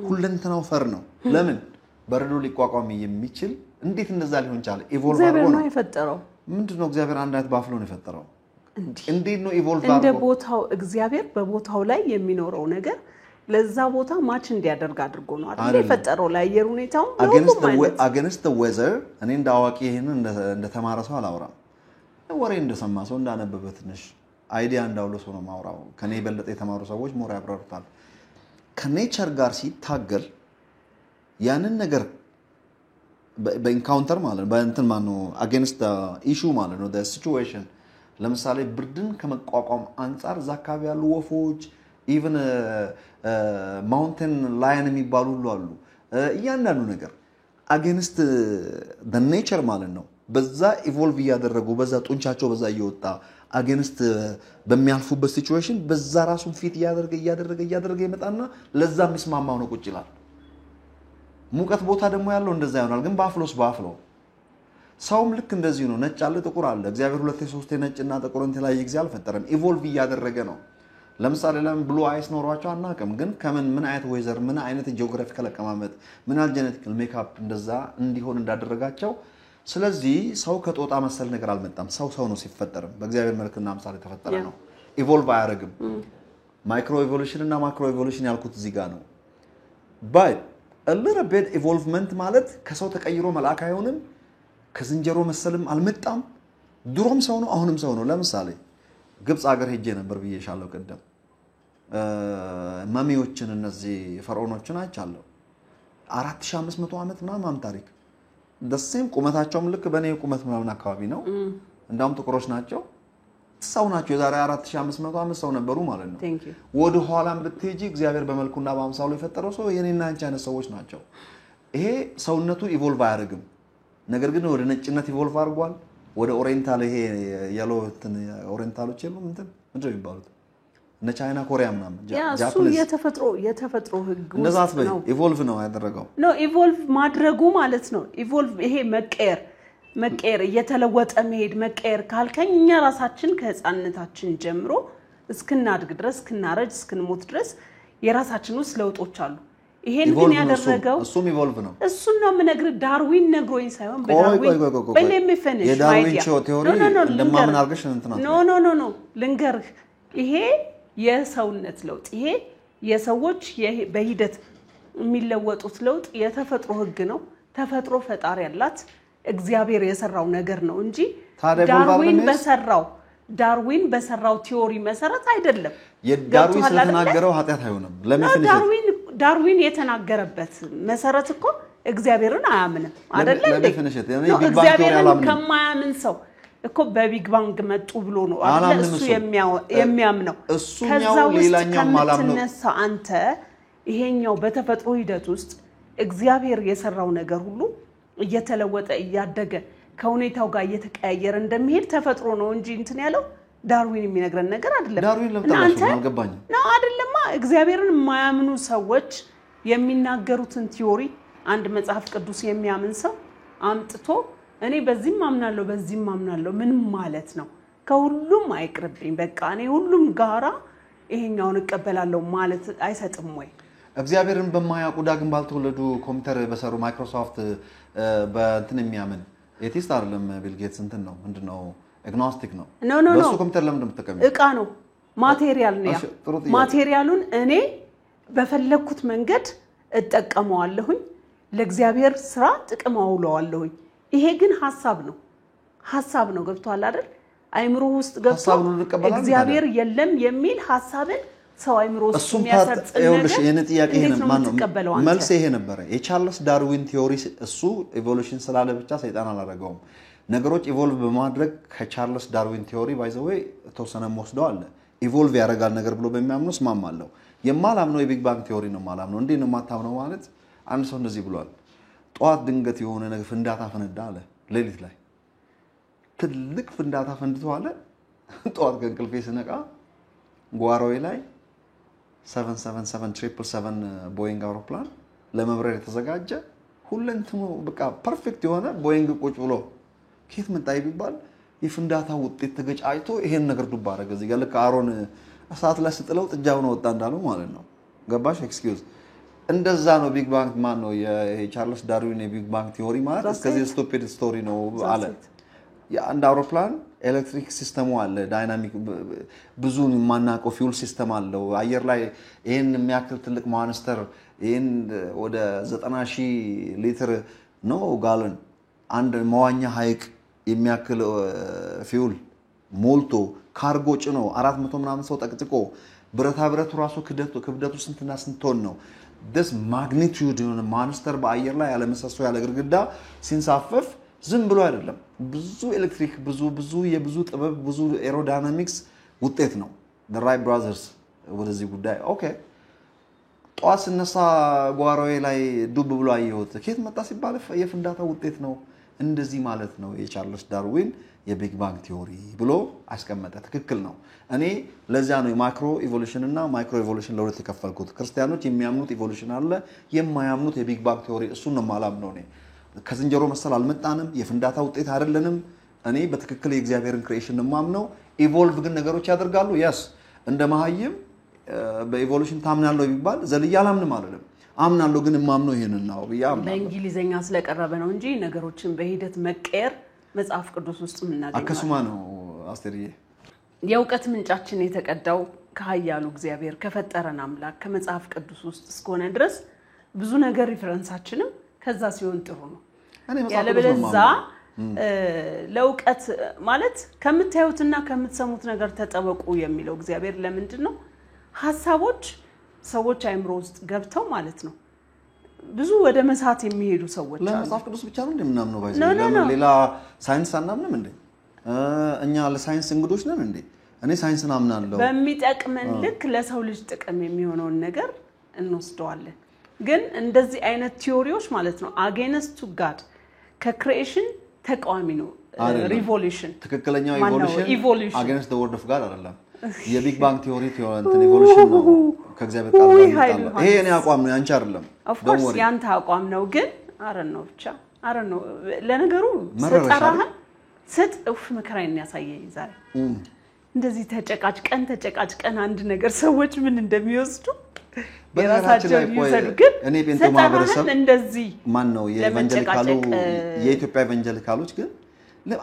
ሁለንተናው ፈር ነው ለምን በረዶ ሊቋቋም የሚችል እንዴት እንደዛ ሊሆን ይችላል ኢቮልቭ አድርጎ ነው የፈጠረው ምንድነው እግዚአብሔር አንድ አይነት ባፍሎ ነው የፈጠረው እንዴት ነው ኢቮልቭ አድርጎ እንደ ቦታው እግዚአብሔር በቦታው ላይ የሚኖረው ነገር ለዛ ቦታ ማች እንዲያደርግ አድርጎ ነው አይደል የፈጠረው ለአየር ሁኔታው against the weather እኔ እንዳዋቂ ይሄንን እንደ ተማረ ሰው አላወራም ወሬ እንደሰማ ሰው እንዳነበበ ትንሽ አይዲያ እንዳውሎ ሰው ነው ማውራው ከኔ በለጠ የተማሩ ሰዎች ሞር ያብራሩታል ከኔቸር ጋር ሲታገል ያንን ነገር በኢንካውንተር ማለት ነው በእንትን ማነው against the issue ማለት ነው the situation ለምሳሌ ብርድን ከመቋቋም አንፃር ዛካቢ ያሉ ወፎች even mountain lion የሚባሉ ሁሉ አሉ እያንዳንዱ ነገር against the nature ማለት ነው በዛ ኢቮልቭ ያደረጉ በዛ ጡንቻቸው በዛ እየወጣ against በሚያልፉበት ሲቹዌሽን በዛ ራሱን ፊት ያደረገ ይመጣና ለዛ መስማማው ነው ቁጭ ይላል ሙቀት ቦታ ደግሞ ያለው እንደዛ ይሆናል ግን ባፍሎ ሰውም ልክ እንደዚህ ነው ነጭ አለ ጥቁር አለ እግዚአብሔር ሁለት ሶስት ነጭና ጥቁር እንት ላይ ይግዛል ፈጠረም ኢቮልቭ ያደረገ ነው ለምሳሌ ለምን ብሉ አይስ ኖሯቸው አናቀም ግን ከምን ምን አይነት ዌዘር ምን አይነት ጂኦግራፊካል አቀማመጥ ምን አይነት ጄኔቲካል ሜክአፕ እንደዛ እንዲሆን እንዳደረጋቸው ስለዚህ ሰው ከጦጣ መሰል ነገር አልመጣም ሰው ነው ሲፈጠርም በእግዚአብሔር መልክና አምሳል ተፈጠረ ነው ኢቮልቭ አያረግም ማይክሮ ኢቮሉሽን እና ማክሮ ኢቮሉሽን ያልኩት እዚህ ጋር ነው but a little bit evolvement ማለት ከሰው ተቀይሮ መልአክ አይሆንም ከዝንጀሮ መሰልም አልመጣም ድሮም ሰው ነው አሁንም ሰው ነው ለምሳሌ ግብጽ ሀገር ሄጄ ነበር ብዬሻለሁ ቀደም ማሚዎችን እነዚህ ፈርዖኖችን አይቻለሁ 4500 አመት ምናምን ታሪክ ደስም ቁመታቸውም ልክ በኔ ቁመት ምናምን አካባቢ ነው እንዳውም ጥቁሮች ናቸው ሰው ናቸው የዛሬ 4500 አመት ሰው ነበሩ ማለት ነው ወደ ኋላም ብትሄጂ እግዚአብሔር በመልኩና በአምሳሉ የፈጠረው ሰው የኔና አንቺ አይነት ሰዎች ናቸው ይሄ ሰውነቱ ኢቮልቭ አያደርግም ነገር ግን ወደ ነጭነት ኢቮልቭ አድርጓል ወደ ኦሪየንታል ይሄ ያለው ኦሪየንታሎች የሉም ምንድነው የሚባሉት እነ ቻይና ኮሪያ ምናምን ጃፓኒስ የተፈጥሮ ህግ
ነው ኢቮልቭ ነው ያደረገው
ነው ኢቮልቭ ማድረጉ ማለት ነው ኢቮልቭ ይሄ መቀየር እየተለወጠ መሄድ መቀየር ካልከኝ እኛ ራሳችን ከህፃንነታችን ጀምሮ እስክናድግ ድረስ እስክናረጅ እስክንሞት ድረስ የራሳችን ውስጥ ለውጦች አሉ ይሄን ግን ያደረገው
እሱም ኢቮልቭ ነው
እሱን ነው ምነግር ዳርዊን ነግሮኝ ሳይሆን በዳርዊን በሌም ፊኒሽ
የዳርዊን ቲዮሪ እንደማምን አርገሽ እንትና
ኖ ልንገርህ ይሄ የሰውነት ለውጥ ይሄ የሰዎች በሂደት የሚለወጡት ለውጥ የተፈጥሮ ህግ ነው ተፈጥሮ ፈጣሪ ያላት እግዚአብሔር የሰራው ነገር ነው እንጂ ዳርዊን በሰራው ቲዮሪ መሰረት አይደለም
የዳርዊን ስለተናገረው ኃጢያት አይሆንም ለምን
ዳርዊን የተናገረበት መሰረት እኮ እግዚአብሔርን አያምንም አይደል እንዴ እግዚአብሔርን ከማያምን ሰው እኮ በቢግ ባንግ መጡ ብሎ ነው አይደል እሱ የሚያምነው
እሱኛው ሌላኛው ማላም ነው
አንተ ይሄኛው በተፈጥሮ ሂደት ውስጥ እግዚአብሔር የሰራው ነገር ሁሉ እየተለወጠ እያደገ ከሁኔታው ጋር እየተቀያየረ እንደሚሄድ ተፈጥሮ ነው እንጂ እንትን ያለው ዳርዊን የሚነግረን ነገር አይደለም
ዳርዊን ለምታላችሁ አልገባኝ
ነው አይደለማ እግዚአብሔርን የማያምኑ ሰዎች የሚናገሩትን ቲዮሪ አንድ መጽሐፍ ቅዱስ የሚያምን ሰው አምጥቶ እኔ በዚህም አምናለሁ ምን ማለት ነው ከሁሉም አይቅርብኝ በቃ እኔ ሁሉም ጋራ ይሄኛውን እቀበላለሁ ማለት አይሰጥም ወይ
እግዚአብሔርን በማያውቁ ዳግም ባልተወለዱ ኮምፒውተር በሰሩ ማይክሮሶፍት በእንትን የሚያምን ኤቲስት አይደለም ቢል ጌትስ እንትን ነው ምንድነው agnostic ነው በሱ ኮምፒውተር ለምን እንደምትጠቀመው
እቃ ነው ማቴሪያል ነው ማቴሪያሉን እኔ በፈለኩት መንገድ እጠቀመዋለሁኝ ለእግዚአብሔር ስራ ጥቅም አውለዋለሁኝ ይሄ ግን ሐሳብ ነው ገብቷል አይደል አይምሮ ውስጥ ገብቶ እግዚአብሔር የለም የሚል ሐሳብን ሰው አይምሮ ውስጥ የሚያሰርጽ ነገር
የኔ ጥያቄ ይሄን ማን ነው
ተቀበለው
መልስ ይሄ ነበር የቻርልስ ዳርዊን ቲዮሪ እሱ ኢቮሉሽን ስላለ ብቻ ሰይጣን አላረጋውም ነገሮች ኢቮልቭ በማድረግ ከቻርልስ ዳርዊን ቲዮሪ ባይ ዘ ዌይ ተወሰነ ወስደው አለ ኢቮልቭ ያደርጋል ነገር ብሎ በሚያምነው ስማማለሁ የማላምነው የቢግ ባንግ ቲዮሪ ነው ማላምነው እንዴ ነው ማታምነው ማለት አንድ ሰው እንደዚህ ብሏል ጧት ድንገት የሆነ ነገር ፍንዳታ ፈነዳ አለ ሌሊት ላይ ትልቅ ፍንዳታ ፈንድቶ አለ ጧት ከእንቅልፌ ስነቃ ጓሮዬ ላይ 777 ቦይንግ አውሮፕላን ለመብረር የተዘጋጀ ሁለንተኑ በቃ ፐርፌክት የሆነ ቦይንግ ቁጭ ብሎ ከየት መጣ ይባል የፍንዳታ ውጤት ተገጫጭቶ ይሄን ነገር ዱባ አረገ እዚህ ጋር ለካሮን እሳት ላይ ስጥለው ጥጃው ነው ወጣ እንዳለው ማለት ነው ገባሽ ኤክስኪውዝ እንደዛ ነው ቢግ ባንግ ማን ነው የቻርልስ ዳርዊን የቢግ ባንግ ቲዮሪ ማለት እስከዚህ ስቱፒድ ስቶሪ ነው አለ የአንድ አውሮፕላን ኤሌክትሪክ ሲስተሙ አለ ዳይናሚክ ብዙ ማናቀው ፊውል ሲስተም አለው አየር ላይ ይሄን የሚያክል ትልቅ ማንስተር ይሄን ወደ 90,000 ሊትር ነው ጋለን አንድ መዋኛ ሀይቅ የሚያክል ፊውል ሞልቶ ካርጎ ጭኖ 400 ምናምን ሰው ጠቅጥቆ ብረታ ብረቱ ራሱ ክብደቱ ስንትና ስንት ቶን ነው this magnitude የሆነ ማንስተር በአየር ላይ ያለ መሰሶ ያለ ግርግዳ ሲንሳፈፍ ዝም ብሎ አይደለም ብዙ ኤሌክትሪክ ብዙ የብዙ ጥበብ ብዙ ኤሮዳይናሚክስ ውጤት ነው the Wright brothers ወደዚህ ጉዳይ ኦኬ ጧት ስነሳ ጓሮዬ ላይ ዱብ ብሎ አየሁት ከየት መጣ ሲባል የፍንዳታ ውጤት ነው እንደዚህ ማለት ነው የቻርልስ ዳርዊን የቢግ ባንግ ቲዮሪ ብሎ አስቀመጠ ትክክል ነው እኔ ለዛ ነው ማክሮ ኢቮሉሽን እና ማይክሮ ኢቮሉሽን ለሁለት ተከፈልኩት ክርስቲያኖች የሚያምኑት ኢቮሉሽን አለ የማያምኑት የቢግ ባንግ ቲዮሪ እሱ ነው ማላምነው እኔ ከዝንጀሮ መሰል አልመጣንም የፍንዳታ ውጤት አይደለንም እኔ በትክክል የእግዚአብሔርን ክሬሽን ነው ማምነው ኢቮልቭ ግን ነገሮች ያደርጋሉ yes እንደ ማህይም በኢቮሉሽን ታምናለህ ይባል ዘልያላምንም አይደለም አምናለሁ ግን ማምነው ይሄንን ነው ያምናለሁ
በእንግሊዘኛ ስለቀረበ ነው እንጂ ነገሮችን በሂደት መቀየር መጽሐፍ ቅዱስ ውስጥ ምናገኛለን
አከሱማ ነው አስተርዬ
የእውቀት ምንጫችን የተቀዳው ከኃያሉ እግዚአብሔር ከፈጠረን አምላክ ከመጽሐፍ ቅዱስ ውስጥ እስከሆነ ድረስ ብዙ ነገር ሪፈረንሳችንም ከዛ ሲሆን ጥሩ ነው ያለበለዛ ለውቀት ማለት ከምታዩትና ከምትሰሙት ነገር ተጠበቁ የሚለው እግዚአብሔር ለምንድን ነው ሐሳቦች ሰዎች አይምሮ ውስጥ ገብተው ማለት ነው ብዙ ወደ መሳት የሚሄዱ ሰዎች አሉ
ለመጽሐፍ ቅዱስ ብቻ ነው እንደምናምነው ባይዘው ሌላ ሳይንስ አናምንም እንዴ እኛ ለሳይንስ እንግዶች ነን እንዴ እኔ ሳይንስን አምናለሁ
በሚጠቅመን ልክ ለሰው ልጅ ጥቅም የሚሆነውን ነገር እንወስደዋለን ግን እንደዚህ አይነት ቲዮሪዎች ማለት ነው against to god ከክሪኤሽን ተቃዋሚ ነው ሪቮሉሽን
ትክክለኛው ኢቮሉሽን against the word of god አይደለም የቢግ ባንግ ቲዮሪ እንትን ኢቮሉሽን ነው ከእግዚአብሔር ቃል ጋር ይሄ እኔ አቋም ነው ያንቺ አይደለም
of course ያንተ አቋም ነው ግን አረነው ብቻ አረነው ለነገሩ ሰጣራህ ሰጥ መከራዬን ያሳየኝ ዛሬ እንደዚህ ተጨቃጭቀን አንድ ነገር ሰዎች ምን እንደሚወስዱ በራሳቸው ይሰዱ ግን
እኔ ጴንጤ ማህበረሰብ
እንደዚህ
ማን ነው የኢቫንጀሊካሉ የኢትዮጵያ ኢቫንጀሊካሎች ግን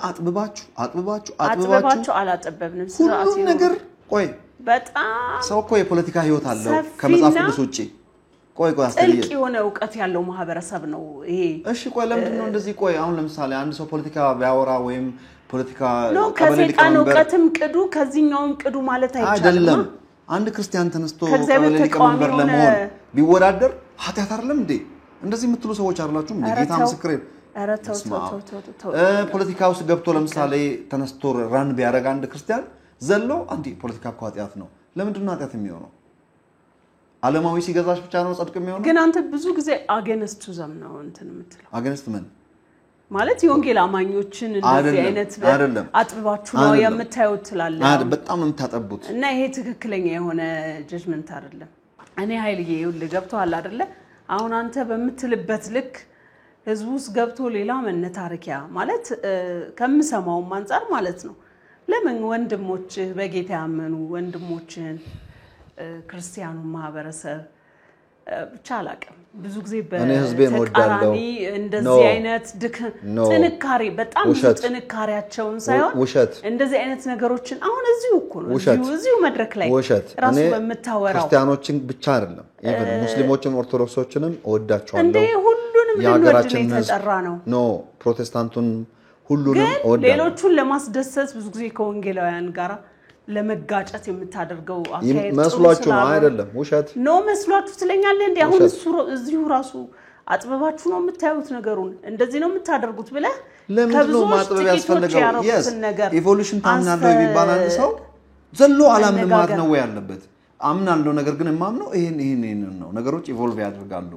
አጥብባችሁ
አላጠበብንም
ስራአት ነገር ቆይ
በጣም
ሰው እኮ የፖለቲካ ህይወት አለው ከመጽሐፍ ቅዱስ ውጪ ቆይ
ጥልቅ የሆነ ዕውቀት ያለው ማህበረሰብ ነው ይሄ
እሺ ቆይ ለምንድን ነው እንደዚህ ቆይ አሁን ለምሳሌ አንድ ሰው ፖለቲካ ቢያወራ ወይም ፖለቲካ
ከሰይጣን ዕውቀትም ቅዱ ከዚህኛውም ቅዱ ማለት አይቻልም
አንድ ክርስቲያን ተነስቶ ከሊቀመንበር ለመሆን ቢወዳደር ኃጢአት አይደለም እንዴ እንደዚህ የምትሉ ሰዎች አይደላችሁ እንዴ ጌታ ምስክሬ ፖለቲካ ውስጥ ገብቶ ለምሳሌ ተነስቶ ራን ቢያረጋ አንድ ክርስቲያን ዘሎ አንዲ ፖለቲካ እኮ ኃጢአት ነው ለምንድን ነው ኃጢአት የሚሆነው ዓለማዊ ሲገዛሽ ብቻ ነው ጽድቅ የሚሆነው
ግን አንተ ብዙ ጊዜ against to them ነው እንትን የምትለው
against ምን
ማለት የወንጌል አማኞችን እንደዚህ አይነት አጥብባችሁ ነው የምታዩት ትላለ
በጣም ነው የምታጠቡት
እና ይሄ ትክክለኛ የሆነ ጀጅመንት አይደለም እኔ ኃይልዬ ይኸውልህ ገብቷል አይደለ አሁን አንተ በምትልበት ልክ ህዝቡስ ገብቶ ሌላ መነታረኪያ ማለት ከምሰማው አንፃር ማለት ነው ለምን ወንድሞች በጌታ ያመኑ ወንድሞችን ክርስቲያኑ ማህበረሰብ ብቻ አላቀም ብዙ ጊዜ በተቃራኒ እንደዚህ አይነት ጥንካሬ በጣም ጥንካሬያቸውን ሳይሆን እንደዚህ አይነት ነገሮችን አሁን እዚሁ እኮ ነው እዚሁ መድረክ ላይ ራሱ በመታወራው
ክርስቲያኖችን ብቻ አይደለም ኢቭን ሙስሊሞችን ኦርቶዶክሶችንም ወዳቸዋለሁ
እንዴ ሁሉንም ልንወድ የተጠራ ነው
ኖ ፕሮቴስታንቱን ሁሉንም ወዳለሁ
ሌሎቹን ለማስደሰት ብዙ ጊዜ ከወንጌላውያን ጋር ለመጋጨት የምታደርገው አካሄድ
መስሏችሁ ነው አይደለም ውሸት
ነው መስሏችሁ ትለኛለህ እንዴ አሁን እዚሁ ራሱ አጥበባችሁ ነው የምታዩት ነገሩን እንደዚህ ነው የምታደርጉት ብለ
ለምንድነው ማጥበብ ያስፈልገው ኢቮሉሽን ታምናለህ ቢባል አንድ ሰው ዘሎ አላምንም ማለት ነው ወይ ያለበት አምናለሁ ነገር ግን ማምነው ይሄን ነው ነገሮች ኢቮልቭ ያደርጋሉ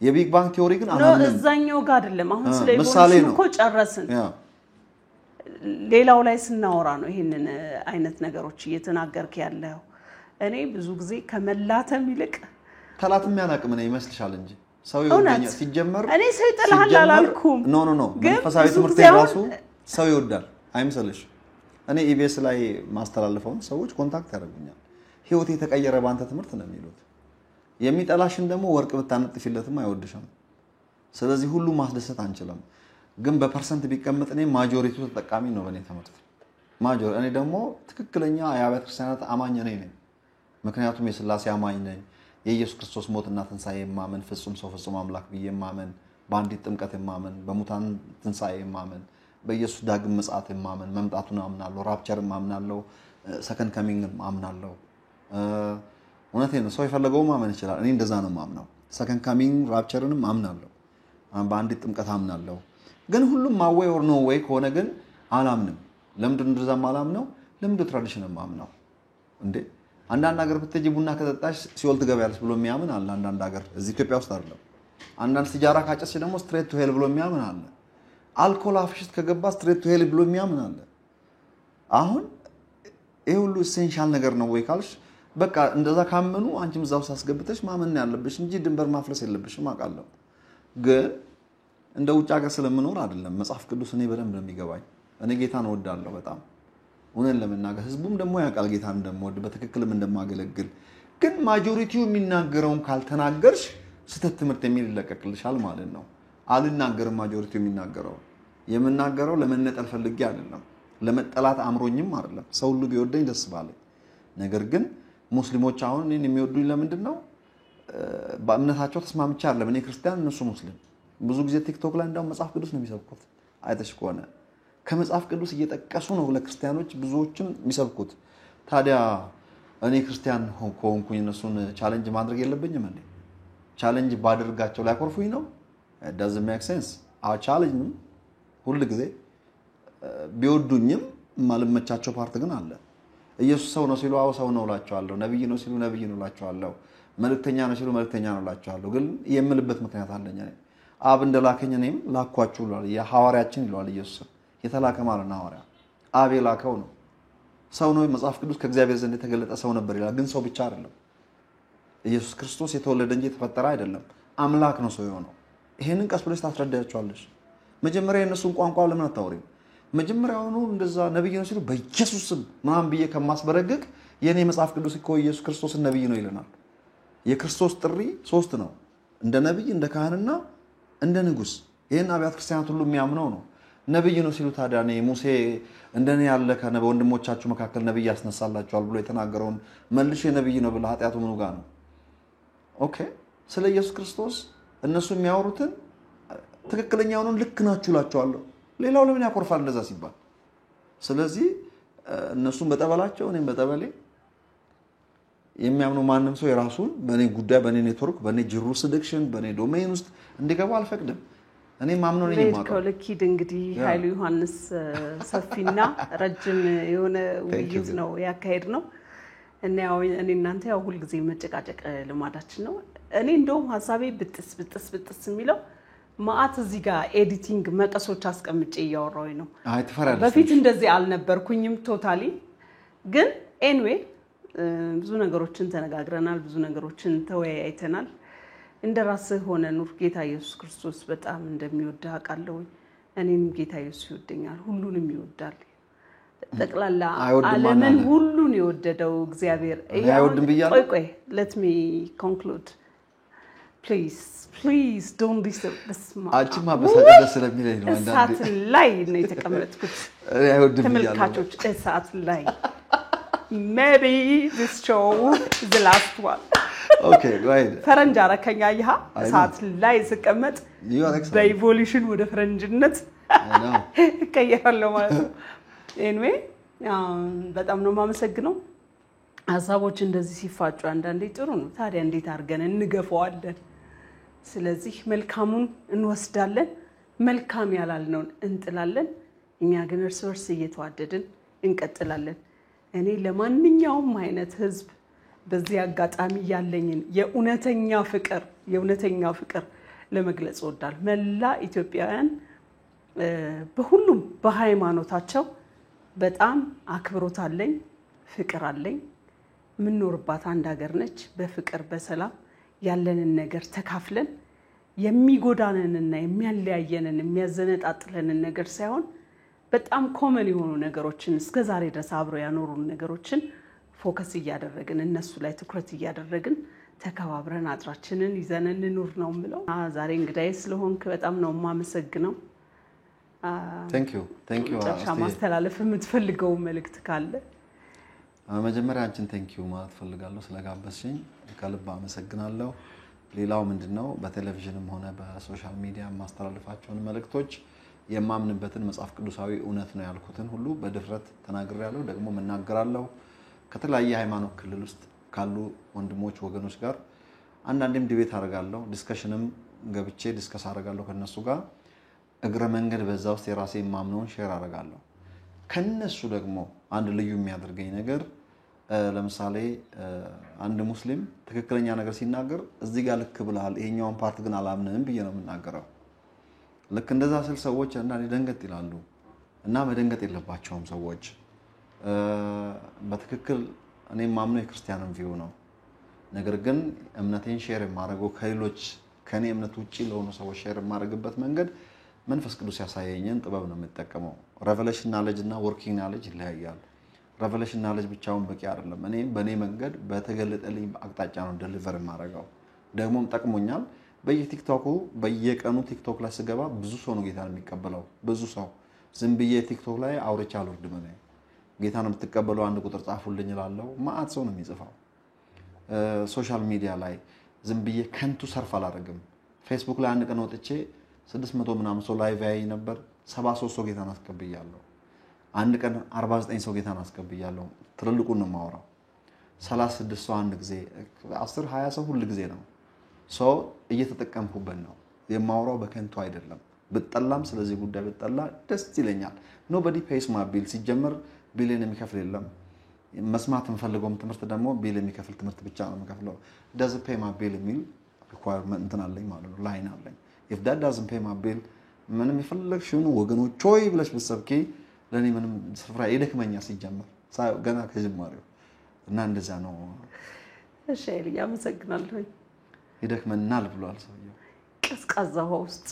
የቢግ ባንግ ቲዮሪ ግን አናምንም
ነው እዛኛው ጋር አይደለም አሁን ስለ ኢቮሉሽን እኮ ጨረስን ሌላው ላይ ስናወራ ነው ይሄንን አይነት ነገሮች እየተናገርክ ያለው እኔ ብዙ ጊዜ ከመላተም ይልቅ
ተላትም ያናቅም ነው ይመስልሻል እንጂ ሰው ይወደኛ ሲጀመር
እኔ ሰው ይጠላል አላልኩም
ኖ መንፈሳዊ ትምህርት የራሱ ሰው ይወዳል አይመስልሽ እኔ ኢቢኤስ ላይ ማስተላለፈው ሰዎች ኮንታክት ያደርጉኛል ህይወት የተቀየረ ባንተ ትምህርት ነው የሚሉት የሚጠላሽን ደግሞ ወርቅ ብታነጥፊለትም አይወድሽም ስለዚህ ሁሉ ማስደሰት አንችልም ግን በፐርሰንት ቢቀመጥ እኔ ማጆሪቲው ተጠቃሚ ነው በእኔ ትምህርት እኔ ደግሞ ትክክለኛ የአብያተ ክርስቲያናት አማኝ ነኝ ምክንያቱም የሥላሴ አማኝ ነኝ የኢየሱስ ክርስቶስ ሞትና ትንሳኤ ማመን ፍጹም ሰው ፍጹም አምላክ ብዬ ማመን በአንዲት ጥምቀት ማመን በሙታን ትንሳኤ ማመን በኢየሱስ ዳግም ምጽአት ማመን መምጣቱን አምናለሁ ራፕቸር ማምናለሁ ሰከንድ ካሚንግ ማምናለሁ እውነቴን ነው ሰው የፈለገው ማመን ይችላል እኔ እንደዛ ነው ማምናው ሰከንድ ካሚንግ ራፕቸርንም አምናለሁ በአንዲት ጥምቀት አምናለሁ ግን ሁሉም ማዌይ ኦር ኖ ዌይ ከሆነ ግን አላምንም ለምንድን እንደዛ ማላምነው ለምንድን ትራዲሽን ማምነው እንዴ አንዳንድ ሀገር ብትጂ ቡና ከጠጣሽ ሲኦል ትገባያለሽ ብሎ የሚያምን አለ አንዳንድ ሀገር እዚህ ኢትዮጵያ ውስጥ አይደለም አንዳንድ ሲጃራ ካጨስሽ ደግሞ ስትሬት ቱ ሄል ብሎ የሚያምን አለ አልኮል አፍሽት ከገባ ስትሬት ቱ ሄል ብሎ የሚያምን አለ አሁን ይሄ ሁሉ ኢሴንሻል ነገር ነው ወይ ካልሽ በቃ እንደዛ ካመኑ አንቺም እዛው ሳስገብተሽ ማመን ያለብሽ እንጂ ድንበር ማፍረስ የለብሽም አቃለሁ ግን እንደ ውጭ ሀገር ስለምኖር አይደለም መጽሐፍ ቅዱስ እኔ በደንብ ነው የሚገባኝ እኔ ጌታን ወዳለሁ በጣም ሆነን ለምናገር ህዝቡም ደግሞ ያቃል ጌታን እንደምወድ በትክክልም እንደማገለግል ግን ማጆሪቲው የሚናገረውን ካልተናገርሽ ስተት ትምህርት የሚል ይለቀቅልሻል ማለት ነው አልናገርም ማጆሪቲው የሚናገረው የምናገረው ለመነጠል ፈልጌ አይደለም ለመጠላት አምሮኝም አይደለም ሰው ሁሉ ቢወደኝ ደስ ባለኝ ነገር ግን ሙስሊሞች አሁን እኔን የሚወዱኝ ለምንድነው በእምነታቸው ተስማምቻ አይደለም እኔ ክርስቲያን እነሱ ሙስሊም ብዙ ጊዜ ቲክቶክ ላይ እንዳው መጽሐፍ ቅዱስ ነው የሚሰብኩት አይተሽ ከሆነ ከመጽሐፍ ቅዱስ እየጠቀሱ ነው ለክርስቲያኖች ብዙዎችን የሚሰብኩት ታዲያ እኔ ክርስቲያን ሆንኩኝ እነሱን ቻሌንጅ ማድረግ የለብኝም እንዴ ቻሌንጅ ባደርጋቸው ላይ ኮርፉኝ ነው it doesn't make sense አው ቻሌንጅ ሁሉ ጊዜ ቢወዱኝም ማልመቻቸው ፓርት ግን አለ ኢየሱስ ሰው ነው ሲሉ አው ሰው ነው ላቸዋለሁ ነብይ ነው ሲሉ ነብይ ነው ላቸዋለሁ መልእክተኛ ነው ሲሉ መልእክተኛ ነው ላቸዋለሁ ግን የምልበት ምክንያት አለኝ አብ እንደላከኝ እኔም ላኳችሁ ይላል የሐዋርያችን ይላል ኢየሱስ የተላከ ማለት ነው ሐዋርያ አብ የላከው ነው ሰው ነው መጽሐፍ ቅዱስ ከእግዚአብሔር ዘንድ የተገለጠ ሰው ነበር ይላል ግን ሰው ብቻ አይደለም ኢየሱስ ክርስቶስ የተወለደ እንጂ የተፈጠረ አይደለም አምላክ ነው ሰው የሆነው ይሄንን ቀስ ብለሽ ታስረዳያቸዋለሽ መጀመሪያ የነሱን ቋንቋ ለምን አታወሪም መጀመሪያውኑ እንደዛ ነብይ ነው ሲሉ በኢየሱስ ስም ማን ብዬ ከማስበረግግ የኔ መጽሐፍ ቅዱስ እኮ ኢየሱስ ክርስቶስ ነብይ ነው ይለናል የክርስቶስ ጥሪ ሶስት ነው እንደ ነብይ እንደ ካህንና እንደ ንጉስ ይሄን አብያተ ክርስቲያናት ሁሉ የሚያምነው ነው ነብይ ነው ሲሉ ታዲያ እኔ ሙሴ እንደኔ ያለ ከነበ ወንድሞቻችሁ መካከል ነብይ ያስነሳላችኋል ብሎ የተናገረውን መልሽ ነብይ ነው ብለ ኃጢያቱ ምኑ ጋር ነው ኦኬ ስለ ኢየሱስ ክርስቶስ እነሱ የሚያወሩትን ትክክለኛውን ልክ ናችሁ ላችኋለሁ ሌላው ለምን ያቆርፋል እንደዛ ሲባል ስለዚህ እነሱን በጠበላቸው እኔም በጠበሌ የሚያምኑ ማንንም ሰው የራሱን በኔ ጉዳይ በኔ ኔትወርክ በኔ ጅሩ ሰደክሽን በኔ ዶሜን ውስጥ እንዲገባ አልፈቅድም እኔ ማምነው ነኝ ማለት ነው
ለኪድ እንግዲህ ኃይሉ ዮሐንስ ሰፊና ረጅም የሆነ ውይይት ነው ያካሄድ ነው እና እኔ እናንተ ያው ሁሉ ጊዜ መጨቃጨቅ ልማዳችን ነው እኔ እንደውም ሐሳቤ ብጥስ የሚለው ማአት እዚህ ጋር ኤዲቲንግ መቀሶች አስቀምጬ ያወራውኝ ነው
አይ ተፈራለሽ
በፊት እንደዚህ አልነበርኩኝም ቶታሊ ግን ኤኒዌይ ብዙ ነገሮችን ተነጋግረናል ብዙ ነገሮችን ተወያይተናል እንደራስህ ሆነ ኑር ጌታ ኢየሱስ ክርስቶስ በጣም እንደሚወድህ አውቃለሁ እኔም ጌታ ኢየሱስ ይወደኛል ሁሉንም ይወዳል ተቀላላ ዓለምን ሁሉን ይወደደው እግዚአብሔር
አይወድም ብያለሁ
ቆይ let me conclude please don't disturb this man
አጭማ በሰቀደ ስለሚለኝ ነው አንዳንዴ
እሳት ላይ ነው የተቀመጥኩት
አይወድም ብያለሁ
ተመልካቾች እሳት ላይ maybe this show is the last one
okay right
ፈረንጅ አረከኛ ይሃ እሳት ላይ ስቀመጥ በኢቮሉሽን ወደ ፈረንጅነት ከየራለው ማለት ነው anyway በጣም ነው የማመሰግነው። ሀሳቦች እንደዚህ ሲፋጩ አንዳንዴ ጥሩ ነው። ታዲያ እንዴት አድርገን እንገፋዋለን? ስለዚህ መልካሙን እንወስዳለን፣ መልካም ያላልነውን እንጥላለን። እኛ ግን እርስ በርስ እየተዋደድን እንቀጥላለን። እኔ ለማንኛውም አይነት ህዝብ በዚህ አጋጣሚ ያለኝን የእውነተኛ ፍቅር ለመግለጽ እወዳለሁ። መላ ኢትዮጵያውያን በሁሉም በሃይማኖታቸው በጣም አክብሮት አለኝ፣ ፍቅር አለኝ። የምንኖርባት አንድ ሀገር ነች። በፍቅር በሰላም ያለንን ነገር ተካፍለን የሚጎዳንንና የሚያለያየንን የሚያዘነጣጥለንን ነገር ሳይሆን በጣም ኮመን የሆኑ ነገሮችን እስከዛሬ ድረስ አብረው ያኖሩን ነገሮችን ፎከስ እያደረግን እነሱ ላይ ትኩረት እያደረግን ተከባብረን አጥራችንን ይዘን እንኑር ነው የምለው። ዛሬ እንግዳዬ ስለሆንክ በጣም ነው የማመሰግነው።
Thank you
ማስተላለፍ የምትፈልገው መልእክት ካለ?
መጀመሪያ አንቺን thank you ማለት ፈልጋለሁ ስለጋበዝሽኝ ከልብ አመሰግናለሁ። ሌላው ምንድነው በቴሌቪዥንም ሆነ በሶሻል ሚዲያ ማስተላለፋቸውን መልእክቶች የማምንበትን መጽሐፍ ቅዱሳዊ እውነት ነው ያልኩትን ሁሉ በድፍረት ተናግሬያለሁ፣ ደግሞ መናገራለሁ። ከተለያየ ሃይማኖት ክልል ውስጥ ካሉ ወንድሞች ወገኖች ጋር አንዳንዴም ዲቤት አደርጋለሁ፣ ዲስከሽንም ገብቼ ዲስከስ አደርጋለሁ ከነሱ ጋር። እግረ መንገድ በዛ ውስጥ የራሴ የማምነውን ሼር አደርጋለሁ። ከነሱ ደግሞ አንድ ልዩ የሚያደርገኝ ነገር ለምሳሌ አንድ ሙስሊም ትክክለኛ ነገር ሲናገር እዚህ ጋር ልክ ብለሃል፣ ይሄኛውን ፓርት ግን አላምንም ብዬ ነው የምናገረው። ልክ እንደዛ ስል ሰዎች አንዳንዴ ደንገጥ ይላሉ እና መደንገጥ የለባቸውም ሰዎች። በትክክል እኔ የማምነው የክርስቲያንን ቪው ነው። ነገር ግን እምነቴን ሼር የማደርገው ከሌሎች ከኔ እምነት ውጪ ለሆኑ ሰዎች ሼር የማደርግበት መንገድ መንፈስ ቅዱስ ያሳየኝን ጥበብ ነው የምጠቀመው። ሬቨሌሽን ናሌጅ እና ወርኪንግ ናሌጅ ይለያያል። ሬቨሌሽን ናሌጅ ብቻውን በቂ አይደለም። እኔ በኔ መንገድ በተገለጠልኝ አቅጣጫ ነው ዴሊቨር የማደርገው። ደግሞም ጠቅሞኛል። በየቲክቶኩ በየቀኑ ቲክቶክ ላይ ስገባ ብዙ ሰው ነው ጌታን የሚቀበለው። ብዙ ሰው ዝም ብዬ ቲክቶክ ላይ አውርቻ አልወርድም። እኔ ጌታን የምትቀበለው አንድ ቁጥር ጻፉልኝ እላለሁ። ማአት ሰው ነው የሚጽፋው። ሶሻል ሚዲያ ላይ ዝም ብዬ ከንቱ ሰርፍ አላደርግም። ፌስቡክ ላይ አንድ ቀን ወጥቼ 600 ምናምን ሰው ላይቭ ያይ ነበር። 73 ሰው ጌታን አስቀብያለሁ። አንድ ቀን 49 ሰው ጌታን አስቀብያለሁ። ትልልቁን ነው የማወራው። 36 ሰው አንድ ጊዜ፣ 10 20 ሰው ሁሉ ጊዜ ነው። ሰው እየተጠቀምኩበት ነው የማወራው፣ በከንቱ አይደለም። ብጠላም ስለዚህ ጉዳይ ብጠላ ደስ ይለኛል። ኖባዲ ፔይስ ማ ቢል። ሲጀመር ቢልን የሚከፍል የለም። መስማት የምፈልገውም ትምህርት ደግሞ ቢል የሚከፍል ትምህርት ብቻ ነው የምከፍለው። does pay my bill የሚል ሪኳየርመንት እንትን አለኝ ማለት ነው፣ ላይን አለኝ። if that doesn't pay my bill ምንም ይፈልግሽው ወገኖች ሆይ ብለሽ ብትሰብኪ ለኔ ምንም ስፍራ ይደክመኛ ሲጀመር ገና ከጅማሬው እና እንደዛ ነው።
እሺ ኤልያ አመሰግናለሁ።
ይደክመናል ብሏል ሰውየው።
ቀዝቃዛ ውስጥ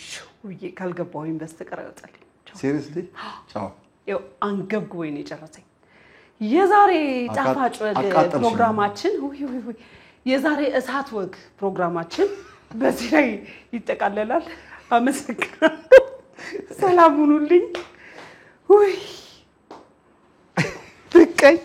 ሹዬ ካልገባሁኝ በስተቀር አይወጣልኝ።
ሲሪየስሊ ቻው።
ያው አንገብግቦኝ ነው የጨረሰኝ። የዛሬ ጣፋጭ ወግ ፕሮግራማችን የዛሬ እሳት ወግ ፕሮግራማችን በዚህ ላይ ይጠቃለላል። አመሰግናለሁ። ሰላም ሁኑልኝ። ውይ በቃኝ።